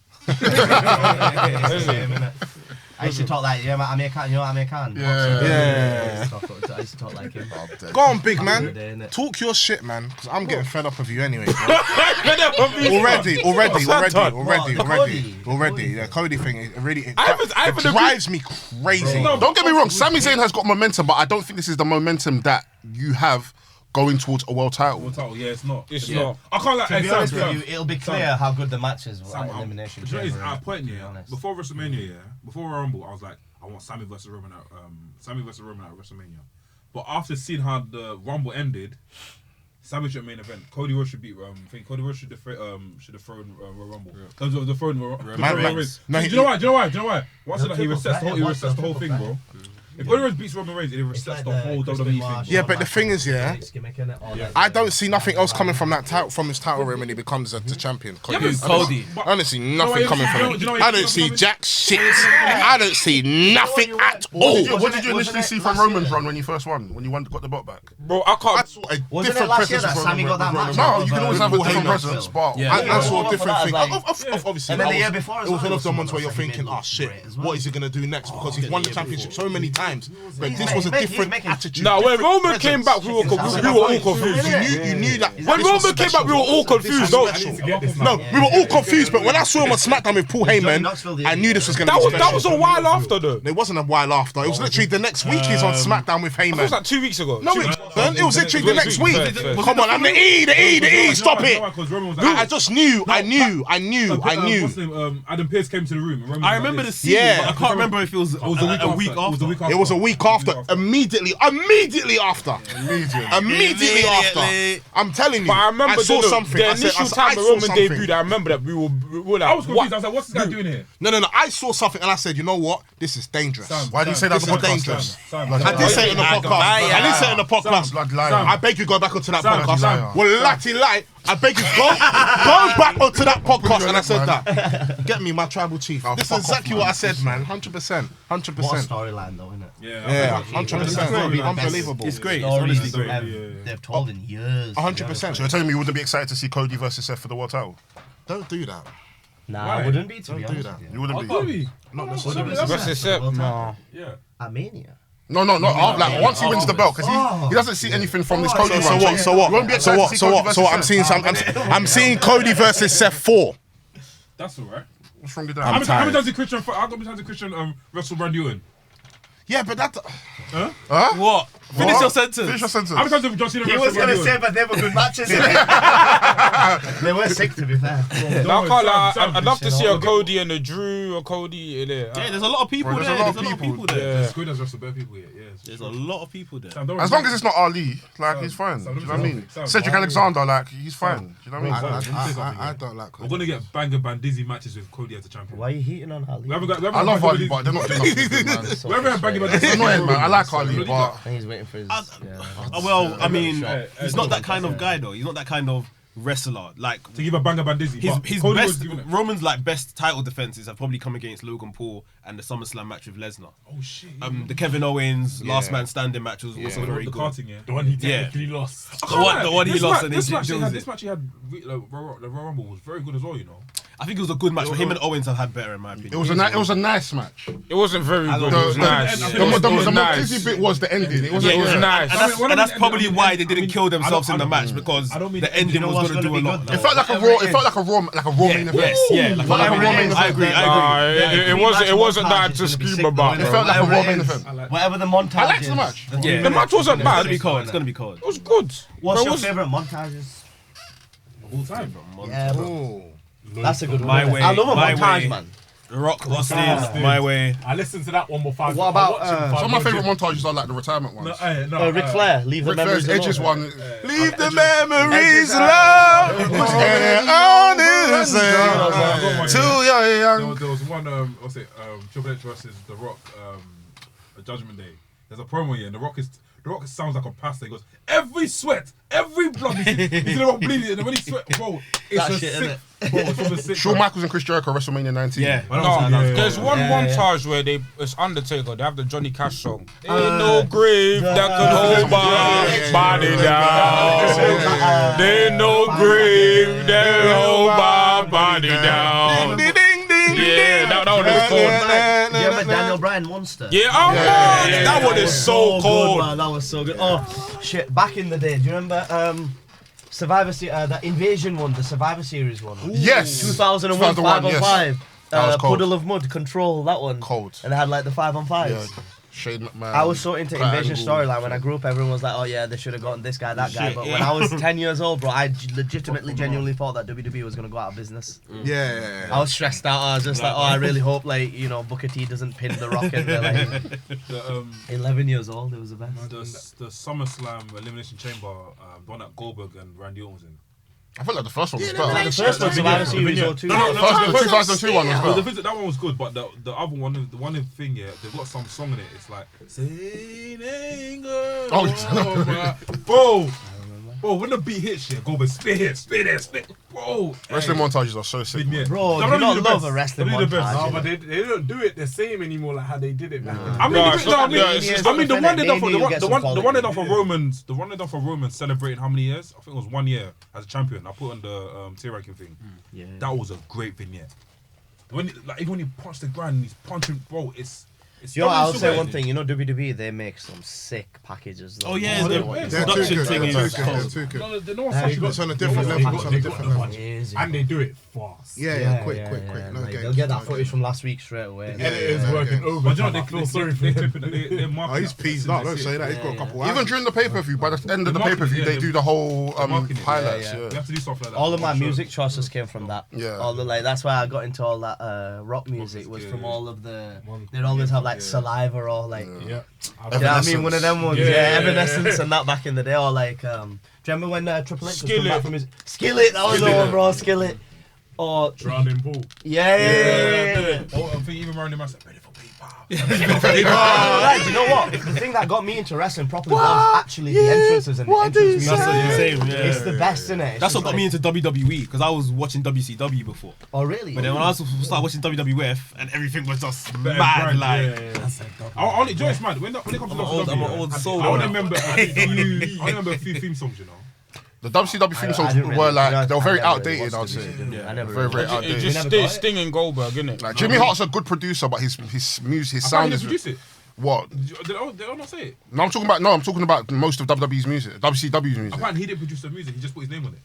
I used to talk like, Amir Khan, you know Amir Khan? Yeah. I used to talk like him. Go on, big man. Talk your shit, man. Because I'm getting fed up of you anyway, bro. Already. The Cody thing, it drives me crazy. No, don't get me wrong. Sami Zayn has got momentum, but I don't think this is the momentum that you have going towards a world title. Yeah, it's not. It's not. I can't like. To be honest with you, it'll be clear how good the matches were at elimination. At a point, before WrestleMania, before Rumble, I was like, I want Sammy versus Roman at WrestleMania. But after seeing how the Rumble ended, Sammy should main event. Cody Rhodes should beat. I think Cody Rhodes should have thrown Royal Rumble. Because of the throne. Do you know why? Once he resets the whole thing, bro. If Cody Rhodes beats Roman Reigns, it resets the whole WWE thing. Yeah, but the thing is, I don't see nothing else coming from that title, from his title reign when he becomes the champion. Cody. I don't see nothing coming from him. I don't see jack shit. I don't see nothing at all. What did you initially see from Roman's run when he first won? When you got the belt back? Bro, I can't. Wasn't it last year that Sammy got that match? No, you can always have a different presence, but I saw a different thing. Obviously, and then the year before, it was one of the ones where you're thinking, oh shit, what is he gonna do next? Because he's won the championship so many times. But this was a different attitude. Now, when Roman came back, we were all confused. You knew that. When Roman came back, we were all confused. No, we were all confused. But when I saw him on SmackDown with Paul Heyman, I knew this was going to be special. That was a while after, though. It wasn't a while after. It was literally the next week he's on SmackDown with Heyman. It was like 2 weeks ago. No, it was literally the next week. Come on, I'm the E. Stop it. I just knew. I knew. Adam Pearce came to the room. I remember the scene. Yeah. But I can't remember if it was a week after. It was a week after. Immediately after. I'm telling you. But I remember I saw something. The initial time when Roman debuted, I remember that we were like, I was confused. I was like, what's this guy doing here? No. I saw something and I said, you know what? This is dangerous. Why do you say that on the podcast? I did say it in the podcast. I beg you go back onto that podcast. Well, lie. I beg you go back onto that podcast. And I said that. Get me, my tribal chief. This is exactly what I said, man. 100%. What a storyline, though, isn't it? Yeah, 100%. Unbelievable. It's great. It's honestly great. They've told in years. 100%. So you're telling me you wouldn't be excited to see Cody versus Seth for the world title? Don't do that. Nah, I wouldn't be, to be honest. You wouldn't be. Not necessarily. Versus Seth? No. Yeah. At Mania. No. Like once he wins the belt, because he doesn't see anything from this Cody run. So what? I'm seeing Cody versus Seth 4. That's alright. What's wrong with that? How many times did Christian wrestle Randy Orton? Yeah, but that. What? Finish your sentence. How many times did John Cena He wrestle was going to Randy say, Orton? but they were good matches. They were sick, to be fair. I'd love to see a Cody and a Drew, with Cody in there. Yeah, there's a lot of people Bro, there. there's a lot of people there. Squid has wrestled bare people yet. Yeah, There's a lot of people there. As long as it's not Ali, like he's fine. Do you know what I mean? Cedric Alexander, like he's fine. Do you know what I mean? I don't like We're Cody. gonna get banger bandizzy matches with Cody as a champion. Why are you heating on Ali? We haven't got. I love Ali, but they're not doing nothing, man. We haven't had banger It's bandizzy. annoying, man. I like Ali, but He's waiting for his. Well, I mean, he's not that kind of guy though. He's not that kind of wrestler. Like to give a banger bandizzy. his Cody was best giving it. Roman's like best title defenses have probably come against Logan Paul and the SummerSlam match with Lesnar. Oh shit. The Kevin Owens last man standing match was also very The good. karting, yeah. The one he technically lost. The one he lost and this he match Jones this it. match he had the Royal Rumble was very good as well, you know. I think it was a good match, but him and Owens have had better in my opinion. it was a nice match. It wasn't very good. It was nice. The most dizzy bit was the ending. It was nice. And that's probably why they didn't kill themselves in the match because the ending was going to do a lot. It felt like a raw. It felt like a raw main event. Yes, yeah. Like a raw main event. I agree. It wasn't that to scream about. It felt like a raw main event. Whatever the montage. I liked the match. Yeah. The match wasn't bad. It's going to be cold. It was good. What's But it your was- favorite montages? All time. Yeah, bro. That's a good one. My Way, I love a My montage, Way. man. Rock Austin, My Way. I listened to that one before. What about, Some of my favourite montages are like the retirement ones. Ric Flair, leave the Ric Flair's memories Edge's alone. one. Leave the memories love. Too young. There was one, what's it, Triple H versus The Rock, a Judgment Day. There's a promo here, and The Rock sounds like a pastor. He goes, every sweat, every blood, he's in the Rock bleeding, and when he sweat, bro, it's That a shit, sick, bro, it's from the sick. Shawn Michaels and Chris Jericho, WrestleMania 19. Yeah. No, there's one Yeah, montage where it's Undertaker. They have the Johnny Cash song. Ain't no grave that could hold my body down. There ain't no grave that could hold my body down. Yeah, that one is cool. Do you remember Daniel Bryan Monster? Yeah, that one is so good, cold. man. That was so good. Oh, shit. Back in the day, do you remember Survivor Series, that Invasion one, the Survivor Series one? Yes. 2001, 5 on yes. 5. That was cold. Puddle of Mud, Control, that one. Cold. And they had like the 5 on 5s. Yeah. Shane McMahon. I was so into Kurt Invasion Angle. storyline. When I grew up, everyone was like, oh yeah, they should have gotten this guy, that guy. But when I was 10 years old, bro, I legitimately, genuinely thought that WWE was going to go out of business. Yeah. I was stressed out. I was just like, oh, I really hope, like, you know, Booker T doesn't pin the Rock. And they're like 11 years old. It was the best. The SummerSlam Elimination Chamber, the one that Goldberg and Randy Orton was in. I felt like the first one was Like, better. the first one, Survivor Series 02. The 2002 one was better. That one was good, but the other one, the one thing, yeah, they've got some song in it. It's like, Saint Anger. Oh, Bro, when the beat hits, yeah, Goldberg spit. Bro, Wrestling montages are so sick. yeah. Bro, do you not love a wrestling WWE the best. montage? No, but they don't do it the same anymore like how they did it back then. I mean, No, it's not- yeah, it's just- I mean, the one they done for Maybe you'll get the some one they done for quality. Romans, celebrating how many years? I think it was 1 year as a champion. I put on the tier ranking thing. Yeah. That was a great vignette. Even when he punched the ground, and he's punching, bro. It's Yo, I'll super say one easy. thing. You know, WWE, they make some sick packages. Though. Oh yeah, they're the too production good, thing they're is too good, cold. they're too good. No, no one's Hey, touching It's it. on a different level. It's on a different level. Amazing. And they do it fast. Yeah, quick. No like, games. they'll get that no footage games. from last week straight away. And it is working over. But you know, I feel sorry for him. they're Oh, he's peased up. Don't say that. He's got a couple hours. Even during the pay-per-view, by the end of the pay-per-view, they do the whole highlights. yeah. We have to do stuff like that. All of my music choices came from that. Yeah. All the that's why I got into all that rock music was from all of the. They'd always have like Saliva or like. Yeah. You know what I mean? One of them ones. Yeah, Evanescence yeah. and that back in the day. Or like, do you remember when Triple H was coming Skillet. back from his Skillet? That was the one, bro. Skillet. Or Drowning pool. yeah. Oh, I think even Marilyn Manson ready for people. Right, you know what? The thing that got me into wrestling properly was actually the entrances and the entrance music. That's what you're saying. Yeah. It's the best, isn't it? That's what got me into WWE because I was watching WCW before. Oh really? But then when I started watching WWF and everything was just mad, brand, like I only Joe, it's mad. When it comes to I'm an old soul. I only remember a few theme songs, you know. The WCW theme I songs didn't were really- like they were very I never really outdated. I'd watched say it. I never very really very watched It outdated. just never got it? Sting and Goldberg, innit? Like Jimmy Hart's a good producer, but his music, his I sound can't is produce it. what? Did I not say it? No, I'm talking about most of WWE's music, WCW's music. Apparently he didn't produce the music. He just put his name on it.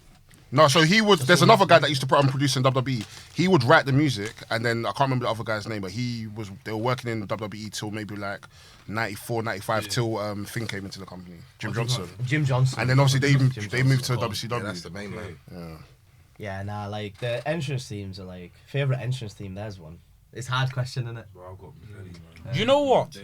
No, so he would. There's another guy that used to put on producing WWE. He would write the music, and then I can't remember the other guy's name, but they were working in WWE till maybe like 94, 95 till Finn came into the company, Jim Johnson. Jim Johnson. And then obviously they moved to Yeah, WCW. that's the main man. Yeah, nah, like the entrance themes are like favorite entrance theme. There's one. It's a hard question, isn't it? Bro, I've got plenty, man. You know what?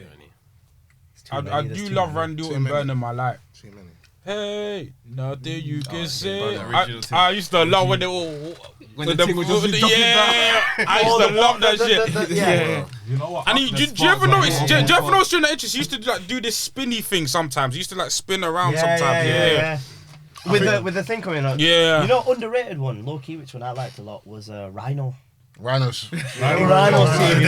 I many, do there's love too many. Randy Orton burning my life. Too many. Hey, nothing you can say. burn the original thing. I used to love when they all. When the thing was just jumping yeah, I used to love that shit. Yeah. You know what? And do you ever notice? Do you ever notice during the entrance, he used to like do this spinny thing sometimes. He used to like spin around sometimes. Yeah. With the thing coming up. Yeah. You know, underrated one, low key, which one I liked a lot was Rhino. Rhinos. Rhino team.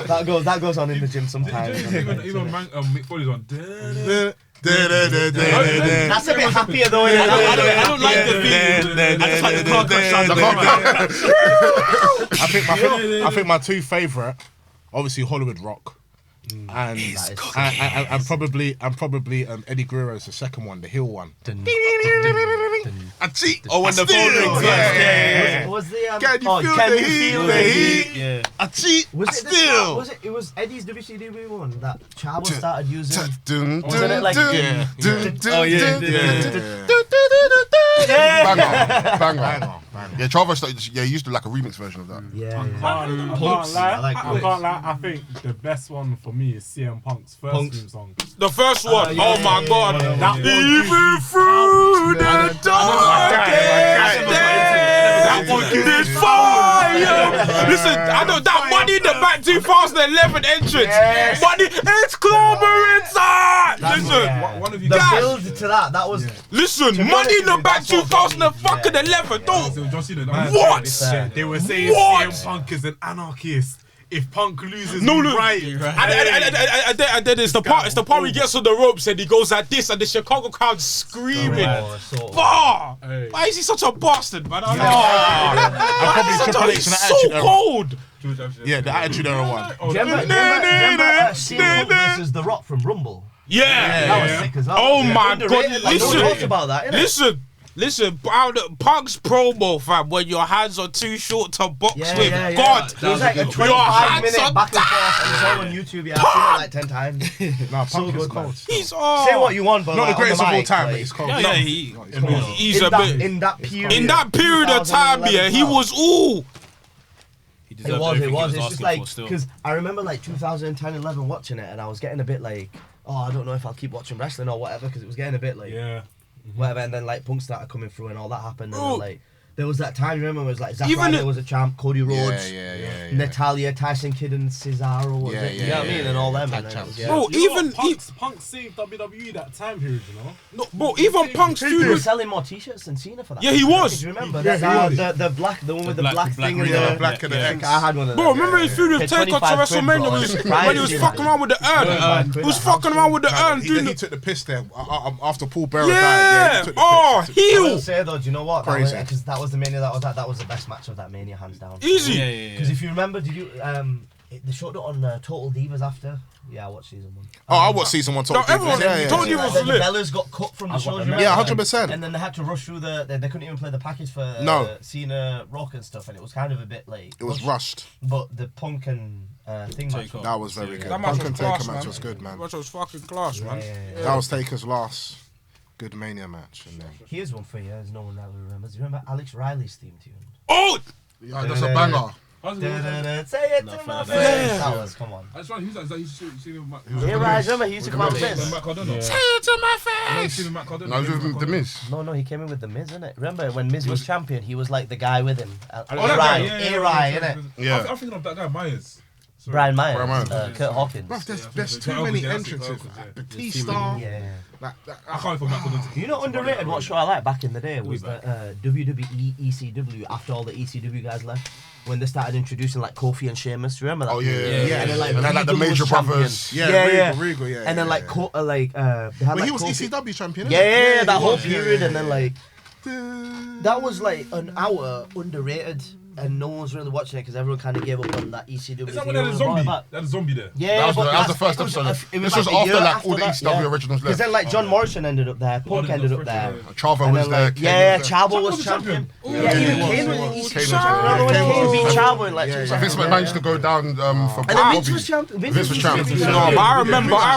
That goes on in the gym sometimes. Even Mick Foley's on. That's a bit happier though. Innit? I don't like the thing. I just like the car crash. I think my two favourite, obviously Hollywood Rock. And probably Eddie Guerrero's the second one, the heel one. I cheat. Oh, when the phone rings. Yeah. Was the Can you feel the heat? Yeah. I cheat. Was it was Eddie's WCW one that Chavo started using? Wasn't it like Banger. Yeah, Chavo started. Yeah, he used to do like a remix version of that. I can't lie. I think the best one for me is CM Punk's first theme song. The first one. Oh my god. Even through the darkest this fire. Listen, I know that Money in the Bank 2011 entrance. Money, it's Clover inside. Listen, One of you the guys. build to that was listen, Money in the Bank 2011. Don't. What? They were saying CM Punk is an anarchist. If Punk loses, right. And then it's the part. It's the part where he gets on the ropes and he goes like this, and the Chicago crowd screaming. Why is he such a bastard, man? He's so cold. Yeah, the Attitude Era one. remember CM Punk versus The Rock from Rumble? Yeah. That was sick as well. Oh my god! Underrated. Like, no one talks about that, innit? Listen, Punk's promo, fam, when your hands are too short to box with. Yeah. God, It was like a your 25-minute hands back and are forth. It's all on YouTube. Yeah, I've seen it like 10 times. Nah, Punk is cold. He's Say what you want, but Not like, the greatest on of the all mic, time, like, but he's cold. he's a bit. in that period. In that period of time, yeah, he was all. It was. It's just like because I remember like 2010, 11 watching it, and I was getting a bit like, oh, I don't know if I'll keep watching wrestling or whatever, because it was getting a bit like, whatever. And then like Punk started coming through, and all that happened, and then, like. There was that time, remember, it was like Zack Ryder was a champ, Cody Rhodes, Natalia, Tyson Kidd, and Cesaro. You know what I mean? And all them. Bro, even Punk saved WWE that time period, you know. No, bro, even Punk's He feud. was selling more T-shirts than Cena for that. Yeah, he was. Do you remember Yeah, the one with the black thing and the black and the X. I had one of them. Bro, remember his feud with Taker to 25 quid, WrestleMania bro. when he was fucking around with the urn? He was fucking around with the urn, He dude. took the piss there after Paul Bearer died. Yeah. He took the Oh, piss. I will heel. say though, do you know what? Crazy. Because that was the Mania that was the best match of that Mania, hands down. Easy. Because if you remember, did you they showed it on Total Divas after? Yeah, I watched season 1. Oh, I watched season 1. No, everyone told you it was The lit. Bellas got cut from the shows. Yeah, 100%. And then they had to rush through they couldn't even play the package for Cena, Rock and stuff, and it was kind of a bit like It was rushed. But the Punk and thing match. That was very good. That match Punk was and class, Taker match man. was good, man. That match was fucking class, man. That was Taker's last good Mania match. And then Here's one for you, as no one ever remembers. You remember Alex Riley's theme tune? Oh! Yeah, that's a banger. Say it to my face. That was, come on. That's right. Who's that? Is that you see him with Matt? Yeah, right. Remember he used to come out with this. Matt Cardona. Say it to my No, you face! seen him with Matt Cardona. No, it was with The Miz. No, he came in with the Miz, innit? Remember when Miz was champion, he was like the guy with him. Oh, that guy, yeah, A-Rai, innit? Yeah. I'm thinking of that guy Myers. Sorry. Brian Myers, Brian Myers. Kurt Hawkins. Bruv, there's too many entrances. Batista. Yeah. I can't for Matt Cardona. You know, underrated what show I liked back in the day was the WWE ECW after all the ECW guys left. When they started introducing like Kofi and Sheamus, remember that? Oh, yeah. And then like, And then, like, the Regal Major was champion. Brothers. Yeah, Regal, yeah. And then like, they had But like he was Kofi. ECW champion. Yeah, that whole period, and then like, that was like an hour underrated. And no one's really watching it because everyone kind of gave up on that ECW. Is that when they had a zombie? They had a zombie there. Yeah, That was the first episode. This was after like all the ECW originals because left. then like John Morrison ended up there, Punk ended up there. Chavo And was then, there. like, Kane yeah, was there. Chavo was champion. Yeah, even Kane was Kane was champion. Kane beat Chavo in like 2 Vince seconds. McMahon used to go down for And then Vince was Bobby. champion. Vince was champion. No, but I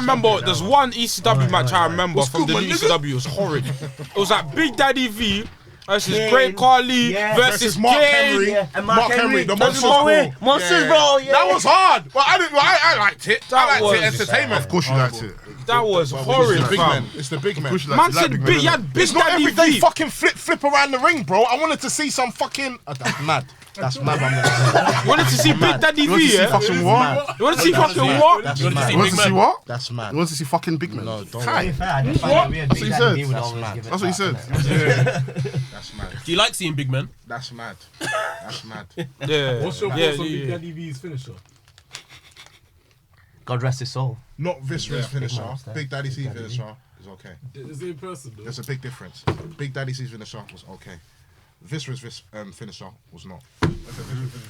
remember there's one ECW match I remember from the new ECW. It was horrid. It was like Big Daddy V versus Great Khali versus Mark Kane. Henry. Yeah, and Mark Henry, the monsters. Monsters, bro. Yeah. That was hard. Well, I liked it. I liked it. Entertainment. Of course you liked it. That was horrid, It's the big fam. men. It's the big men. Man said big, he had big It's not daddy every day V. fucking flip around the ring, bro. I wanted to see some fucking. That's mad. That's mad. You wanted to see Big Daddy V, yeah? Fucking what? You wanted to see fucking what? That's You wanted to mad. see You want to see what? That's mad. You want to see fucking big men? No, don't. To be fair, I did find it weird. That's what Big he Daddy said. would always give it That's what he said. That's mad. Do you like seeing big men? That's mad. That's mad. Yeah. What's your Yeah, thoughts on Big yeah. Daddy V's finisher? God rest his soul. Not Viscera's finisher. monster. Big Daddy C's finisher is okay. Is it in person though? There's a big difference. Big Daddy C's finisher was okay. Viscera's finisher was not.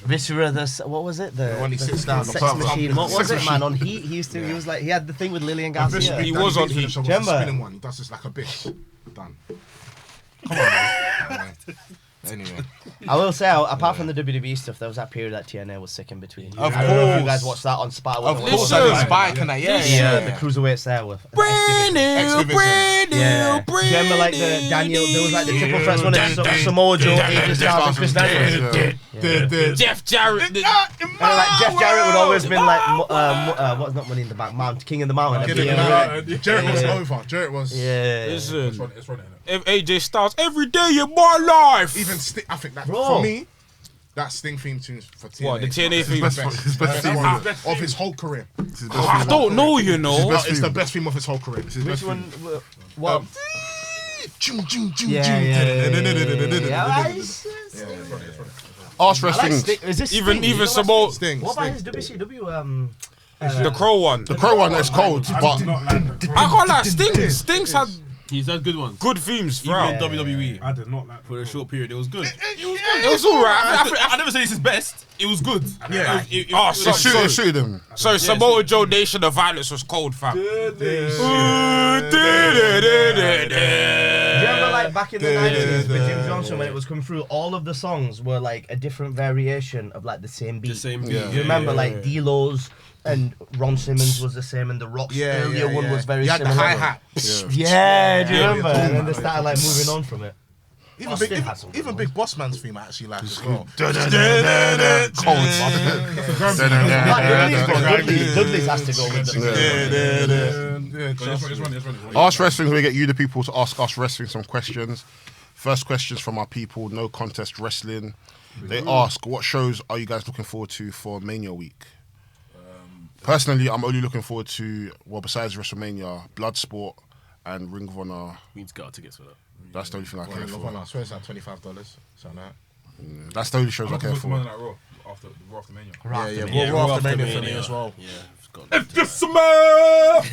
Viscera, what was it? The one he sits down. sex machine. What was it, man? On Heat, he used to. He was like, he had the thing with Lillian Garcia. He was on Heat. Was the Remember? spinning one. He does this like a bitch. Done. Come on, man. Anyway. I will say, apart from the WWE stuff, there was that period that TNA was sick in between. Of I don't know if you course. guys watched that on Spike. Of course, Listen. I did Spike and that. Yeah. The cruiserweights there were. Brand new, X-Division. brand new, Yeah. brand Do you remember like the Daniel? There was like the triple threats one. Samoa Joe, AJ Styles, and Chris Daniels. Jeff Jarrett. And like Jeff Jarrett would always been like, what's not Money in the Bank? King of the Mountain. Jarrett was over. Jarrett was. Yeah. Listen, It's running. AJ Styles, every day in my life. Even I think that Bro. for me, that Sting theme tune for TNA. What, the TNA is theme? His best theme. of his whole career. I don't know, you know. best It's theme. the best theme of his whole career. Which one? What? Arse wrestling. Is this Even Sting? even Samoa, Sting. What about his WCW? the Crow one. The Crow one is cold, but I can't lie. Sting's had He's had good ones. good themes Even in throughout. WWE. I did not like For a short period, it was good. It was alright. I never said it's his best. It was good. Yeah. Oh, it suited him. so Samoa Joe Nation of Violence was cold, fam. Do you remember like back in the 90s with Jim Johnson when it was coming through, all of the songs were like a different variation of like the same beat. The same beat. Yeah. You remember like D-Lo's and Ron Simmons was the same and the Rock's earlier one was very You had similar. the hi-hat. Yeah, do you Yeah, remember? yeah. And then they started like moving on from it. Even Big Boss Man's theme I actually like as well. Dudley's has to go with the Ask Wrestling, we get you, the people, to ask us wrestling some questions. First questions from our people, No Contest Wrestling. They ask, what shows are you guys looking forward to for Mania Week? Personally, I'm only looking forward to, well, besides WrestleMania, Bloodsport and Ring of Honor. We need to get our tickets for that. That's the only thing I care for. I swear it's like $25. Something like That's the only shows I care for. Monday Night Raw after Mania. that. Yeah, Raw after Mania for me as well. Yeah, it's got If you smell.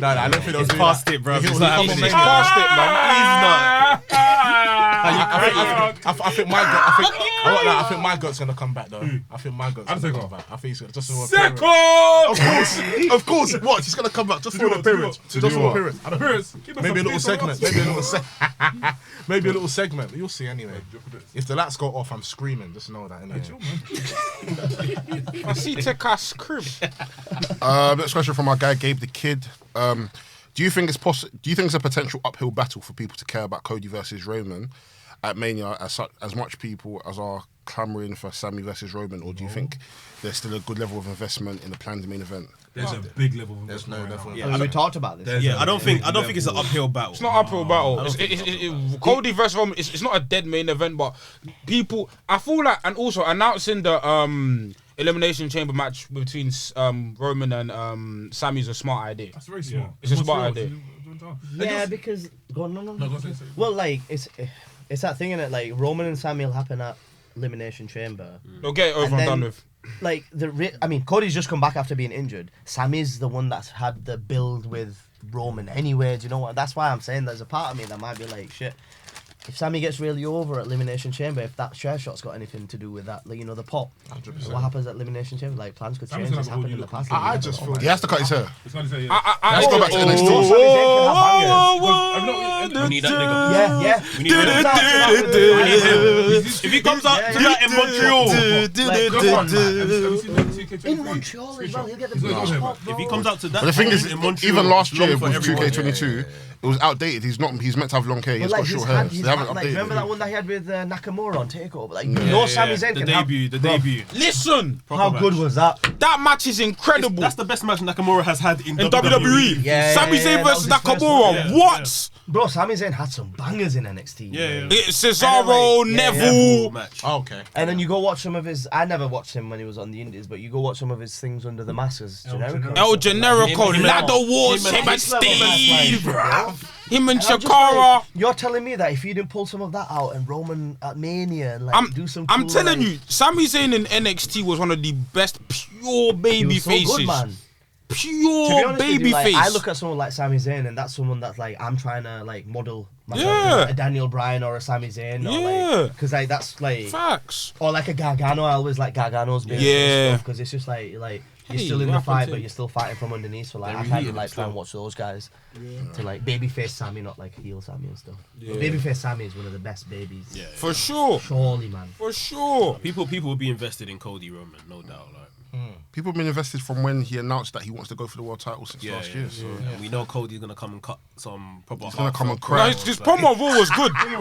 No, I don't think they'll do past that. it, bro. He'll It's come not on happening. Mania. Past it, man. I think my gut's gonna come back though. I think my gut's gonna come back. I think he's gonna just for an appearance. Of course. What? He's gonna come back just for an appearance. Just for an appearance. Maybe a little segment. Maybe a little segment. You'll see anyway. If the lights go off, I'm screaming. Just know that. I see Teka's crib. Next question from our guy Gabe the Kid. Do you think it's Do you think it's a potential uphill battle for people to care about Cody versus Roman at Mania as much people as are clamouring for Sami versus Roman, or do you think there's still a good level of investment in the planned main event? There's a big level of There's no level. We talked about this. Yeah, I don't think it's an uphill battle. It's not uphill battle. Cody versus Roman. It's not a dead main event, but people. I feel like, and also announcing the Elimination Chamber match between Roman and Sami is a smart idea. That's very smart. It's a smart idea. Yeah, because no. Go on, say. Well, like it's that thing in it. Like Roman and Sami will happen at Elimination Chamber. They'll get it over and then, done with. Like Cody's just come back after being injured. Sami's the one that's had the build with Roman anyway. Do you know what? That's why I'm saying there's a part of me that might be like, shit. If Sami gets really over at Elimination Chamber, if that share shot's got anything to do with that, like, you know, the pop, 100%. what happens at Elimination Chamber? Like, plans could change. Sami's It's gonna happened in the past. I just feel He has to cut his hair. It's gonna say, Let's go back to NXT. We need that nigga. Yeah. We need him. If he comes out to that in Montreal, In Montreal as well, he'll get the biggest pop, bro. if he comes out to that But the thing is, in Montreal, even last year long for with everyone. 2K22, it It was outdated. He's meant to have long hair. He's got short hair. They haven't updated. Remember that one that he had with Nakamura on Takeover? Like, Sami Zayn the can debut. Listen, How good was that? that match is incredible. That's the best match Nakamura has had in WWE. Yeah, Sami Zayn that was versus his first Nakamura. one. What? Bro, Sami Zayn had some bangers in NXT. Yeah. It's Cesaro, Neville. Match. Oh, okay. And then you go watch some of his. I never watched him when he was on the Indies, but you go watch some of his things under the mask as Generico. El Generico, Him and- Ladder Wars, him him and Next level Steve, match, bruv. Him and And I'm just Chikara. like, you're telling me that if you didn't pull some of that out and Roman at Mania and like do some, I'm cool, telling like, you, Sami Zayn in NXT was one of the best pure he baby was so faces. good, man. To be Pure honest with baby you, like, face. I look at someone like Sami Zayn, and that's someone that's like I'm trying to like model myself Yeah. to, like, a Daniel Bryan or a Sami Zayn, or Yeah. like because like that's like Facts. or like a Gargano. I always like Gargano's business Yeah. because it's just like you're Hey, still in what the happened fight, to but him? you're still fighting from underneath. So like They're I kind really of like try and still. watch those guys to like babyface Sammy, not like heel Sammy and stuff. Yeah. But babyface Sammy is one of the best babies. Yeah. For sure. Surely, man. For sure. People will be invested in Cody Roman, no doubt. Like, People have been invested from when he announced that he wants to go for the world title since last year. So And we know Cody's gonna come and cut some proper. He's gonna come and No, cry. his promo of Raw was good. It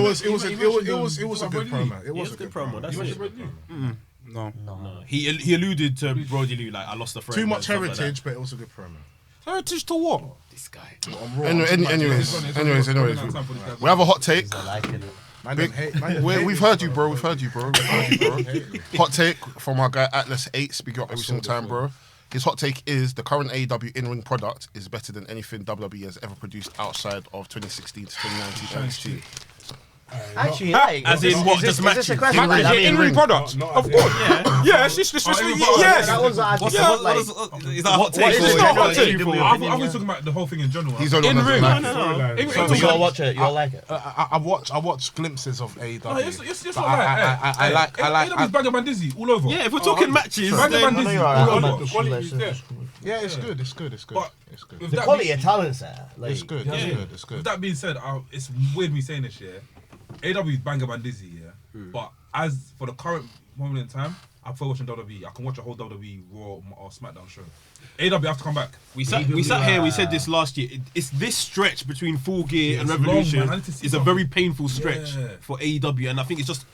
was a good promo. It was a good promo. That's it. No. No. He alluded to Brody Lee like I lost a friend. Too and much stuff like that. heritage, but it was a good promo. Heritage to what? This guy. Anyways, we have a hot take. I like it. We've heard you, bro. Hot take from our guy Atlas 8. Speak up every single time, bro. His hot take is the current AEW in-ring product is better than anything WWE has ever produced outside of 2016 to 2019 NXT. Actually, like, As in what? Just is this a matches. question? Matches, Like, yeah, in-ring product. Of course. Yes, it's that yes. was Is that a hot take? It's not a hot take. I was talking about the whole thing in general. He's only on In-ring. the So you'll watch it. You'll like it. I watch glimpses of AEW. No, it's But not like AEW's Bang and Dizzy all over. Yeah, if we're talking matches, Bang and then Dizzy you're all right. over. The quality is there. Yeah, it's good. But with The that quality being- of talent's there. Like, It's good. It's With good. that being said, it's weird me saying this, yeah. AEW is Bang and Dizzy, yeah. But as for the current moment in time, I prefer watching WWE. I can watch a whole WWE Raw or SmackDown show. AEW have to come back. we sat here. We said this last year. It's this stretch between Full Gear and it's long, Revolution man. I need to see is a something. very painful stretch Yeah. for AEW, and I think it's just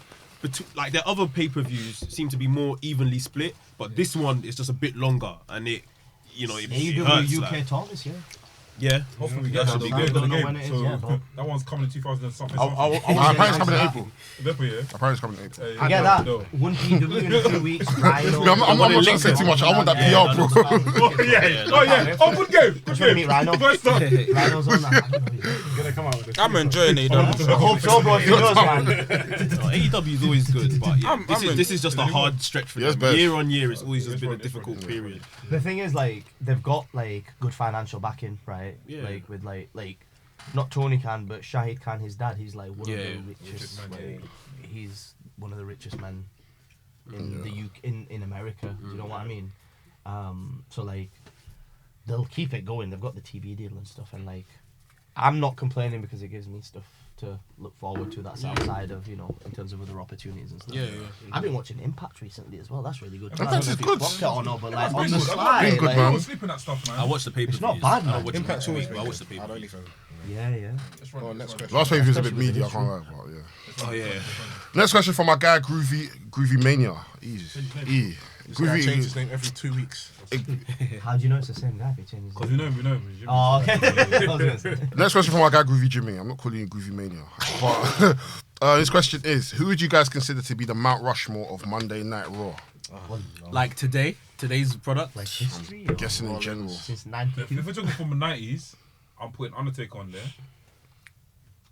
like their other pay-per-views seem to be more evenly split, but this one is just a bit longer, and it AEW hurts. UK Like, tour this year. yeah, Hopefully we that get should that. be I good. don't know when it is, yeah, but That one's coming in 2000 and something. Apparently it's coming in April. Therefore, yeah. Apparently it's coming in April. I get that. No. One PW in 2 weeks. Rhino. I'm not trying to say too much. I want that PR, bro. Oh, good game. Good Trying to meet game. Rhino. First up. Rhino's on that. Gonna come out with this. I'm enjoying it. I hope so, bro. If he does, man. AEW is always good, but yeah, I'm this is just a hard stretch for Yes, them. best. Year on year, it's always just been a difficult period. The thing is, like, they've got like good financial backing, right? Yeah. Like with like not Tony Khan, but Shahid Khan, his dad. He's like one of the richest. Like, he's one of the richest men in the UK, in America. Do you know what I mean? So like, they'll keep it going. They've got the TV deal and stuff, and like, I'm not complaining because it gives me stuff to look forward to. That's outside of, you know, in terms of other opportunities and stuff. I've been watching Impact recently as well. That's really good. Impact I don't know is if you good. watched it or not, but like on It's the good. slide, It's good, like, man. I was sleeping that stuff, man. I watched the paper. not bad, man. Impact's always I watched the paper. yeah. Last pay was a bit media, I can't lie about, yeah. Oh yeah. Next question from my guy Groovy Mania. Easy. This guy changes his Groovy. name every 2 weeks. How do you know it's the same guy if he changes? Because we know. Oh, okay. I was gonna say. Next question from my guy Groovy Jimmy. I'm not calling you Groovy Mania. But his question is, who would you guys consider to be the Mount Rushmore of Monday Night Raw? Like today's product. Like history? I'm guessing in general. Since If 92. we're talking from the 90s, I'm putting Undertaker on there.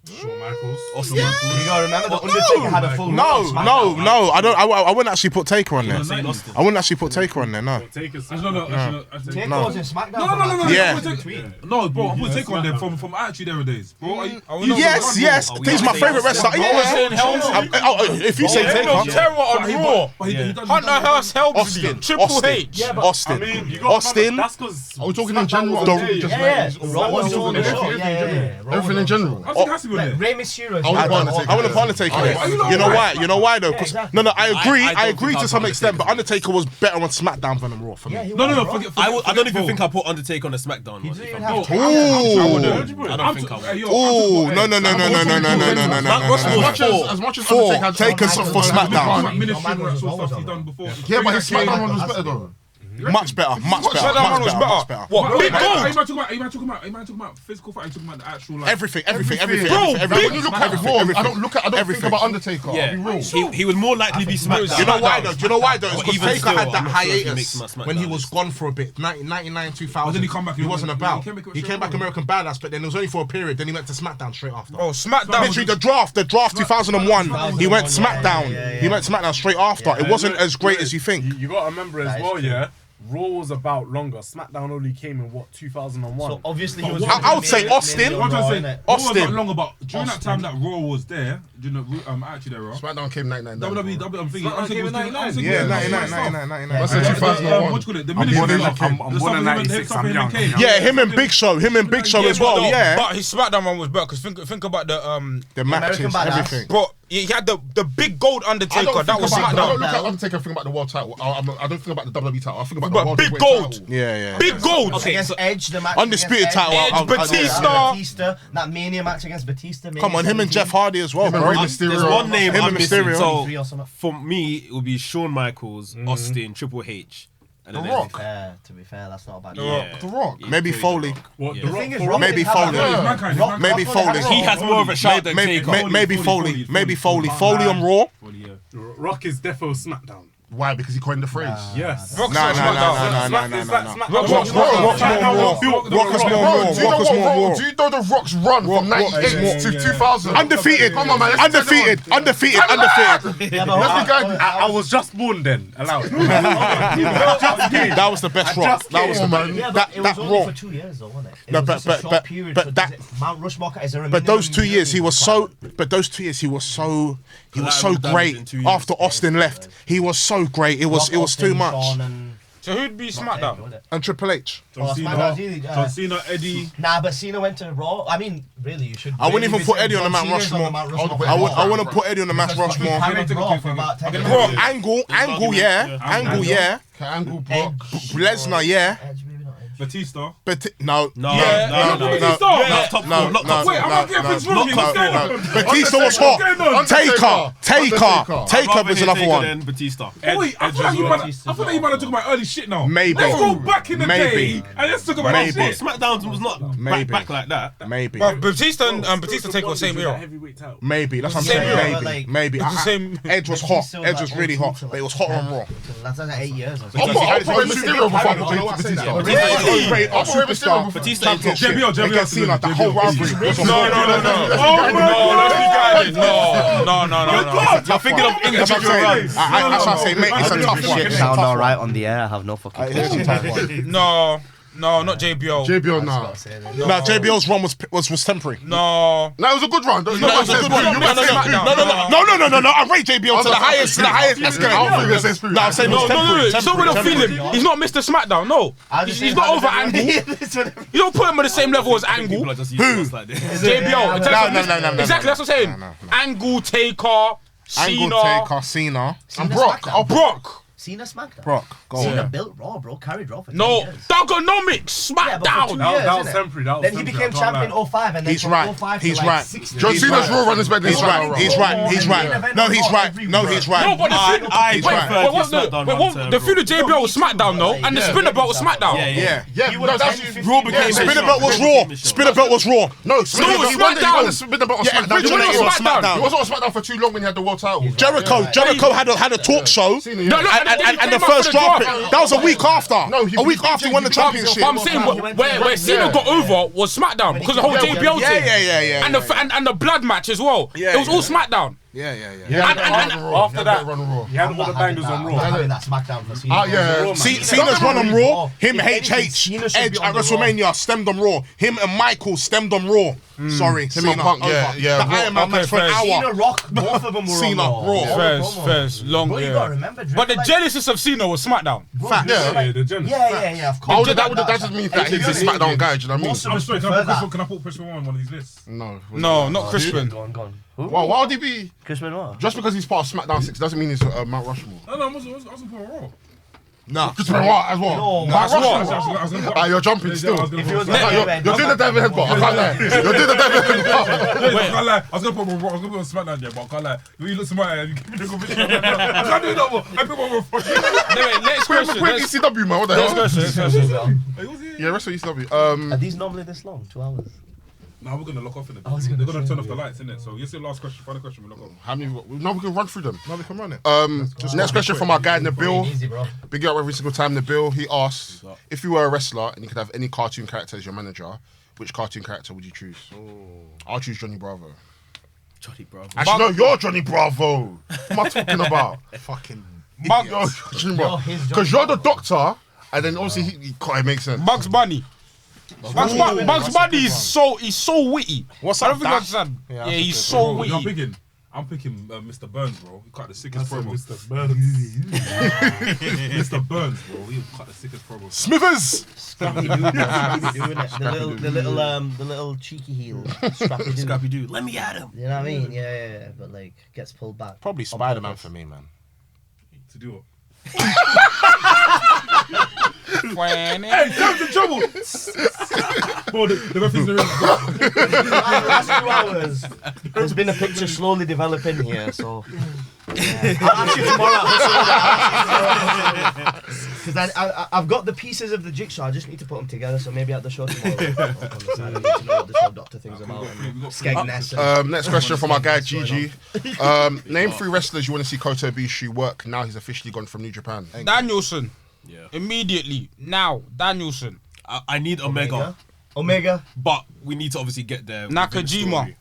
Shawn Michaels. Austin You gotta remember the Undertaker had a full run on SmackDown. No. I wouldn't actually put Taker on there. Saying Austin. I wouldn't actually put Taker on there, no. Take us. No. Taker No. was in SmackDown. No. Yeah. No, bro, I'm putting Taker on there from Attitude Era days. Bro, Yes. Oh, we He's are my saying favourite wrestler. Austin. Yeah. If you say Reign of Taker. Terror on Raw. Hunter Hearst Helmsley. Austin. Triple H. Yeah, but Austin. Austin. That's because. Are we talking in general? yeah. Raw was on the show. Yeah. Everything in general. I think it has to be you on it. Rey Mysterio. I want to put Undertaker there. You know why? You know why though? Because no, I agree. I agree to some extent, but Undertaker was better on SmackDown than on Raw for me. No. I don't even think I put Undertaker on the SmackDown. He one, didn't if even I'm have being- to. I don't think I would. Oh no! As much as Four. Undertaker had Take us time for SmackDown. He done before. Yeah, but his SmackDown one was better though. Much better. SmackDown one was better. What? Big Are Gold. you talking about physical fight? Are you talking about the actual like Everything. Bro, when you look at Raw, I don't think Everything. about Undertaker. I'll be real. He would more likely be SmackDown. You know why though? Do you know why though? It's But because even Taker still, had that I'm not sure if he hiatus makes my SmackDown when he was list. gone for a bit. 99, 2000. then he come back and He wasn't he about. came back with He came back Raw. American Badass, but then it was only for a period. Then he went to SmackDown straight after. Oh, SmackDown. Literally the draft 2001. He went SmackDown. He went SmackDown straight after. It wasn't as great as you think. You gotta remember as That is well, true. yeah. Raw was about longer. SmackDown only came in 2001. So obviously he was. I would say Austin. What I'm trying to say, Austin. Raw was not long about during that time that Raw was there. During the actually there, Raw. SmackDown came 99. WWE, I'm thinking. SmackDown came in 99. Yeah, 99. That's in 2001. What you call it? The I'm born in ministry. I'm born in 96. I'm young. Yeah, him and Big Show as well. Yeah, But his SmackDown one was better because think about the the matches, American Badass. everything. Bro, he had the big gold Undertaker. That was I don't SmackDown. look at Undertaker and think about the world title. I don't think about the WWE title. I think about the But world big heavyweight gold. title. Yeah. Big gold. Against Edge, the match. Undisputed against title. Edge, Batista. that Mania match against Batista. Come on, him and Jeff Hardy as well, Him and bro. Rey Mysterio. There's one name Him I'm and missing. Mysterio. Three or something. So for me, it would be Shawn Michaels, Austin, Triple H, and then The there's- Rock. To be fair, that's not a bad. Yeah. The Rock. Maybe Yeah. Foley. What, Yeah. the The Rock, thing is, for Rock Maybe didn't have Foley. that. Mankind, Rock- Maybe Rock didn't have Foley. He has more of a shout than Taker. Maybe Foley. Maybe Foley. Foley on Raw. Rock is defo SmackDown. Why? Because he coined the phrase. Yes. No. SmackDown. Rock was more Raw. Rock was more Raw. Do you know Rock was more Raw. Do you know the Rock's run from 98 to 2000? Undefeated. Come on, man. Undefeated. Yeah, but Let's be guys. I was just born then. Allow it. That was the best Rock. That was the man. Yeah, that but it was only Raw. for 2 years, though, wasn't it? It No, was but- just a but- short but- period, but so that- does it- Mount Rushmore is there a But those 2 minimum years he was requirement? so. But those 2 years he was so Collateral damage great. in 2 years. After Austin left, he was so great. It was Rock, too Austin, much. Shawn, and So who'd be SmackDown? wasn't it? And Triple H. Oh, SmackDown's easy, John Cena, Eddie. Nah, but Cena went to Raw. I mean, really, you should. I wouldn't really even be put saying Eddie on the John Mount Cena's on the Rushmore. Mount Rushmore. I wouldn't put Eddie on the Mount Rushmore. Carried Raw for about 10 years. Bro, Angle, yeah. Angle, yeah. Angle, Brock. Lesnar, yeah. Edge, maybe not Edge. Batista. But no. No, Yeah, no, no, Batista. no. Yeah. Not top four. Not top Wait, four. I'm not getting things wrong. What's going on? Batista was hot. Undertaker. Taker was another one. Than Batista. Wait, I feel like you might have talking about early shit now. Maybe. Let's go back in the Maybe. day and let's talk about Maybe. that shit. SmackDown was not Maybe. back like that. Maybe. But Batista and Batista take on the same era. Heavyweight title. Maybe. That's what I'm Same saying. era, Maybe. like- Maybe. It's the same- Edge was hot. Edge was really hot. But it was hotter on Raw. That's like 8 years or I'll something. put Rey Mysterio before Batista. I'll put Rey Mysterio before Batista in top. JBL. Against Cena, the whole rivalry was on No. Raw. No, let's be guided. No. You're thinking of That's what I'm saying. That's what I'm saying, mate. It's a tough one. Shit It's a sound tough alright one. on the air. I have no fucking It is a tough one. No, not JBL. JBL now. No, JBL's run was temporary. No. No, it was a good run. No, it was a good one. No. I rate JBL to the highest escalate. I don't think it's this No, I'm saying it was No. temporary. It's not what I'm feeling. He's not Mr. SmackDown. No. He's not over Angle. You don't put him on the same level as Angle. People are just using us like this. JBL. No. Exactly, that's what I'm saying. No. Angle, Taker, Angle, Cena, Taker, Cena. And Brock. I'll put Brock. Cena SmackDown. Brock. Go Cena on. built Raw, bro. Carried Raw for 10 No. years. Thugonomics. Yeah, but for SmackDown. 2 That years, was innit? temporary. That was Then he temporary, became I can't champion lie. 05 and then He's from right. 05 to He's like right. 16. John Cena's Raw run is better than He's right. He's right. No, he's right. No, he's No, right. but the feud. I Wait, prefer what the SmackDown run to the feud of JBL was SmackDown though, and the spinner belt was SmackDown. Yeah. Yeah. Yeah, no, that's Raw became Spinner belt was Raw. Spinner belt was Raw. No, he won SmackDown. the spinner belt on Yeah, SmackDown. originally it was SmackDown. He wasn't on SmackDown for too long when he had the world title. Jericho had a talk show. No, And the first draft pick, that was a week after. No, he A week beat after he won the JBL. championship. But I'm saying where Cena got over was SmackDown because of the whole JBL thing. Yeah. And the blood match as well. Yeah, It was all yeah. SmackDown. After that, he had all the bangers on Raw. I'm having that SmackDown for Cena. Yeah. Cena's run on Raw. Him, HH, Edge at WrestleMania stemmed on Raw. Him and Michael stemmed on Raw. Sorry, Him and Punk, yeah. The Iron Man match for an hour. Cena, Rock, both of them were Cena, on Raw. First, long, But you gotta remember, But the genesis of Cena was SmackDown. Fact. Yeah, of course. That just means that he's a SmackDown guy, do you know what I mean? Most of us Can prefer that. I put Chris Benoit on one of these lists? No, not Crispin. Go on. Who? Why would he be? Chris Benoit. Just because he's part of SmackDown 6 doesn't mean he's Mount Rushmore. No, I wasn't putting Raw. Nah, Chris Benoit as well. No, Mount I Rushmore. You're jumping still. If he was You're doing the David headbutt. I can't lie. You're doing the David headbutt. Wait, I can't lie. I was gonna put Raw. I was gonna put on SmackDown, yeah, but I can't lie. When you look to my you give me the conviction. I can't do that one. I put one more. Next question. Quick ECW, man. What the hell? Next question. Yeah, wrestle ECW. Are these normally this long? 2 hours? Now we're gonna lock off in it. was They're gonna gonna say, turn off the lights, innit? So here's the last question. Final question. We lock off. How many? No, we can run through them. No, we can run it. Next question from our guy Nabil. Easy, bro. Big up every single time. Nabil. He asks, if you were a wrestler and you could have any cartoon character as your manager, which cartoon character would you choose? I'll choose Johnny Bravo. Johnny Bravo. Actually, no, you're Johnny Bravo. What am I talking about? Fucking. You're Johnny Bravo. Because you're the doctor, and then obviously it makes sense. Bugs Bunny. Bugs Bunny is so witty. What's I up, don't think I understand. Yeah, he's so Bro, witty. I'm picking Mr. Burns, bro. He cut the sickest promo. Mr. Burns. Mr. Burns, bro. He cut the sickest promo. Smithers. The little cheeky heel. Scrappy Doo. Let me at him. You know what I mean? Yeah. But like gets pulled back. Probably Spider-Man for me, man. To do what? Hey, Sam's in trouble. Bro, the referee's in the Last 2 hours, there's been a picture slowly developing here, so. Yeah. I'll ask you tomorrow. Because I've got the pieces of the jigsaw, I just need to put them together, so maybe at the show tomorrow. I need to know what this whole doctor thing's about. Skegness. Next question from our guy Gigi. Name 3 wrestlers you want to see Kota Ibushi work now he's officially gone from New Japan. Danielson. Yeah. Immediately. Now. Danielson. I need Omega. But we need to obviously get there. Nakajima.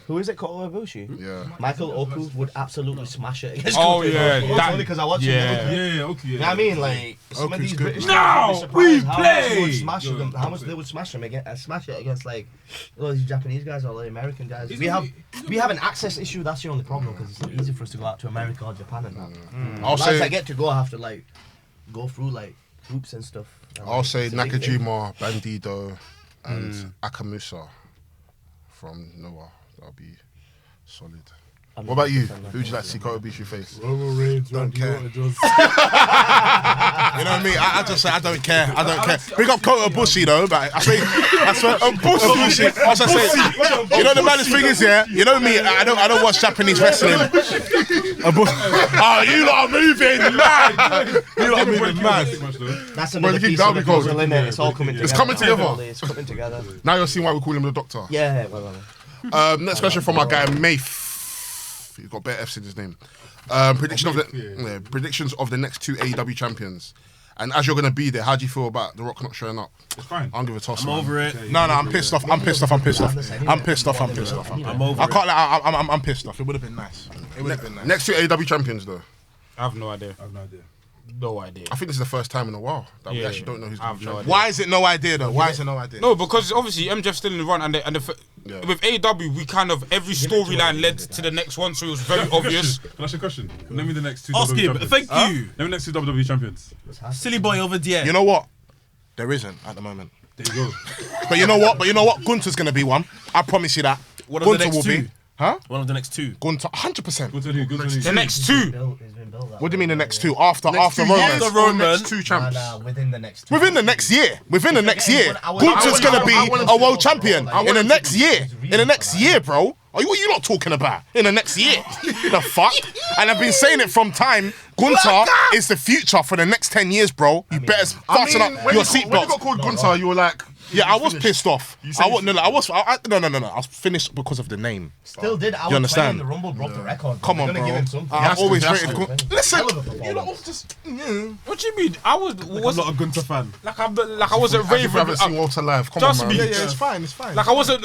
Who is it? Kota Ibushi? Yeah. Michael Oku would absolutely smash it against Oh, Kota yeah. Ibushi. It's only because I watch him. Yeah, okay. You know what I mean? Like, some of these British Now guys, we play! Smash them. How much they would smash them against, smash it against like all these Japanese guys or the American guys. We have an access issue. That's the only problem because it's not easy for us to go out to America or Japan and that. I'll say I get to go, I have to like go through like groups and stuff. I'll say It's a big thing. Nakajima, Bandido, and Akamusa from Noah. That'll be solid. What about you? Who would you like to see Kota Ibushi face? Roman Reigns, Don't Randy care. Orton, John You know what I mean? I just say I don't care. I don't care. Big up Kota Ibushi though, but I swear, Ibushi. I say, you know the maddest thing is, yeah. You know me. I don't watch Japanese wrestling. Oh, you lot are moving mad. You lot are moving mad. That's Bro, another you keep piece of the down because puzzle, innit? It's all coming together. It's coming together. It's coming together. Now you're seeing why we call him the Doctor. Yeah, well. Next question from our guy Mafe. He's got better F's in his name. Predictions of the next 2 AEW champions. And as you're going to be there, how do you feel about The Rock not showing up? It's fine. I'll give it a toss. I'm over it. No, I'm pissed off. I'm pissed off. I'm pissed off. I'm over I it. can't lie. I'm pissed off. It would have been nice. It would have been nice. Next 2 AEW champions, though. I have no idea. No idea. I think this is the first time in a while that we Yeah, actually don't know who's I have going to no be idea. Why is it no idea though? Why is it no idea? No, because obviously MJF's still in the run, and Yeah. with AEW we kind of every storyline led to the next one, so it was very obvious. Can I ask you a question? Name me the next 2 Ask WWE him. champions. Thank you. Name me the next 2 WWE champions. Silly boy over there. You know what? There isn't at the moment. There you go. But you know what? Gunther's gonna be one. I promise you that. What are the Gunther next will 2? be. Huh? One of the next 2. Gunther, 100%. Go to who? Go to who? The next 2. What do you mean the next 2? After Roman? After Roman. Next 2 champs. Within the next 2. Within the next year. Gunther's gonna be a world champion in the next year. In the next year, bro. What are you not talking about? In the next year. The fuck? And I've been saying it from time. Gunther is the future for the next 10 years, bro. You better fasten up when your you got seatbelt. called Gunther, you were like, Yeah, I was pissed off. I was no. I was finished because of the name. Still did. You understand? The Rumble broke the record. Come on, Gonna bro. give him something. I've always rated. Listen, you know, just. What do you mean? I was I'm not a Gunter fan. like I wasn't If you raving. haven't seen Walter live, come on, Trust man. me. Yeah, it's fine. It's fine. Like I wasn't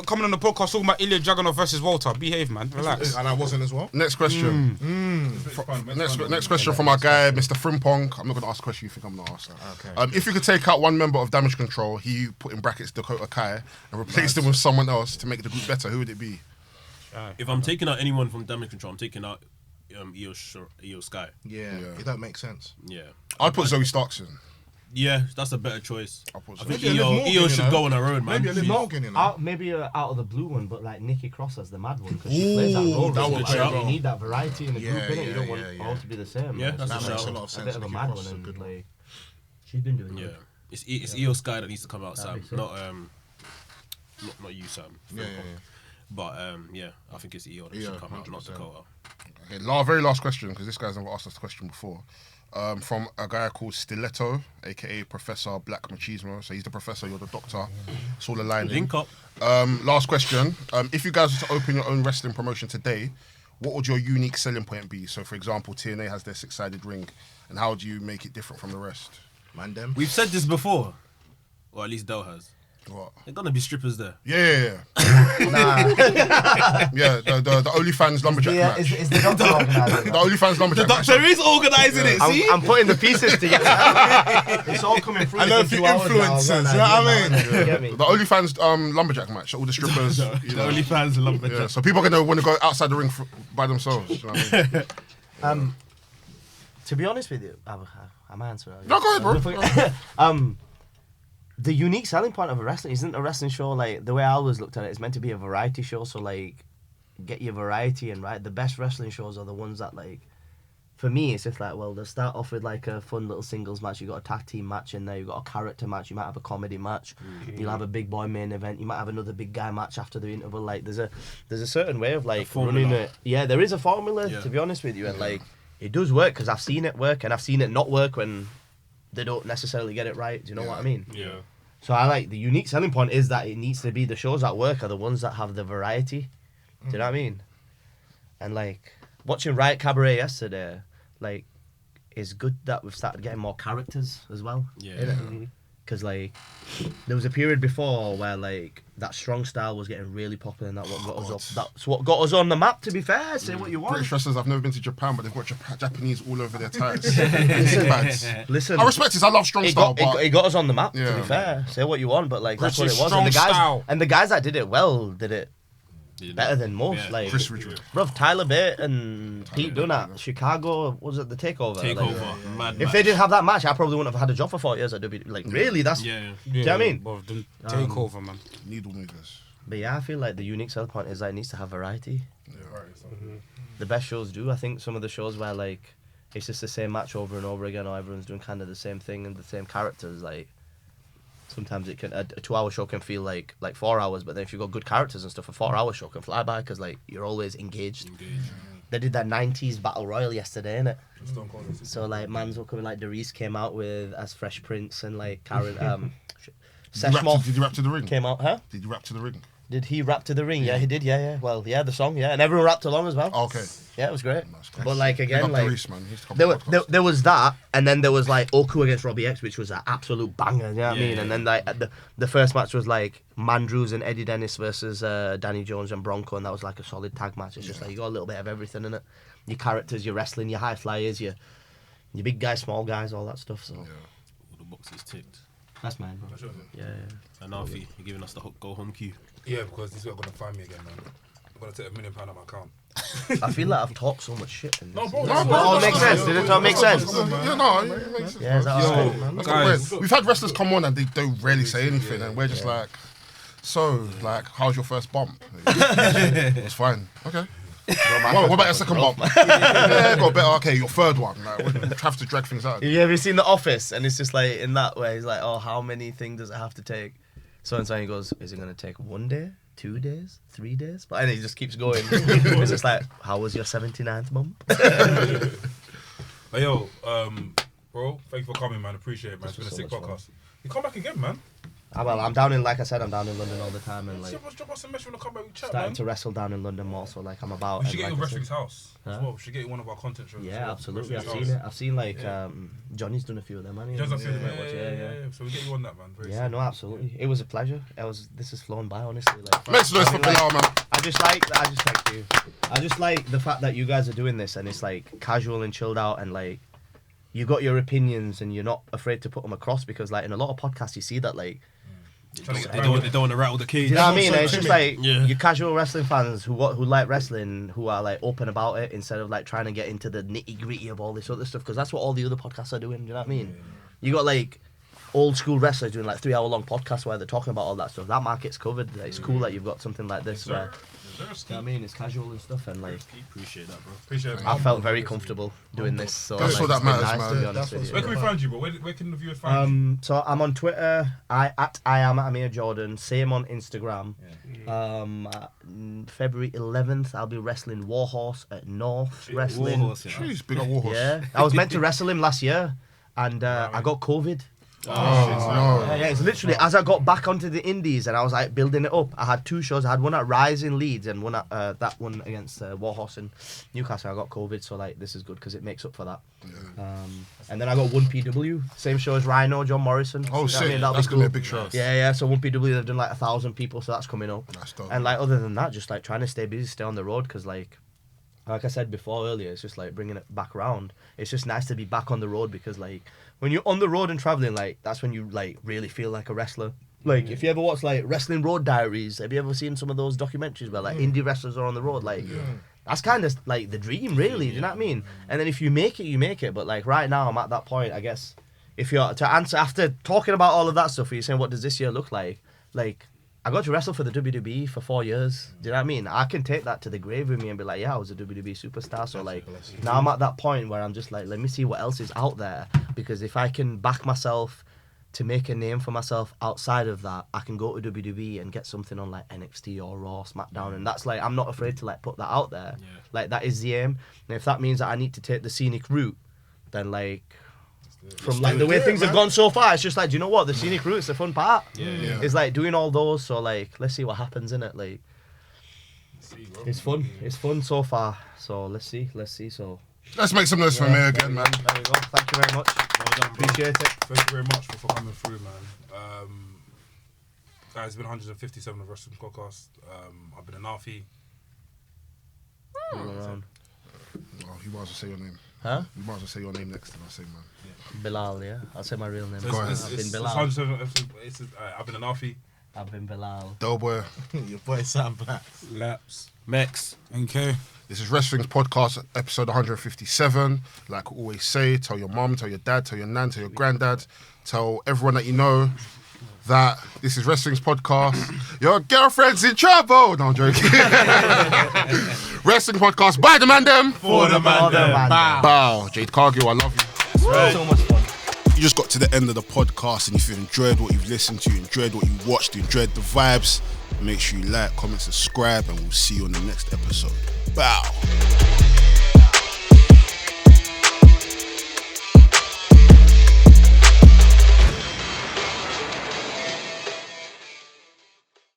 coming on the podcast talking about Ilya Dragunov versus Walter. Behave, man. Relax. And I wasn't as well. Next question. Next question from our guy, Mr. Frimpong. I'm not gonna ask a question you think I'm gonna ask. Okay. If you could take out one member of Damage Control, he put in brackets Dakota Kai, and replace them with someone else to make the group better, who would it be? If I'm taking out anyone from Damage Control, I'm taking out Io Sky. Yeah, it don't make sense. Yeah. I'd put Zoe Starks in. Yeah, that's a better choice. I'll put I Zoe. think Maybe a Liv Io Morgan, should you know? go on her own, man. Maybe a Liv She's- Morgan, you know. Maybe out of the blue one, but like Nikki Cross as the mad one because she plays that role. that really would well. be You good. need that variety in the group, Yeah, innit? You don't want yeah. all to be the same. Yeah, Like, that's That a makes a shout. lot of a sense. bit of a Nikki mad Cross is a one, good and one. like she's been doing Yeah. good. It's Io Sky that needs to come out, Sam. That'd be Not you, Sam. Yeah. But yeah, I think it's Io that Io, should come out, not 100%. Dakota. Okay, very last question, because this guy's never asked us the question before. From a guy called Stiletto, aka Professor Black Machismo. So he's the professor, you're the doctor. It's all aligned. Link up. Last question. If you guys were to open your own wrestling promotion today, what would your unique selling point be? So, for example, TNA has their six-sided ring, and how do you make it different from the rest? Mandem. We've said this before, or at least Del has. What? There's gonna be strippers there. Yeah. Yeah, the OnlyFans lumberjack match. Is the doctor organising The that? OnlyFans lumberjack match. Doctor is organising it. See? I'm putting the pieces together. It's all coming through. I know a within few 2 hours now. influencers, I've you know got what I an idea now, innit? You get me? The OnlyFans lumberjack match. All the strippers. you know. OnlyFans lumberjack. Yeah, so people are gonna want to go outside the ring by themselves. You know what I mean? To be honest with you, I'm answering. No, go ahead, bro. The unique selling point of a wrestling isn't a wrestling show like the way I always looked at it. It's meant to be a variety show, so like get your variety and right. The best wrestling shows are the ones that like. For me, it's just like they'll start off with like a fun little singles match. You got a tag team match in there. You got a character match. You might have a comedy match. You'll have a big boy main event. You might have another big guy match after the interval. Like there's a certain way of like running it. Yeah, there is a formula. Yeah. To be honest with you, and like it does work because I've seen it work and I've seen it not work when they don't necessarily get it right. Do you know what I mean? Yeah. So I like the unique selling point is that it needs to be the shows that work are the ones that have the variety. Do you know what I mean? And like watching Riot Cabaret yesterday, like it's good that we've started getting more characters as well. Yeah. Because like there was a period before where like that strong style was getting really popular and that's what got us on the map. To be fair, say what you want. British wrestlers, I've never been to Japan, but they've got Japanese all over their tights. Listen, I respect it. I love strong style, but it got us on the map. To Yeah. be fair, say what you want, but like that's what British it was. strong style. And the guys that did it well did it better than most. Yeah. Like, Chris Ridgway. bruv, Tyler Bate and Pete Dunne at Chicago, was it the Takeover? Takeover. Mad If match. they didn't have that match, I probably wouldn't have had a job for 4 years at WWE. Like, really? That's. Yeah. Do you know what I mean? Well, the takeover, man. Needle movers. But yeah, I feel like the unique selling point is that it needs to have variety. The best shows do. I think some of the shows where, like, it's just the same match over and over again, or everyone's doing kind of the same thing and the same characters, like. Sometimes it can a 2-hour show can feel like 4 hours, but then if you've got good characters and stuff, a 4-hour show can fly by because like you're always engaged. They did that 90s battle royal yesterday, innit? So like Manzo coming, like Darius came out with as Fresh Prince and like Karen Did you rap to the ring? came out, huh? Did you rap to the ring? Did he rap to the ring? Yeah, he did. Yeah. Well, yeah, the song, yeah, and everyone rapped along as well. Oh, okay. Yeah, it was great. Nice, nice. But like Big again, up like Darius, man. He's come on the podcast. there was that, and then there was like Oku against Robbie X, which was an absolute banger. You know what I mean? Yeah. And then like the first match was like Mandrews and Eddie Dennis versus Danny Jones and Bronco, and that was like a solid tag match. It's just like you got a little bit of everything in it. Your characters, your wrestling, your high flyers, your big guys, small guys, all that stuff. So All the boxes ticked. that's mine, bro. Yeah. And Alfie, you're giving us the go home cue. Yeah, because these people are gonna find me again, man. I'm gonna take £1 million out of my account. I feel like I've talked so much shit. In this. No, bro, No, that's bro, all that's makes fine. sense. Did it all make sense? Yeah, no, it makes sense. Yeah, is that all right, man? That's Guys. great. We've had wrestlers come on and they don't rarely say anything, and we're just like, so, like, how's your first bump? It's fine. Okay. What about your second bump? Yeah, got better. Okay, your third one. Like, we have to drag things out. Have you ever seen The Office? And it's just like in that way, he's like, oh, how many things does it have to take? So and so he goes, is it going to take 1 day, 2 days, 3 days? But and he just keeps going. It's just like, how was your 79th bump? Hey, yo, bro, thank you for coming, man. Appreciate it, man. It's been a sick podcast. You come back again, man. Well, I'm down in, like I said, I'm down in London all the time, and like Drop us a message when I come back. We chat, starting man. to wrestle down in London more. So like I'm about. We should get like you I Wrestling's said- house as well. We should get you one of our content shows. as Yeah, well. absolutely. I've Wrestling's seen house. it. I've seen like Johnny's done a few of them. He does have to do Yeah. So we get you on that, man. Very Yeah, soon. no, absolutely. It was a pleasure. This has flown by, honestly. Like, Make some noise for Bilal, man. I just thank you. I just like the fact that you guys are doing this and it's like casual and chilled out and like you got your opinions and you're not afraid to put them across because like in a lot of podcasts you see that like They don't want to rattle the cage. you know what I mean? It's just like Yeah. you casual wrestling fans who like wrestling who are like open about it instead of like trying to get into the nitty gritty of all this other stuff because that's what all the other podcasts are doing. Do you know what I mean? You got like old school wrestlers doing like 3 hour long podcasts where they're talking about all that stuff. That market's covered. It's cool that you've got something like this where. You know what I mean? It's casual and stuff, and like Appreciate that, bro. Appreciate it. I felt very comfortable doing this. So That's like, what that it's been matters, nice, to man. be honest with you. Where can we find you, bro? Where can the viewers find you? So I'm on Twitter. I am Amir Jordan. Same on Instagram. February 11th, I'll be wrestling Warhorse at North Wrestling. Jeez, big up Warhorse. Yeah, I was meant to wrestle him last year, and I got COVID. Oh, no. Yeah, it's literally as I got back onto the indies and I was like building it up. I had 2 shows. I had one at Rise in Leeds and one at that one against Warhorse in Newcastle. I got COVID, so like this is good because it makes up for that. And then I got 1PW, same show as Rhino, John Morrison. Oh, You know what I sick. mean? That'll That's be gonna be a cool. big show. Yeah. So 1PW, they've done like 1,000 people, so that's coming up. That's dope. And like other than that, just like trying to stay busy, stay on the road, because like I said before earlier, it's just like bringing it back around. It's just nice to be back on the road because like when you're on the road and traveling, like that's when you like really feel like a wrestler. Like if you ever watch like Wrestling Road Diaries, have you ever seen some of those documentaries where like indie wrestlers are on the road? Like that's kind of like the dream, really. Do you know what I mean? And then if you make it, you make it. But like right now, I'm at that point. I guess if you're to answer after talking about all of that stuff, you're saying what does this year look like? Like I got to wrestle for the WWE for 4 years. Do you know what I mean? I can take that to the grave with me and be like, yeah, I was a WWE superstar. So like now I'm at that point where I'm just like, let me see what else is out there. Because if I can back myself to make a name for myself outside of that, I can go to WWE and get something on like NXT or Raw, SmackDown. And that's like, I'm not afraid to like put that out there. Like that is the aim. And if that means that I need to take the scenic route, then like... From like the way things have gone so far, it's just like, do you know what? The scenic route's the fun part. It's like doing all those. So like, let's see what happens in it. Like, it's fun. It's fun so far. So let's see. So Let's make some noise for me again, man. there we go. Thank you very much. Well done, bro. Appreciate it. Thank you very much for coming through, man. Guys, it's been 157 of Wrestling Podcast. I've been an Alfie. All around. Oh, you might as well say your name. Huh? You might as well say your name next time I say mine. Bilal, yeah. I'll say my real name. So Go ahead. I've been it's Bilal. 107 episodes. I've been an Alfie. I've been Bilal. Doughboy. Your boy Sam Black. Laps. Mex. NK. This is Wrestling's Podcast, episode 157. Like I always say, tell your mum, tell your dad, tell your nan, tell your granddad, tell everyone that you know that this is Wrestling's Podcast. Your girlfriend's in trouble. No, I'm joking. Wrestling Podcast by the Mandem. For the man. Bow. Jade Cargill, I love you. So much fun. You just got to the end of the podcast, and if you've enjoyed what you've listened to, enjoyed what you watched, enjoyed the vibes, make sure you like, comment, subscribe, and we'll see you on the next episode. Bow.